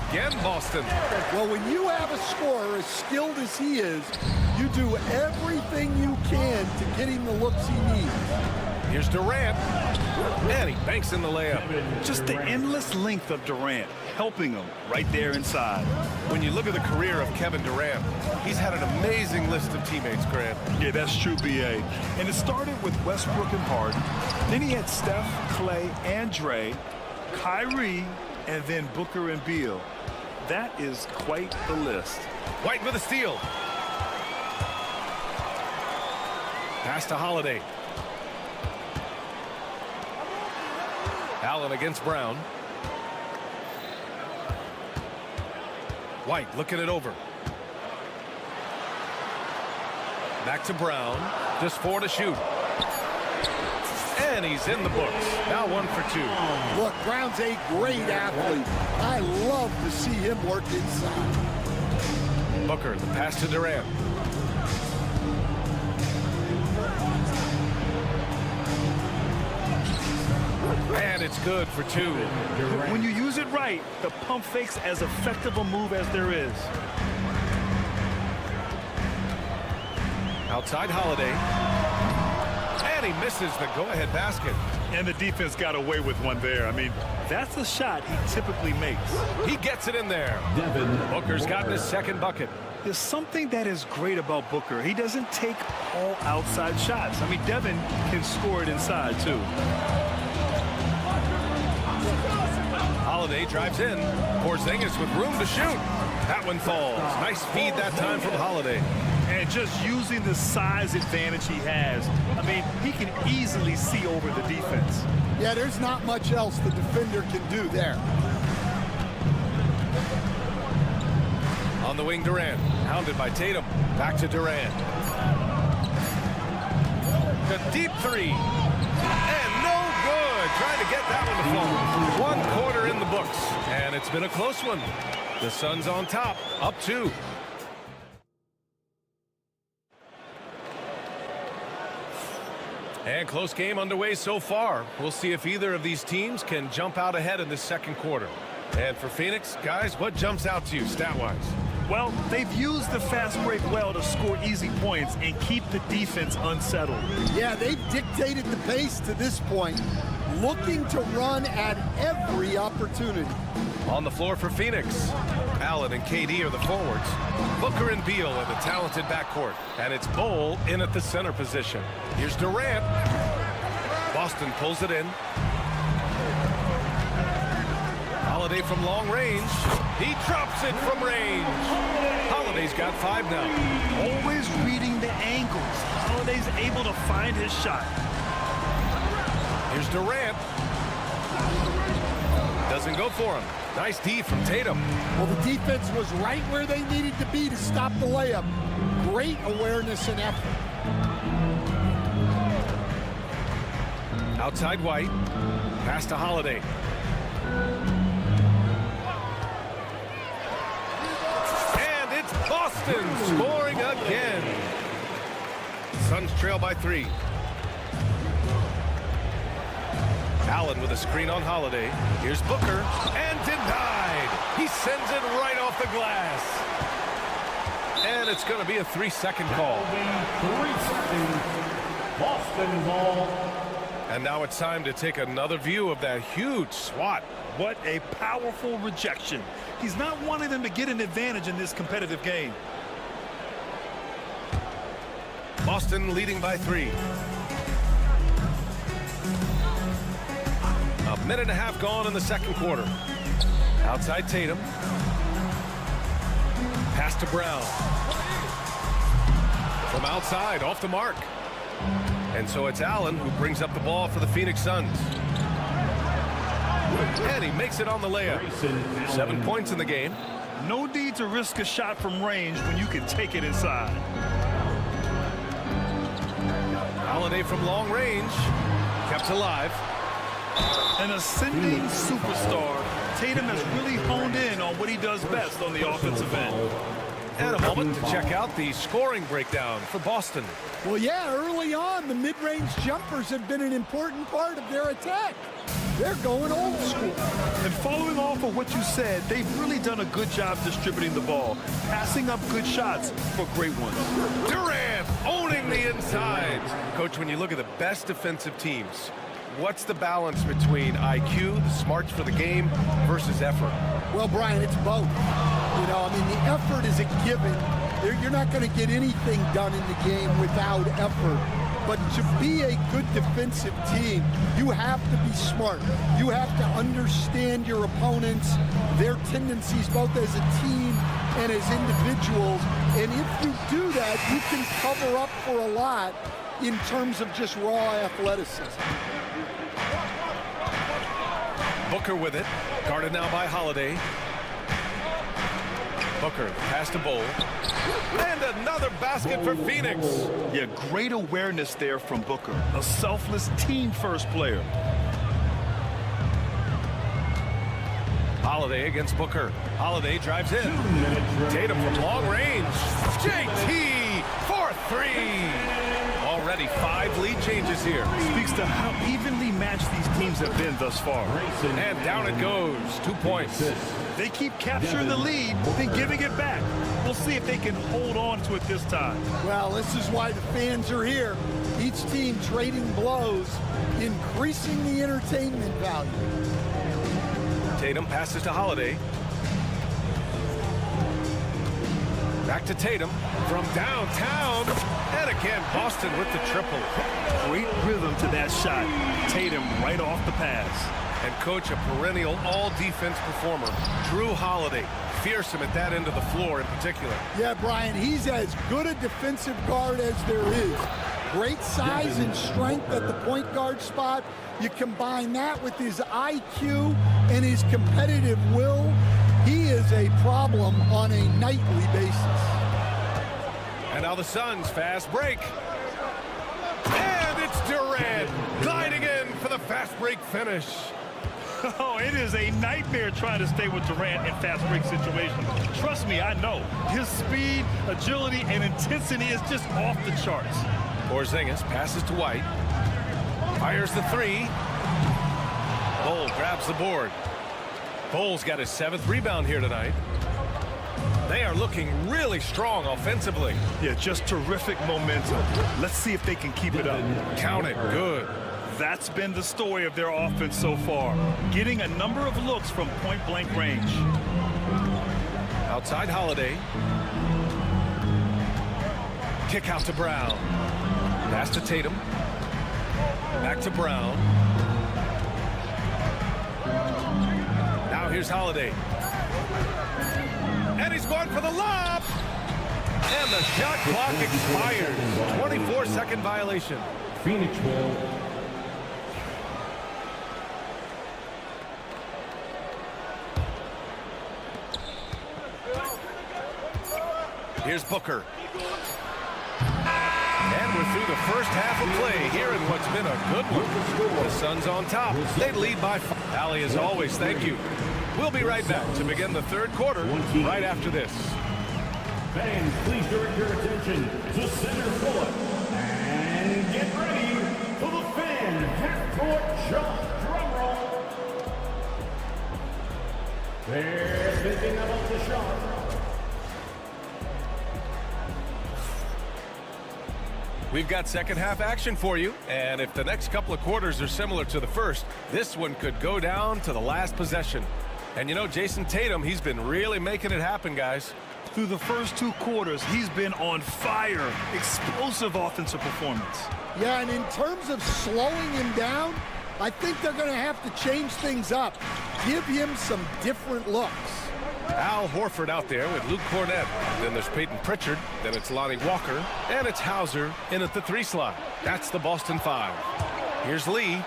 Again, Boston. Well, when you have a scorer as skilled as he is, you do everything you can to get him the looks he needs. Here's Durant. And he banks in the layup. Just the endless length of Durant, helping him right there inside. When you look at the career of Kevin Durant, he's had an amazing list of teammates, Grant. Yeah, that's true, B.A. And it started with Westbrook and Harden. Then he had Steph, Clay, and Dre, Kyrie, and then Booker and Beal. That is quite the list. White with a steal. Pass to Holiday. Allen against Brown. White looking it over. Back to Brown. Just 4 to shoot. And he's in the books. Now 1 for 2. Look, Brown's a great athlete. I love to see him work inside. Booker, the pass to Durant. And it's good for 2. When you use it right, the pump fake's as effective a move as there is. Outside Holiday. And he misses the go-ahead basket. And the defense got away with one there. I mean, that's a shot he typically makes. He gets it in there. Booker's gotten his second bucket. There's something that is great about Booker. He doesn't take all outside shots. I mean, Devin can score it inside, too. Holiday drives in. Porzingis with room to shoot. That one falls. Nice feed that time from Holiday. And just using the size advantage he has, I mean, he can easily see over the defense. Yeah, there's not much else the defender can do there. On the wing, Durant. Hounded by Tatum. Back to Durant. The deep three. And no good. Trying to get that one to fall. 1 quarter in the books. And it's been a close one. The Suns on top. Up 2. And close game underway so far. We'll see if either of these teams can jump out ahead in this second quarter. And for Phoenix, guys, what jumps out to you stat-wise? Well, they've used the fast break well to score easy points and keep the defense unsettled. Yeah, they've dictated the pace to this point, looking to run at every opportunity. On the floor for Phoenix, Allen and KD are the forwards. Booker and Beal are the talented backcourt. And it's Bol in at the center position. Here's Durant. Boston pulls it in. Holiday from long range. He drops it from range. Holiday's got 5 now. Always reading the angles. Holiday's able to find his shot. Here's Durant. Doesn't go for him. Nice D from Tatum. Well, the defense was right where they needed to be to stop the layup. Great awareness and effort. Outside White. Pass to Holiday. And it's Boston scoring again. Suns trail by 3. Allen with a screen on Holiday. Here's Booker, and denied. He sends it right off the glass. And it's going to be a 3-second call. 3 seconds. Boston ball. And now it's time to take another view of that huge swat. What a powerful rejection. He's not wanting them to get an advantage in this competitive game. Boston leading by 3. A minute and a half gone in the second quarter. Outside Tatum. Pass to Brown. From outside, off the mark. And so it's Allen who brings up the ball for the Phoenix Suns. And he makes it on the layup. 7 points in the game. No need to risk a shot from range when you can take it inside. Holiday from long range. Kept alive. An ascending superstar, Tatum has really honed in on what he does best on the offensive end. And a moment to check out the scoring breakdown for Boston. Well, yeah, early on, the mid-range jumpers have been an important part of their attack. They're going old school. And following off of what you said, they've really done a good job distributing the ball, passing up good shots for great ones. Durant owning the inside. Coach, when you look at the best defensive teams, what's the balance between IQ, the smarts for the game, versus effort? Well, Brian, it's both. You know, I mean, the effort is a given. You're not going to get anything done in the game without effort. But to be a good defensive team, you have to be smart. You have to understand your opponents, their tendencies, both as a team and as individuals. And if you do that, you can cover up for a lot in terms of just raw athleticism. Booker with it. Guarded now by Holiday. Booker pass to Bol. And another basket for Phoenix. Yeah, great awareness there from Booker. A selfless team-first player. Holiday against Booker. Holiday drives in. Tatum from long range. JT for 3. Already 5 lead changes here. Speaks to how evenly matched these teams have been thus far. And down it goes. 2 points. They keep capturing the lead, then giving it back. We'll see if they can hold on to it this time. Well, this is why the fans are here. Each team trading blows, increasing the entertainment value. Tatum passes to Holiday. Back to Tatum from downtown. And again, Boston with the triple. Great rhythm to that shot. Tatum right off the pass. And coach, a perennial all-defense performer, Jrue Holiday. Fearsome at that end of the floor in particular. Yeah, Brian, he's as good a defensive guard as there is. Great size and strength at the point guard spot. You combine that with his IQ and his competitive will, he is a problem on a nightly basis. And now the Suns fast break. And it's Durant gliding in for the fast break finish. Oh, it is a nightmare trying to stay with Durant in fast break situations. Trust me, I know. His speed, agility, and intensity is just off the charts. Porzingis passes to White. Fires the 3. Bol grabs the board. Bull's got his 7th rebound here tonight. They are looking really strong offensively. Yeah, just terrific momentum. Let's see if they can keep it up. Count it. Good. That's been the story of their offense so far. Getting a number of looks from point-blank range. Outside Holiday. Kick out to Brown. Pass to Tatum. Back to Brown. Now here's Holiday. And he's going for the lob. And the shot clock expires. 24-second violation. Phoenix ball. Here's Booker. And we're through the first half of play here in what's been a good one. The Suns on top. They lead by 5. Allie, as always, thank you. We'll be right back to begin the third quarter right after this. Fans, please direct your attention to center court. And get ready for the fan half-court jump. Drum roll. They're thinking about the shot. We've got second half action for you, and if the next couple of quarters are similar to the first, this one could go down to the last possession. And you know, Jason Tatum, he's been really making it happen, guys. Through the first 2 quarters, he's been on fire. Explosive offensive performance. Yeah, and in terms of slowing him down, I think they're going to have to change things up. Give him some different looks. Al Horford out there with Luke Cornett. Then there's Peyton Pritchard. Then it's Lonnie Walker. And it's Hauser in at the 3 slot. That's the Boston 5. Here's Lee.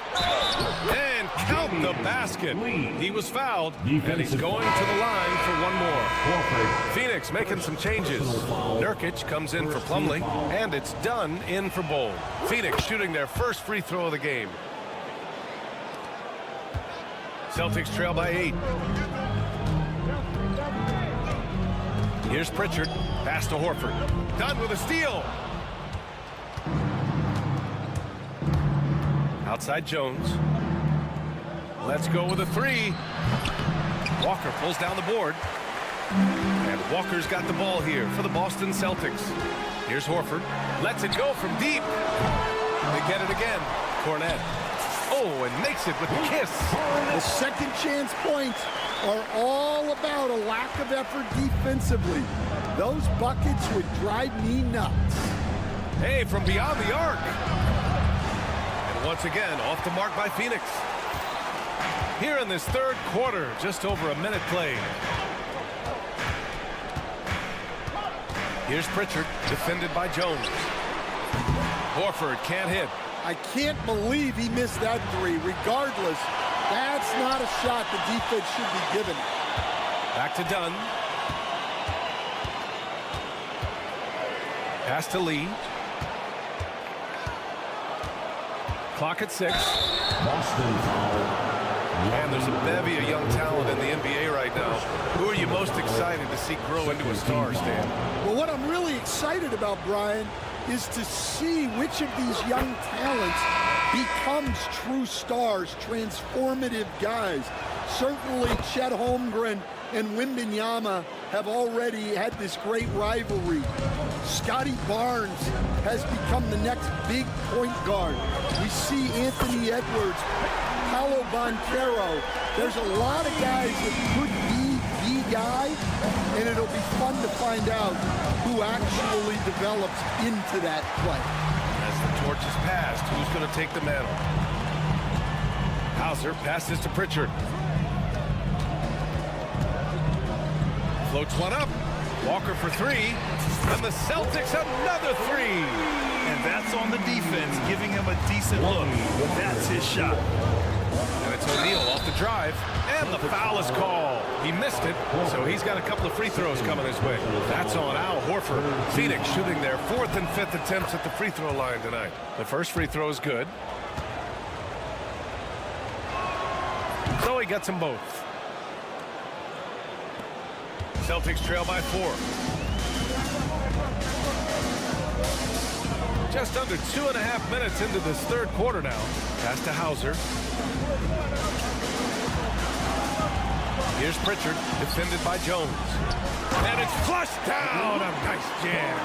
And count the basket. He was fouled. And he's going to the line for one more. Phoenix making some changes. Nurkic comes in for Plumlee. And it's done in for Bull. Phoenix shooting their first free throw of the game. Celtics trail by 8. Here's Pritchard. Pass to Horford. Done with a steal. Outside Jones. Let's go with a 3. Walker pulls down the board. And Walker's got the ball here for the Boston Celtics. Here's Horford. Lets it go from deep. They get it again. Cornett. Oh, and makes it with the kiss. The second chance points are all about a lack of effort defensively. Those buckets would drive me nuts. Hey, from beyond the arc. And once again, off the mark by Phoenix. Here in this third quarter, just over a minute played. Here's Pritchard, defended by Jones. Horford can't hit. I can't believe he missed that 3. Regardless, that's not a shot the defense should be given. Back to Dunn. Pass to Lee. Clock at 6. Boston foul. And there's a bevy of young talent in the NBA right now. Who are you most excited to see grow into a star, Stan? Well, what I'm really excited about, Brian, is to see which of these young talents becomes true stars, transformative guys. Certainly Chet Holmgren and Wembanyama have already had this great rivalry. Scotty Barnes has become the next big point guard. We see Anthony Edwards, Paolo Banchero. There's a lot of guys that could be the guy, and it'll be fun to find out who actually develops into that play. As the torch is passed, who's going to take the mantle? Hauser passes to Pritchard. Floats one up. Walker for 3. And the Celtics another 3. And that's on the defense, giving him a decent look. That's his shot. And it's O'Neal off the drive. And the foul is called. He missed it, so he's got a couple of free throws coming his way. That's on Al Horford. Phoenix shooting their 4th and 5th attempts at the free throw line tonight. The first free throw is good. So he gets them both. Celtics trail by 4. Just under 2.5 minutes into this third quarter now. Pass to Hauser. Here's Pritchard, defended by Jones. And it's flushed down. A nice jam.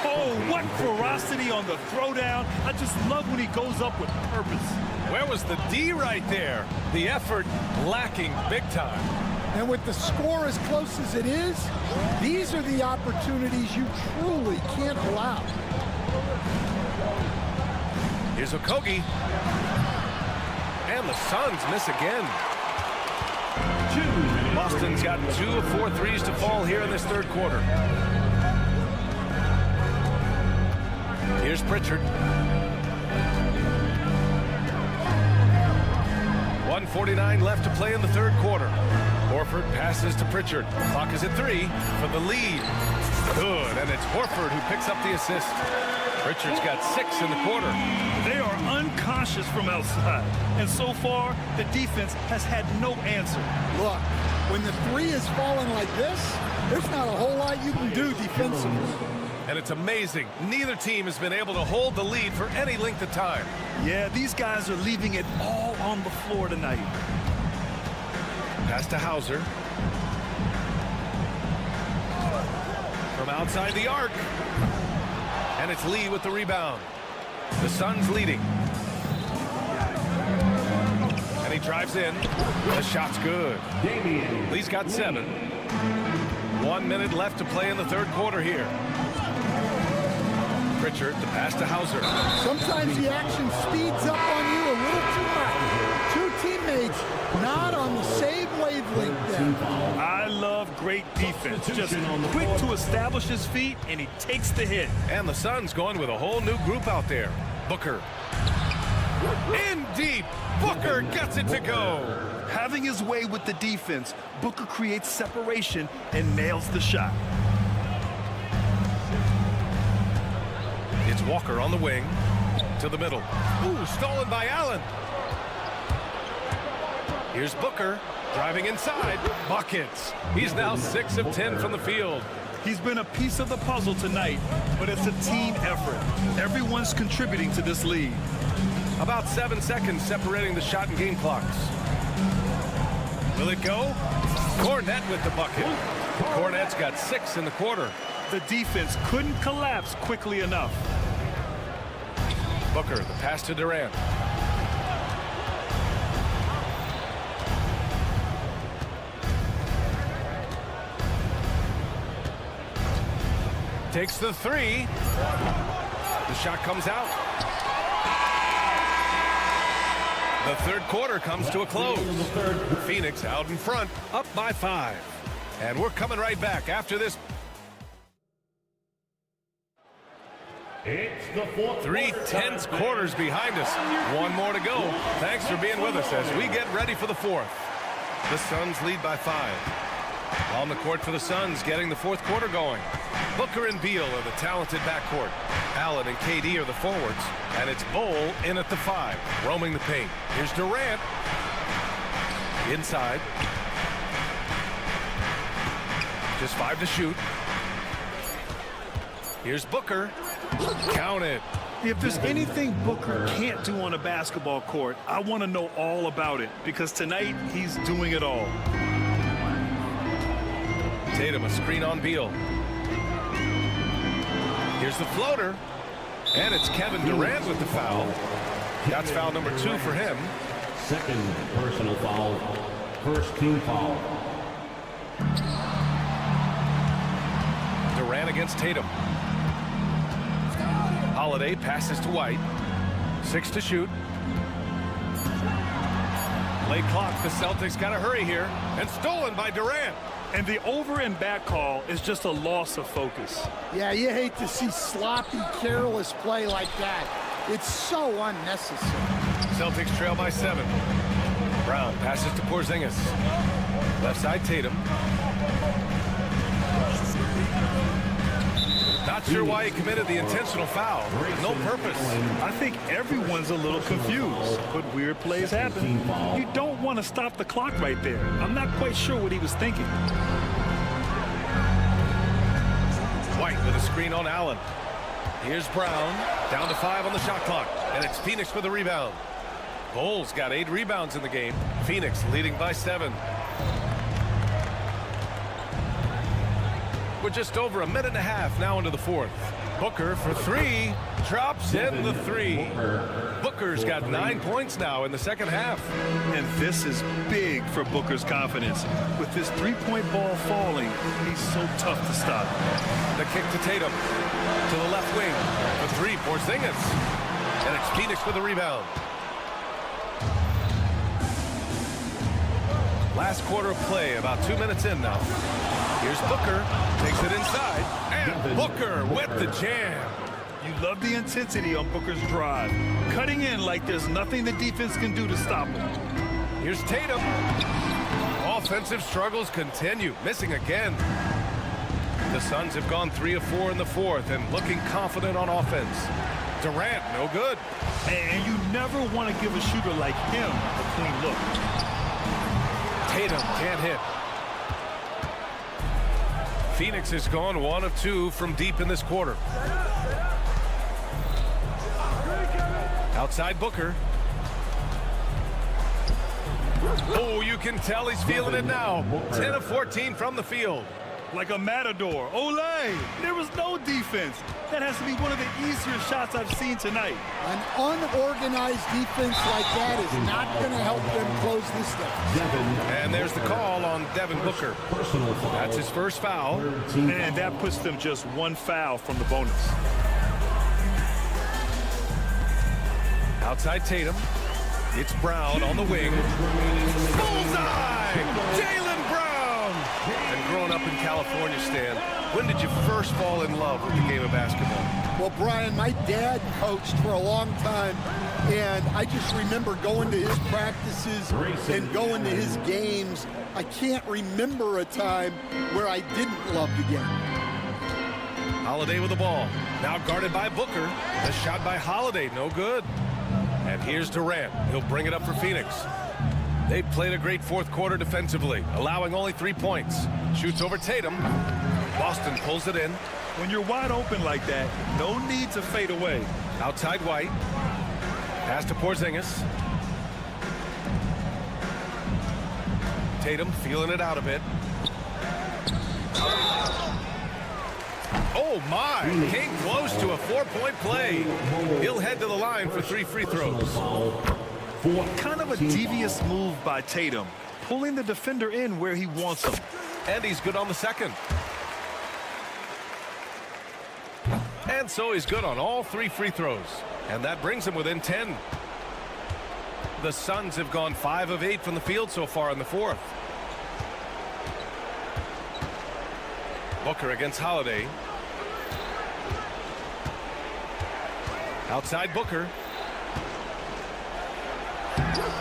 Oh, what ferocity on the throwdown. I just love when he goes up with purpose. Where was the D right there? The effort lacking big time. And with the score as close as it is, these are the opportunities you truly can't allow. Here's Okogie. And the Suns miss again. Boston's got 2 of 4 threes to fall here in this third quarter. Here's Pritchard. 1:49 left to play in the third quarter. Horford passes to Pritchard. Clock is at 3 for the lead. Good, and it's Horford who picks up the assist. Pritchard's got 6 in the quarter. They are unconscious from outside, and so far, the defense has had no answer. Look, when the three is falling like this, there's not a whole lot you can do defensively. And it's amazing. Neither team has been able to hold the lead for any length of time. Yeah, these guys are leaving it all on the floor tonight. Pass to Hauser. From outside the arc. And it's Lee with the rebound. The Suns leading. And he drives in. The shot's good. Lee's got 7. 1 minute left to play in the third quarter here. Pritchard, the pass to Hauser. Sometimes the action speeds up on you a little too much. Two teammates not on the same wavelength there. I love great defense. Just quick to establish his feet, and he takes the hit. And the Suns going with a whole new group out there. Booker. In deep. Booker gets it to go. Having his way with the defense, Booker creates separation and nails the shot. It's Walker on the wing. To the middle. Ooh, stolen by Allen. Here's Booker. Driving inside. Buckets. He's now 6 of 10 from the field. He's been a piece of the puzzle tonight, but it's a team effort. Everyone's contributing to this lead. About 7 seconds separating the shot and game clocks. Will it go? Cornette with the bucket. Cornette's got 6 in the quarter. The defense couldn't collapse quickly enough. Booker, the pass to Durant. Takes the 3. The shot comes out. The third quarter comes to a close. Phoenix out in front, up by 5. And we're coming right back after this. It's the fourth 3 tense quarters behind us. 1 more to go. Thanks for being with us as we get ready for the fourth. The Suns lead by 5. On the court for the Suns, getting the fourth quarter going. Booker and Beal are the talented backcourt. Allen and KD are the forwards. And it's Bol in at the 5, roaming the paint. Here's Durant. Inside. Just 5 to shoot. Here's Booker. Count it. If there's anything Booker can't do on a basketball court, I want to know all about it, because tonight he's doing it all. Tatum, a screen on Beal. Here's the floater. And it's Kevin Durant with the foul. That's foul number 2 for him. Second personal foul. First team foul. Durant against Tatum. Holiday passes to White. 6 to shoot. Late clock. The Celtics got to hurry here. And stolen by Durant. And the over and back call is just a loss of focus. Yeah, you hate to see sloppy, careless play like that. It's so unnecessary. Celtics trail by 7. Brown passes to Porzingis. Left side Tatum. Not sure why he committed the intentional foul. No purpose. I think everyone's a little confused, but weird plays happen. You don't want to stop the clock right there. I'm not quite sure what he was thinking. White with a screen on Allen. Here's Brown. Down to 5 on the shot clock. And it's Phoenix for the rebound. Bol's got 8 rebounds in the game. Phoenix leading by 7. We're just over a minute and a half now into the fourth. Booker for three, drops in the three. Booker's got 9 points now in the second half. And this is big for Booker's confidence. With this three-point ball falling, he's so tough to stop. The kick to Tatum. To the left wing. For three, Porzingis. And it's Phoenix with the rebound. Last quarter of play, about 2 minutes in now. Here's Booker, takes it inside, and Booker with the jam. You love the intensity on Booker's drive. Cutting in like there's nothing the defense can do to stop him. Here's Tatum. Offensive struggles continue, missing again. The Suns have gone 3 of 4 in the fourth and looking confident on offense. Durant, no good. And you never want to give a shooter like him a clean look. Tatum can't hit. Phoenix has gone 1 of 2 from deep in this quarter. Outside Booker. Oh, you can tell he's feeling it now. 10 of 14 from the field. Like a matador. Olay! There was no defense. That has to be one of the easier shots I've seen tonight. An unorganized defense like that is not going to help them close this down. And there's the call on Devin Booker. That's his first foul. And that puts them just 1 foul from the bonus. Outside Tatum. It's Brown on the wing. Bullseye! Jaylen Brown! And growing up in California, Stan, when did you first fall in love with the game of basketball? Well, Brian, my dad coached for a long time, and I just remember going to his practices and going to his games. I can't remember a time where I didn't love the game. Holiday with the ball. Now guarded by Booker. The shot by Holiday, no good. And here's Durant. He'll bring it up for Phoenix. They've played a great fourth quarter defensively, allowing only 3 points. Shoots over Tatum. Boston pulls it in. When you're wide open like that, no need to fade away. Outside White. Pass to Porzingis. Tatum feeling it out a bit. Oh my! Came close to a 4-point play. He'll head to the line for 3 free throws. Kind of a devious move by Tatum, pulling the defender in where he wants him. And he's good on the second. And so he's good on all 3 free throws. And that brings him within 10. The Suns have gone 5 of 8 from the field so far in the fourth. Booker against Holiday. Outside Booker.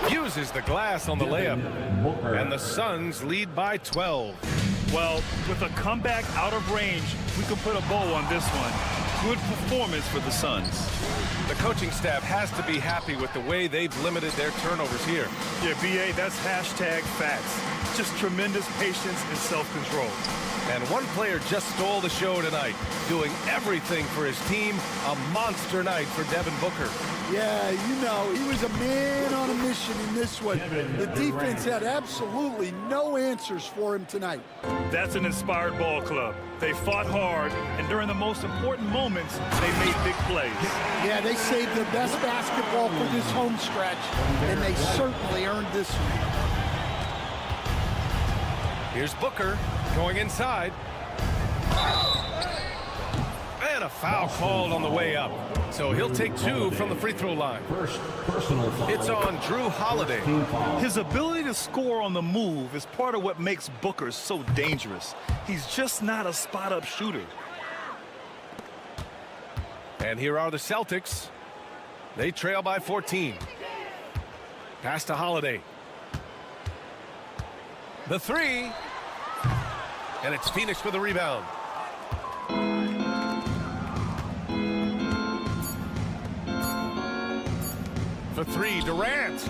Uses the glass on the layup. And the Suns lead by 12. Well, with a comeback out of range, we can put a bow on this one. Good performance for the Suns. The coaching staff has to be happy with the way they've limited their turnovers here. Yeah, BA, that's hashtag facts. Just tremendous patience and self-control. And one player just stole the show tonight, doing everything for his team. A monster night for Devin Booker. Yeah, you know, he was a man on a mission in this one. The defense had absolutely no answers for him tonight. That's an inspired ball club. They fought hard, and during the most important moments, they made big plays. Yeah, they saved their best basketball for this home stretch, and they certainly earned this one. Here's Booker going inside. And a foul called on the way up. So he'll take 2 from the free throw line. It's on Drew Holiday. His ability to score on the move is part of what makes Booker so dangerous. He's just not a spot-up shooter. And here are the Celtics. They trail by 14. Pass to Holiday. The 3. And it's Phoenix with a rebound. For 3, Durant.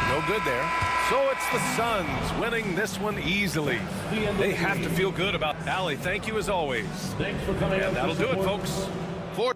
No good there. So it's the Suns winning this one easily. They have to feel good about Allie. Thank you as always. Thanks for coming. And that'll do it, folks. For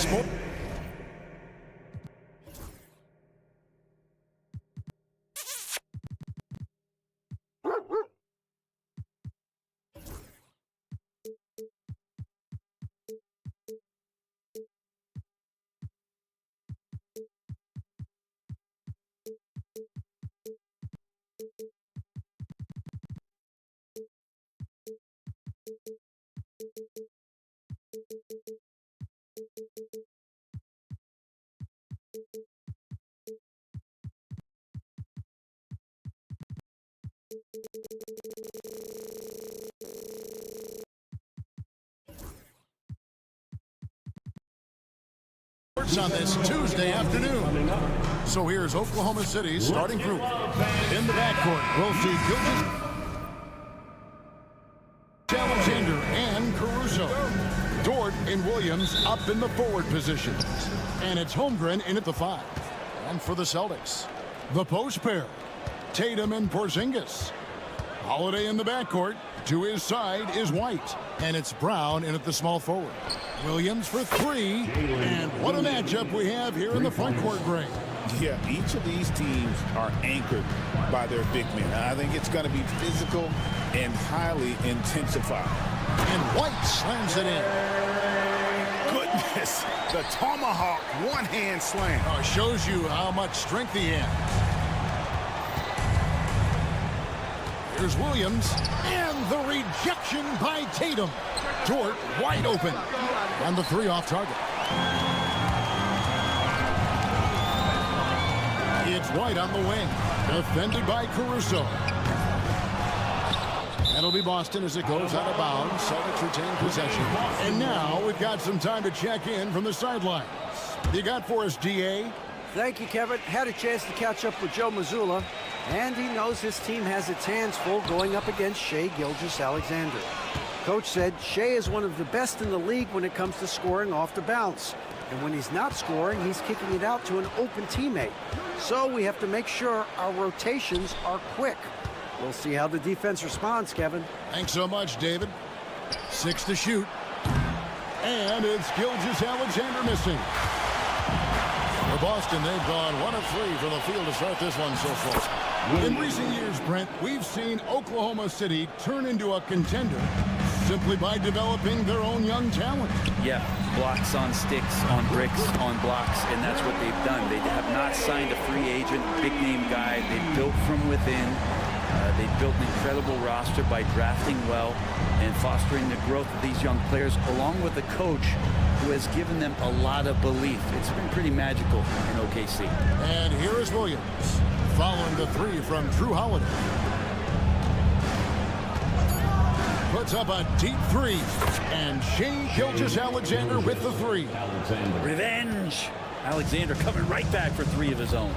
Sports. On this Tuesday afternoon. So here's Oklahoma City's starting group. In the backcourt, we'll see Gilgeous Alexander and Caruso. Dort and Williams up in the forward positions. And it's Holmgren in at the 5. And for the Celtics, the post pair, Tatum and Porzingis. Holiday in the backcourt. To his side is White. And it's Brown in at the small forward. Williams for 3. And what a matchup we have here in the front court, Gray. Yeah, each of these teams are anchored by their big men. I think it's going to be physical and highly intensified. And White slams it in. Goodness, the tomahawk one-hand slam. Oh, shows you how much strength he has. Here's Williams, and the rejection by Tatum. Dort wide open. And the 3 off target. It's White on the wing. Defended by Caruso. That'll be Boston as it goes out of bounds. Celtics retain possession. And now we've got some time to check in from the sidelines. You got for us, DA? Thank you, Kevin. Had a chance to catch up with Joe Mazzulla, and he knows his team has its hands full going up against Shai Gilgeous-Alexander. Coach said Shai is one of the best in the league when it comes to scoring off the bounce. And when he's not scoring, he's kicking it out to an open teammate. So we have to make sure our rotations are quick. We'll see how the defense responds, Kevin. Thanks so much, David. 6 to shoot. And it's Gilgeous-Alexander missing. For Boston, they've gone 1 of 3 from the field to start this one so far. In recent years, Brent, we've seen Oklahoma City turn into a contender simply by developing their own young talent. Yeah, blocks on sticks, on bricks, on blocks, and that's what they've done. They have not signed a free agent, big-name guy. They built from within. They built an incredible roster by drafting well and fostering the growth of these young players, along with a coach who has given them a lot of belief. It's been pretty magical in OKC. And here is Williams, following the 3 from Drew Holiday. Puts up a deep 3, and Shai Gilgeous-Alexander with the 3. Revenge! Alexander coming right back for 3 of his own.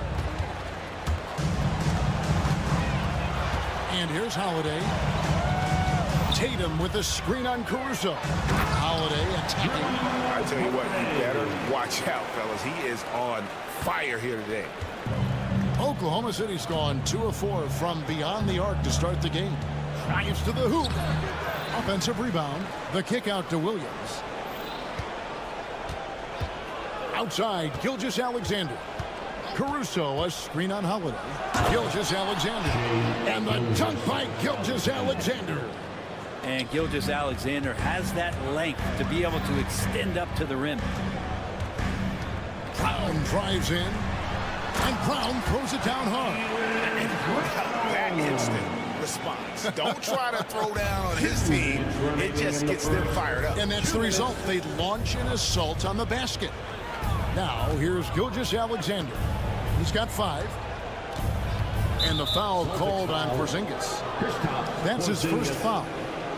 And here's Holiday. Tatum with a screen on Caruso. Holiday attacking. I tell you what, you better watch out, fellas. He is on fire here today. Oklahoma City's gone 2 of 4 from beyond the arc to start the game. Drives to the hoop. Offensive rebound. The kick out to Williams. Outside, Gilgeous-Alexander. Caruso, a screen on Holiday. Gilgeous-Alexander. And the dunk by Gilgeous-Alexander. And Gilgeous-Alexander has that length to be able to extend up to the rim. Brown drives in. And Brown throws it down hard. That instant response. Don't try to throw down on his team. It just gets them fired up. And that's the result. They launch an assault on the basket. Now, here's Gilgeous-Alexander. He's got 5. And the foul called on Porzingis. That's his first foul.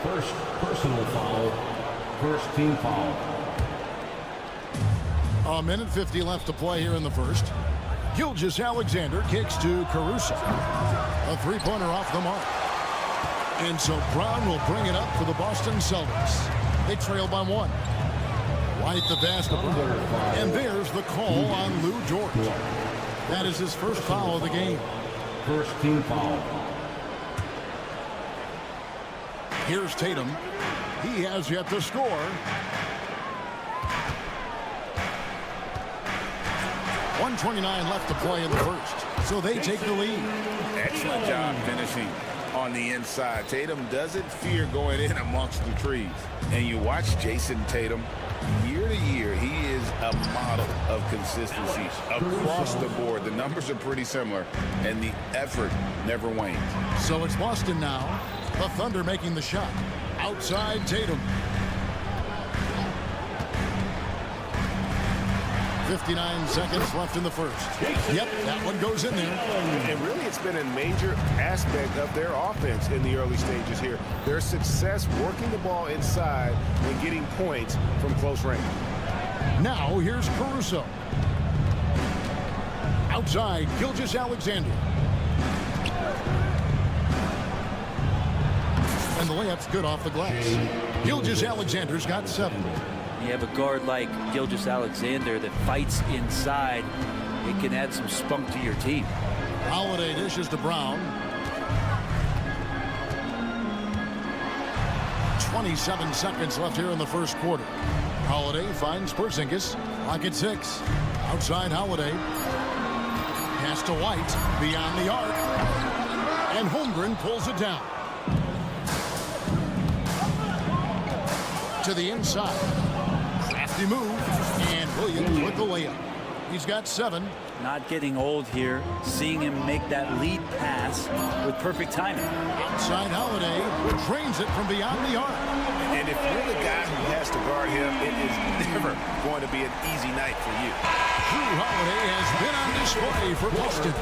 First personal foul. First team foul. A minute 50 left to play here in the first. Gilgeous-Alexander kicks to Caruso. A 3-pointer off the mark. And so Brown will bring it up for the Boston Celtics. They trail by 1. White the basketball. And there's the call on Lou Dort. That is his first foul of the game. First team foul. Here's Tatum. He has yet to score. 1:29 left to play in the first, so they take the lead. Excellent job finishing on the inside. Tatum doesn't fear going in amongst the trees. And you watch Jason Tatum, year to year, he is a model of consistency across the board. The numbers are pretty similar, and the effort never wanes. So it's Boston now. The Thunder making the shot. Outside Tatum. 59 seconds left in the first. Yep, that one goes in there. And really, it's been a major aspect of their offense in the early stages here. Their success working the ball inside and getting points from close range. Now, here's Caruso. Outside, Gilgeous-Alexander. And the layup's good off the glass. Gilgeous-Alexander's got 7. You have a guard like Gilgeous-Alexander that fights inside. It can add some spunk to your team. Holiday dishes to Brown. 27 seconds left here in the first quarter. Holiday finds Porzingis. Clock at 6. Outside Holiday. Pass to White. Beyond the arc. And Holmgren pulls it down. To the inside. Crafty move. And Williams with the layup. He's got 7. Not getting old here. Seeing him make that lead pass with perfect timing. Outside Holiday drains it from beyond the arc. And if you're the guy who has to guard him, it is never going to be an easy night for you. Drew Holiday has been on display for Boston.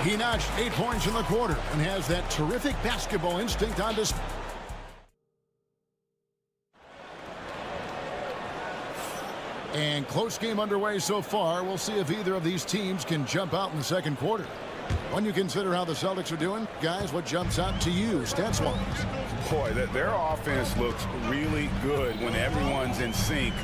He notched 8 points in the quarter and has that terrific basketball instinct on display. And close game underway so far. We'll see if either of these teams can jump out in the second quarter. When you consider how the Celtics are doing, guys, what jumps out to you stats-wise? Boy, their offense looks really good when everyone's in sync.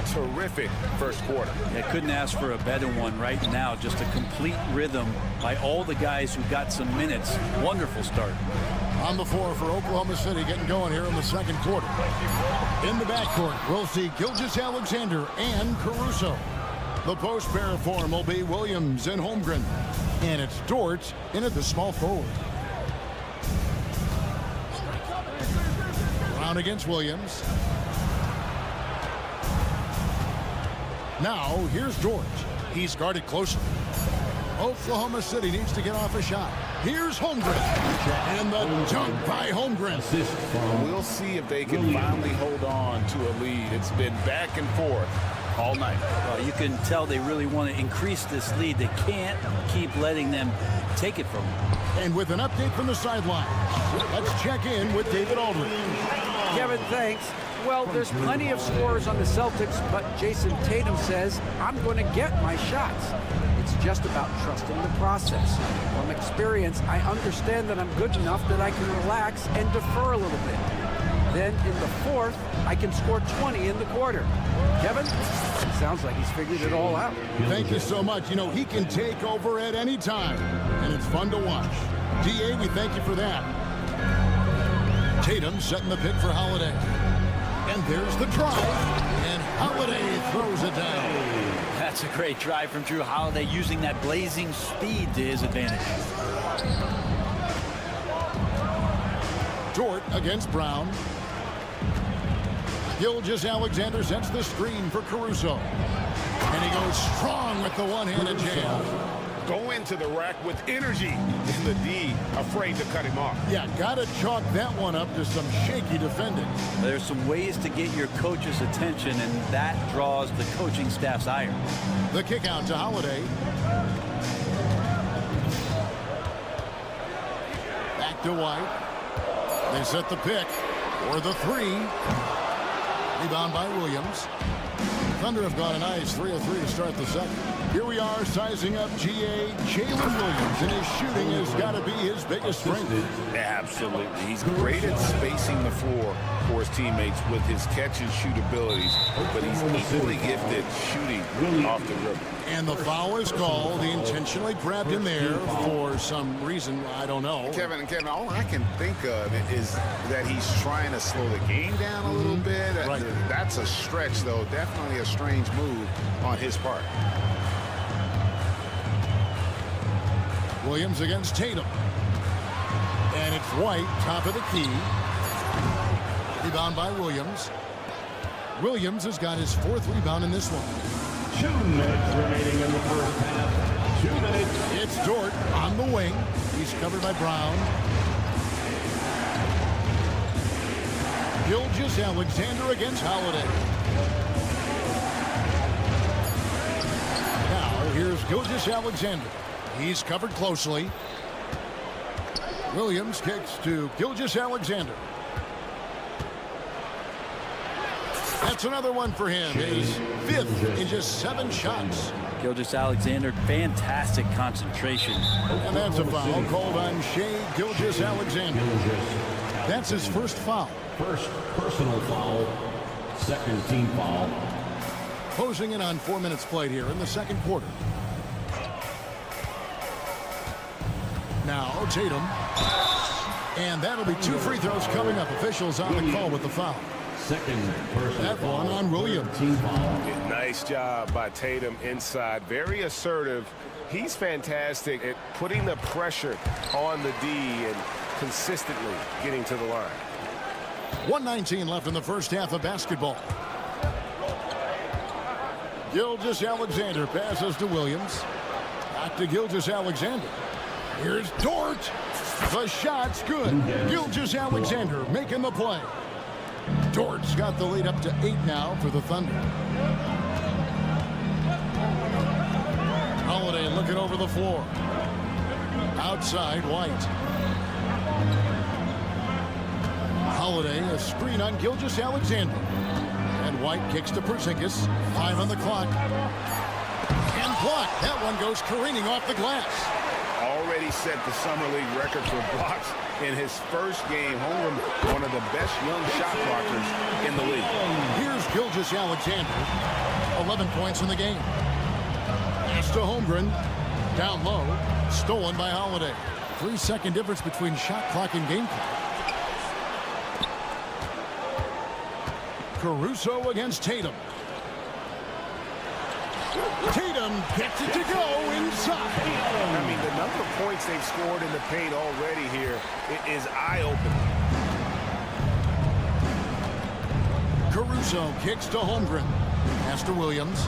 Terrific first quarter. I couldn't ask for a better one right now. Just a complete rhythm by all the guys who got some minutes. Wonderful start. On the floor for Oklahoma City getting going here in the second quarter. In the backcourt, we'll see Gilgeous-Alexander and Caruso. The post pair form will be Williams and Holmgren. And it's Dort in at the small forward. Brown against Williams. Now, here's Dort. He's guarded closely. Oklahoma City needs to get off a shot. Here's Holmgren. And the dunk by Holmgren. We'll see if they can finally hold on to a lead. It's been back and forth all night. You can tell they really want to increase this lead. They can't keep letting them take it from them. And with an update from the sideline, let's check in with David Aldridge. Kevin, thanks. Well, there's plenty of scorers on the Celtics, but Jason Tatum says, I'm going to get my shots. It's just about trusting the process. From experience, I understand that I'm good enough that I can relax and defer a little bit. Then in the fourth, I can score 20 in the quarter. Kevin, it sounds like he's figured it all out. Thank you so much. You know, he can take over at any time, and it's fun to watch. DA, we thank you for that. Tatum setting the pick for Holiday. And there's the drive, and Holiday throws it down. That's a great drive from Drew Holiday, using that blazing speed to his advantage. Dort against Brown. Gilgeous-Alexander sets the screen for Caruso. And he goes strong with the one-handed jam. Go into the rack with energy. And the D afraid to cut him off. Yeah, gotta chalk that one up to some shaky defending. There's some ways to get your coach's attention, and that draws the coaching staff's ire. The kick out to Holiday. Back to White. They set the pick for the 3. Rebound by Williams. Thunder have got a nice 3 of 3 to start the second. Here we are sizing up GA Jalen Williams, and his shooting has got to be his biggest strength. Absolutely. He's great at spacing the floor for his teammates with his catch and shoot abilities, but he's equally gifted shooting off the dribble. And the foul is called. He intentionally grabbed him there for some reason, I don't know. Kevin, all I can think of is that he's trying to slow the game down a little bit. Right. That's a stretch, though. Definitely a strange move on his part. Williams against Tatum. And it's White, top of the key. Rebound by Williams. Williams has got his 4th rebound in this one. 2 minutes remaining in the first half. 2 minutes. It's Dort on the wing. He's covered by Brown. Gilgeous-Alexander against Holiday. Now here's Gilgeous-Alexander. He's covered closely. Williams kicks to Gilgeous-Alexander. That's another one for him. His 5th in just 7 shots. Gilgeous-Alexander, fantastic concentration. And that's a foul called on Shai Gilgeous-Alexander. That's his first foul. First personal foul. Second team foul. Closing in on 4 minutes played here in the second quarter. Now Tatum. And that'll be 2 free throws coming up. Officials on the call with the foul. Second personal that one foul. on Williams. Team foul. Nice job by Tatum inside. Very assertive. He's fantastic at putting the pressure on the D and consistently getting to the line. 1:19 left in the first half of basketball. Gilgeous-Alexander passes to Williams. Back to Gilgeous-Alexander. Here's Dort. The shot's good. Gilgeous-Alexander making the play. Dort's got the lead up to 8 now for the Thunder. Holiday looking over the floor. Outside, White. Holiday, a screen on Gilgeous-Alexander. And White kicks to Porzingis. 5 on the clock. And blocked. That one goes careening off the glass. Already set the Summer League record for blocks in his first game. Holmgren, one of the best young shot blockers in the league. Here's Gilgeous-Alexander. 11 points in the game. Pass to Holmgren. Down low. Stolen by Holiday. 3-second difference between shot clock and game clock. Caruso against Tatum. Tatum gets it to go inside. I mean, the number of points they've scored in the paint already here is eye-opening. Caruso kicks to Holmgren. Pass to Williams.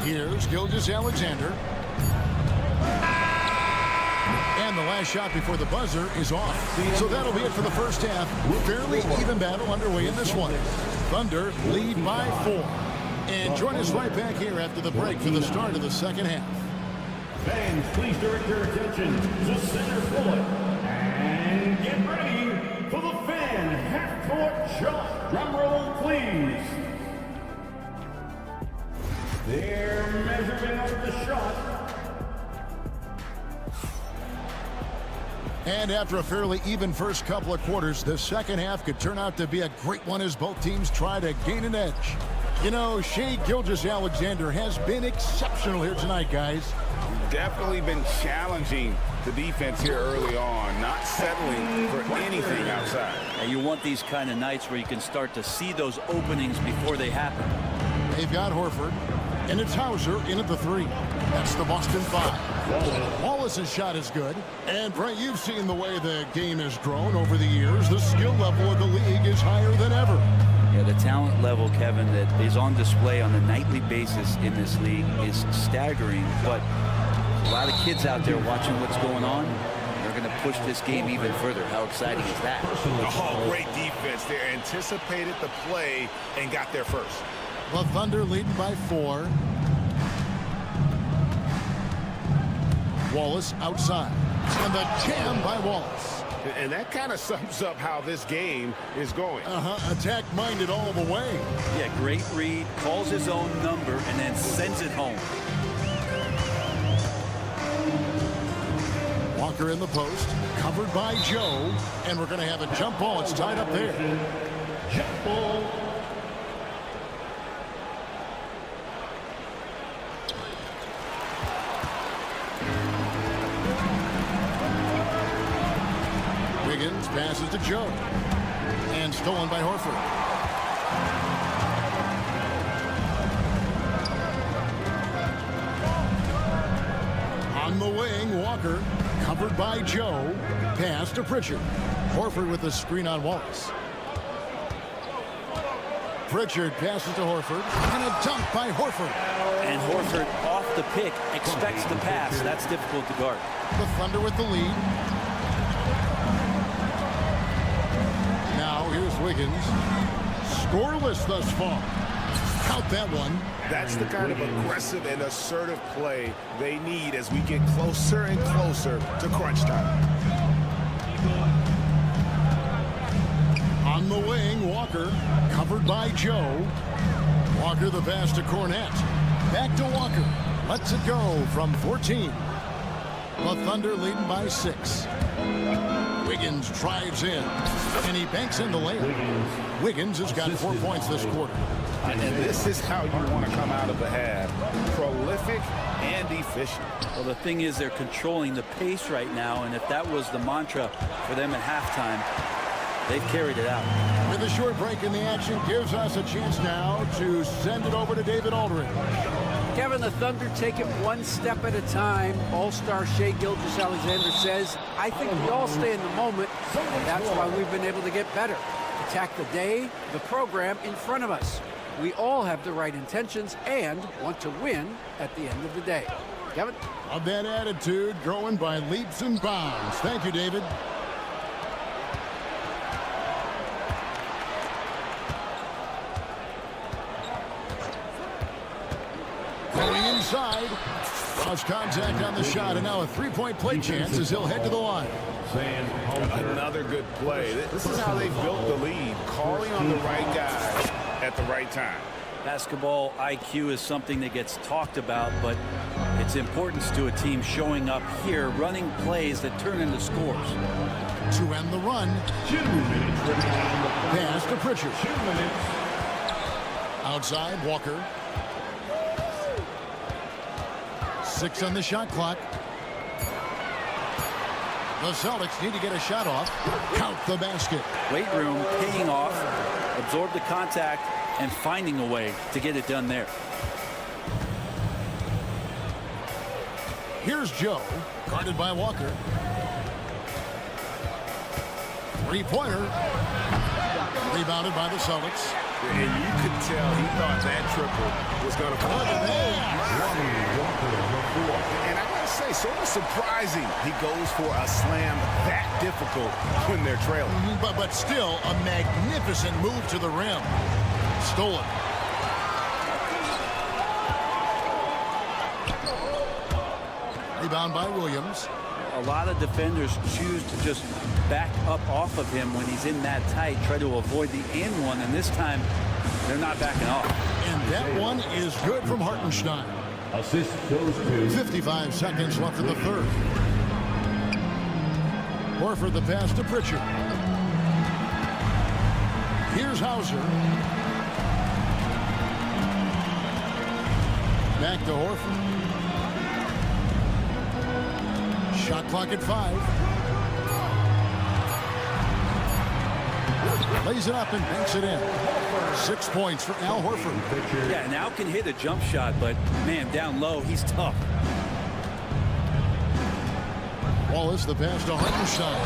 Here's Gilgeous-Alexander. And the last shot before the buzzer is off. So that'll be it for the first half. Fairly even battle underway in this one. Thunder lead by 4. And join us right back here after the break for the start of the second half. Fans, please direct your attention to center court. And get ready for the fan half-court shot. Drum roll, please. Their measurement of the shot. And after a fairly even first couple of quarters, the second half could turn out to be a great one as both teams try to gain an edge. You know, Shai Gilgeous-Alexander has been exceptional here tonight, guys. Definitely been challenging the defense here early on, not settling for anything outside. And you want these kind of nights where you can start to see those openings before they happen. They've got Horford, and it's Hauser in at the 3. That's the Boston 5. Wallace's shot is good. And, Brent, you've seen the way the game has grown over the years. The skill level of the league is higher than ever. Yeah, the talent level, Kevin, that is on display on a nightly basis in this league is staggering. But a lot of kids out there watching what's going on. They're going to push this game even further. How exciting is that? Oh, great defense. They anticipated the play and got there first. The Thunder leading by 4. Wallace outside. And the jam by Wallace. And that kind of sums up how this game is going. Attack-minded all the way. Yeah, great read, calls his own number, and then sends it home. Walker in the post, covered by Joe, and we're going to have a jump ball. It's tied up there. Jump ball. Wiggins passes to Joe. And stolen by Horford. On the wing, Walker, covered by Joe. Pass to Pritchard. Horford with the screen on Wallace. Pritchard passes to Horford, and a dunk by Horford. And Horford off the pick expects the pass. That's difficult to guard. The Thunder with the lead. Now here's Wiggins. Scoreless thus far. Count that one. That's the kind of aggressive and assertive play they need as we get closer and closer to crunch time. On the wing, Walker, covered by Joe. Walker the pass to Cornette. Back to Walker. Lets it go from 14. The Thunder leading by 6. Wiggins drives in, and he banks in the layup. Wiggins has got 4 points this quarter. And this is how you want to come out of the half. Prolific and efficient. Well, the thing is they're controlling the pace right now, and if that was the mantra for them at halftime, they've carried it out. With a short break in the action gives us a chance now to send it over to David Aldridge. Kevin, the Thunder take it one step at a time. All-star Shai Gilgeous-Alexander says, I think we all stay in the moment, and that's why we've been able to get better. Attack the day, the program in front of us. We all have the right intentions and want to win at the end of the day. Kevin? Of that attitude growing by leaps and bounds. Thank you, David. Going inside. Lost contact on the shot, and now a three-point play chance as he'll head to the line. Another good play. This is how they built the lead, calling on the right guy at the right time. Basketball IQ is something that gets talked about, but its importance to a team showing up here, running plays that turn into scores. To end the run, 2 minutes remaining in the pass to Pritchard. 2 minutes. Outside, Walker. 6 on the shot clock. The Celtics need to get a shot off. Count the basket. Weight room paying off, absorb the contact, and finding a way to get it done there. Here's Joe, guarded by Walker. Three-pointer. Rebounded by the Celtics. And you could tell he thought that triple was going to fall. And I got to say, sort of surprising he goes for a slam that difficult when they're trailing. But still a magnificent move to the rim. Stolen. Rebound by Williams. A lot of defenders choose to just back up off of him when he's in that tight, try to avoid the and one, and this time they're not backing off. And that one is good from Hartenstein. Assist goes to 55 seconds left in the third. Horford the pass to Pritchard. Here's Hauser. Back to Horford. Shot clock at 5. Lays it up and banks it in. 6 points for Al Horford. Yeah, now can hit a jump shot, but man, down low, he's tough. Wallace the pass to Hartenstein.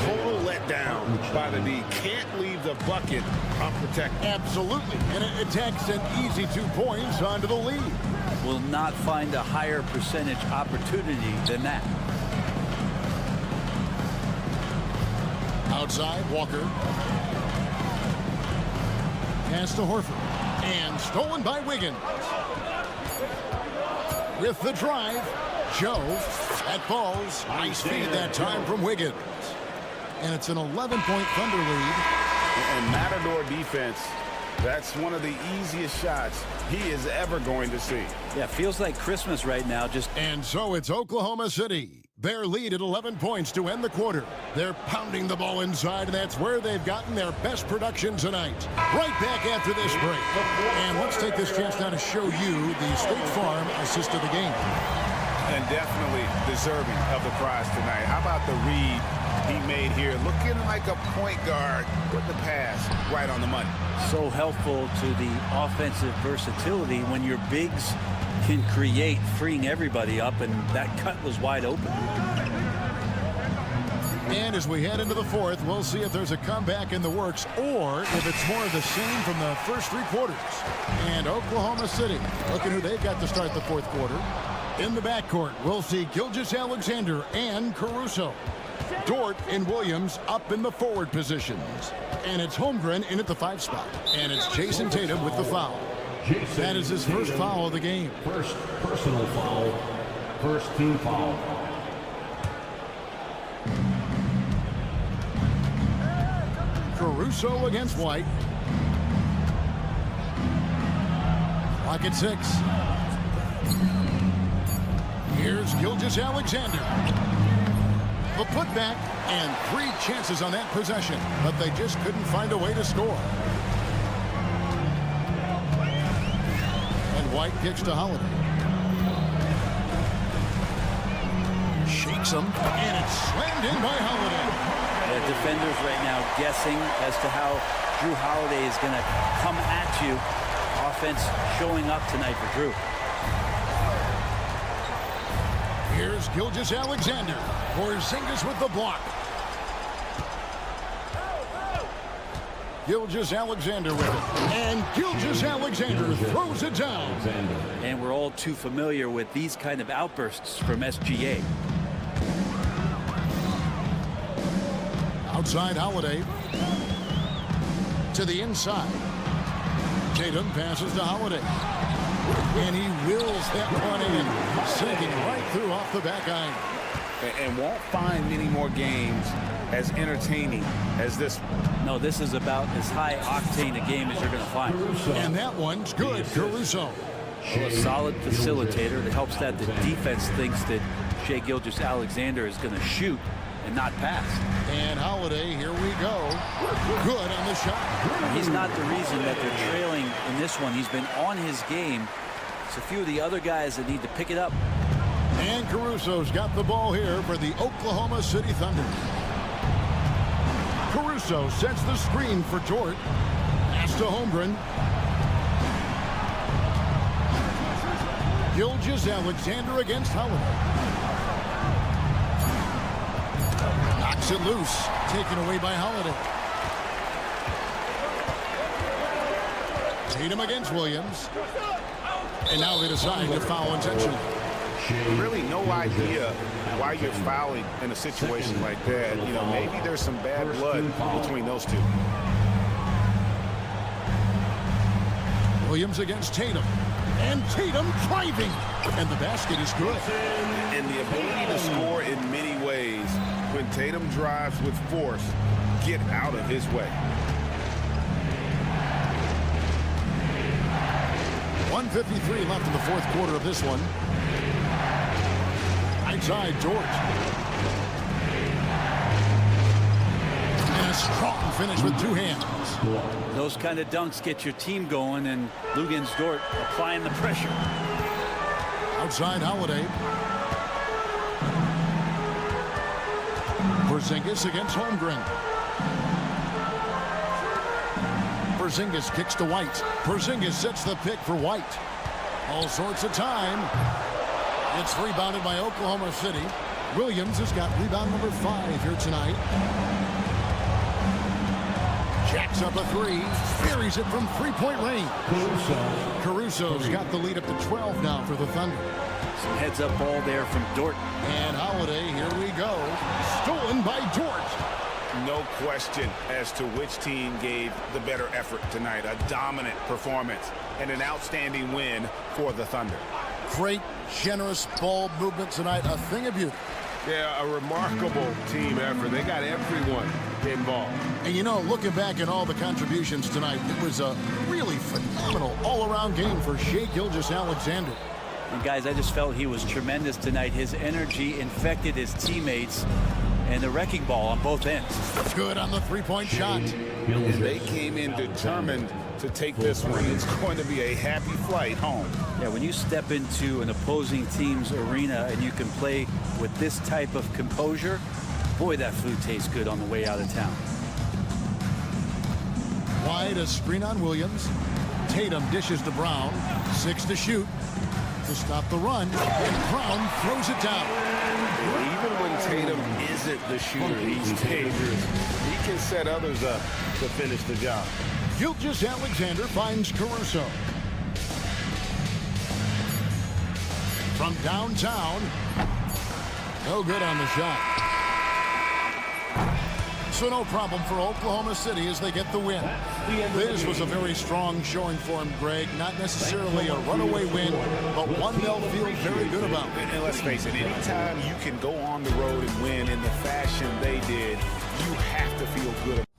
Total letdown by the D. Can't leave the bucket unprotected. Absolutely. And it attacks an easy 2 points onto the lead. Will not find a higher percentage opportunity than that. Outside, Walker. Pass to Horford. And stolen by Wiggins. With the drive, Joe at balls. Nice feed that time from Wiggins. And it's an 11-point Thunder lead. And Matador defense, that's one of the easiest shots he is ever going to see. Yeah, feels like Christmas right now. And so it's Oklahoma City. Their lead at 11 points to end the quarter. They're pounding the ball inside, and that's where they've gotten their best production tonight. Right back after this break. And let's take this chance now to show you the State Farm assist of the game. And definitely deserving of the prize tonight. How about the read he made here? Looking like a point guard with the pass right on the money. So helpful to the offensive versatility when your bigs can create, freeing everybody up, and that cut was wide open. And as we head into the fourth, we'll see if there's a comeback in the works or if it's more of the same from the first three quarters. And Oklahoma City, looking who they've got to start the fourth quarter. In the backcourt, we'll see Gilgeous-Alexander and Caruso. Dort and Williams up in the forward positions. And it's Holmgren in at the 5 spot. And it's Jason Tatum with the foul. That is his first foul of the game. First personal foul. First team foul. Caruso against White. Clock at 6. Here's Gilgeous-Alexander. The putback and 3 chances on that possession, but they just couldn't find a way to score. And White kicks to Holiday. Shakes him, and it's slammed in by Holiday. The defenders right now guessing as to how Drew Holiday is going to come at you. Offense showing up tonight for Drew. Here's Gilgeous-Alexander. Porzingis with the block. Gilgeous-Alexander with it. And Gilgeous-Alexander throws it down. And we're all too familiar with these kind of outbursts from SGA. Outside Holiday. To the inside. Tatum passes to Holiday. And he wills that one in, sinking right through off the back iron. And won't find many more games as entertaining as this one. No, this is about as high octane a game as you're going to find. And that one's good, Caruso. Well, a solid facilitator that helps that the defense thinks that Shai Gilgeous-Alexander is going to shoot and not pass. And Holiday, here we go. Good on the shot. He's not the reason that they're trailing in this one. He's been on his game. It's a few of the other guys that need to pick it up. And Caruso's got the ball here for the Oklahoma City Thunder. Caruso sets the screen for Dort. Pass to Holmgren. Gilgeous-Alexander against Holiday. Knocks it loose. Taken away by Holiday. Tatum against Williams. And now they decide to foul intentionally. Really no idea why you're fouling in a situation like that. You know, maybe there's some bad blood between those two. Williams against Tatum. And Tatum driving. And the basket is good. And the ability to score in many ways. When Tatum drives with force, get out of his way. 1:53 left in the fourth quarter of this one. Outside Dort. And a strong finish with 2 hands. Those kind of dunks get your team going, and Luguentz Dort applying the pressure. Outside Holiday. Porzingis against Holmgren. Porzingis kicks to White. Porzingis sets the pick for White. All sorts of time. It's rebounded by Oklahoma City. Williams has got rebound number 5 here tonight. Jacks up a 3. Buries it from 3-point range. Caruso's got the lead up to 12 now for the Thunder. Some heads-up ball there from Dort. And Holiday, here we go. Stolen by Dort. No question as to which team gave the better effort tonight. A dominant performance and an outstanding win for the Thunder. Great, generous ball movement tonight. A thing of beauty. Yeah, a remarkable team effort. They got everyone involved. And you know, looking back at all the contributions tonight, it was a really phenomenal all-around game for Shai Gilgeous-Alexander. And guys, I just felt he was tremendous tonight. His energy infected his teammates, and the wrecking ball on both ends. Good on the 3-point shot. And they came in determined to take this one. It's going to be a happy flight home. Yeah, when you step into an opposing team's arena and you can play with this type of composure, boy, that food tastes good on the way out of town. Wide, a screen on Williams. Tatum dishes to Brown. 6 to shoot. to stop the run, and Brown throws it down. Even when Tatum isn't the shooter, he's dangerous. He can set others up to finish the job. Gilgeous-Alexander finds Caruso. From downtown, no good on the shot. So no problem for Oklahoma City as they get the win. This was a very strong showing for him, Greg. Not necessarily a runaway win, but one they'll feel very good about. And let's face it, anytime you can go on the road and win in the fashion they did, you have to feel good about it.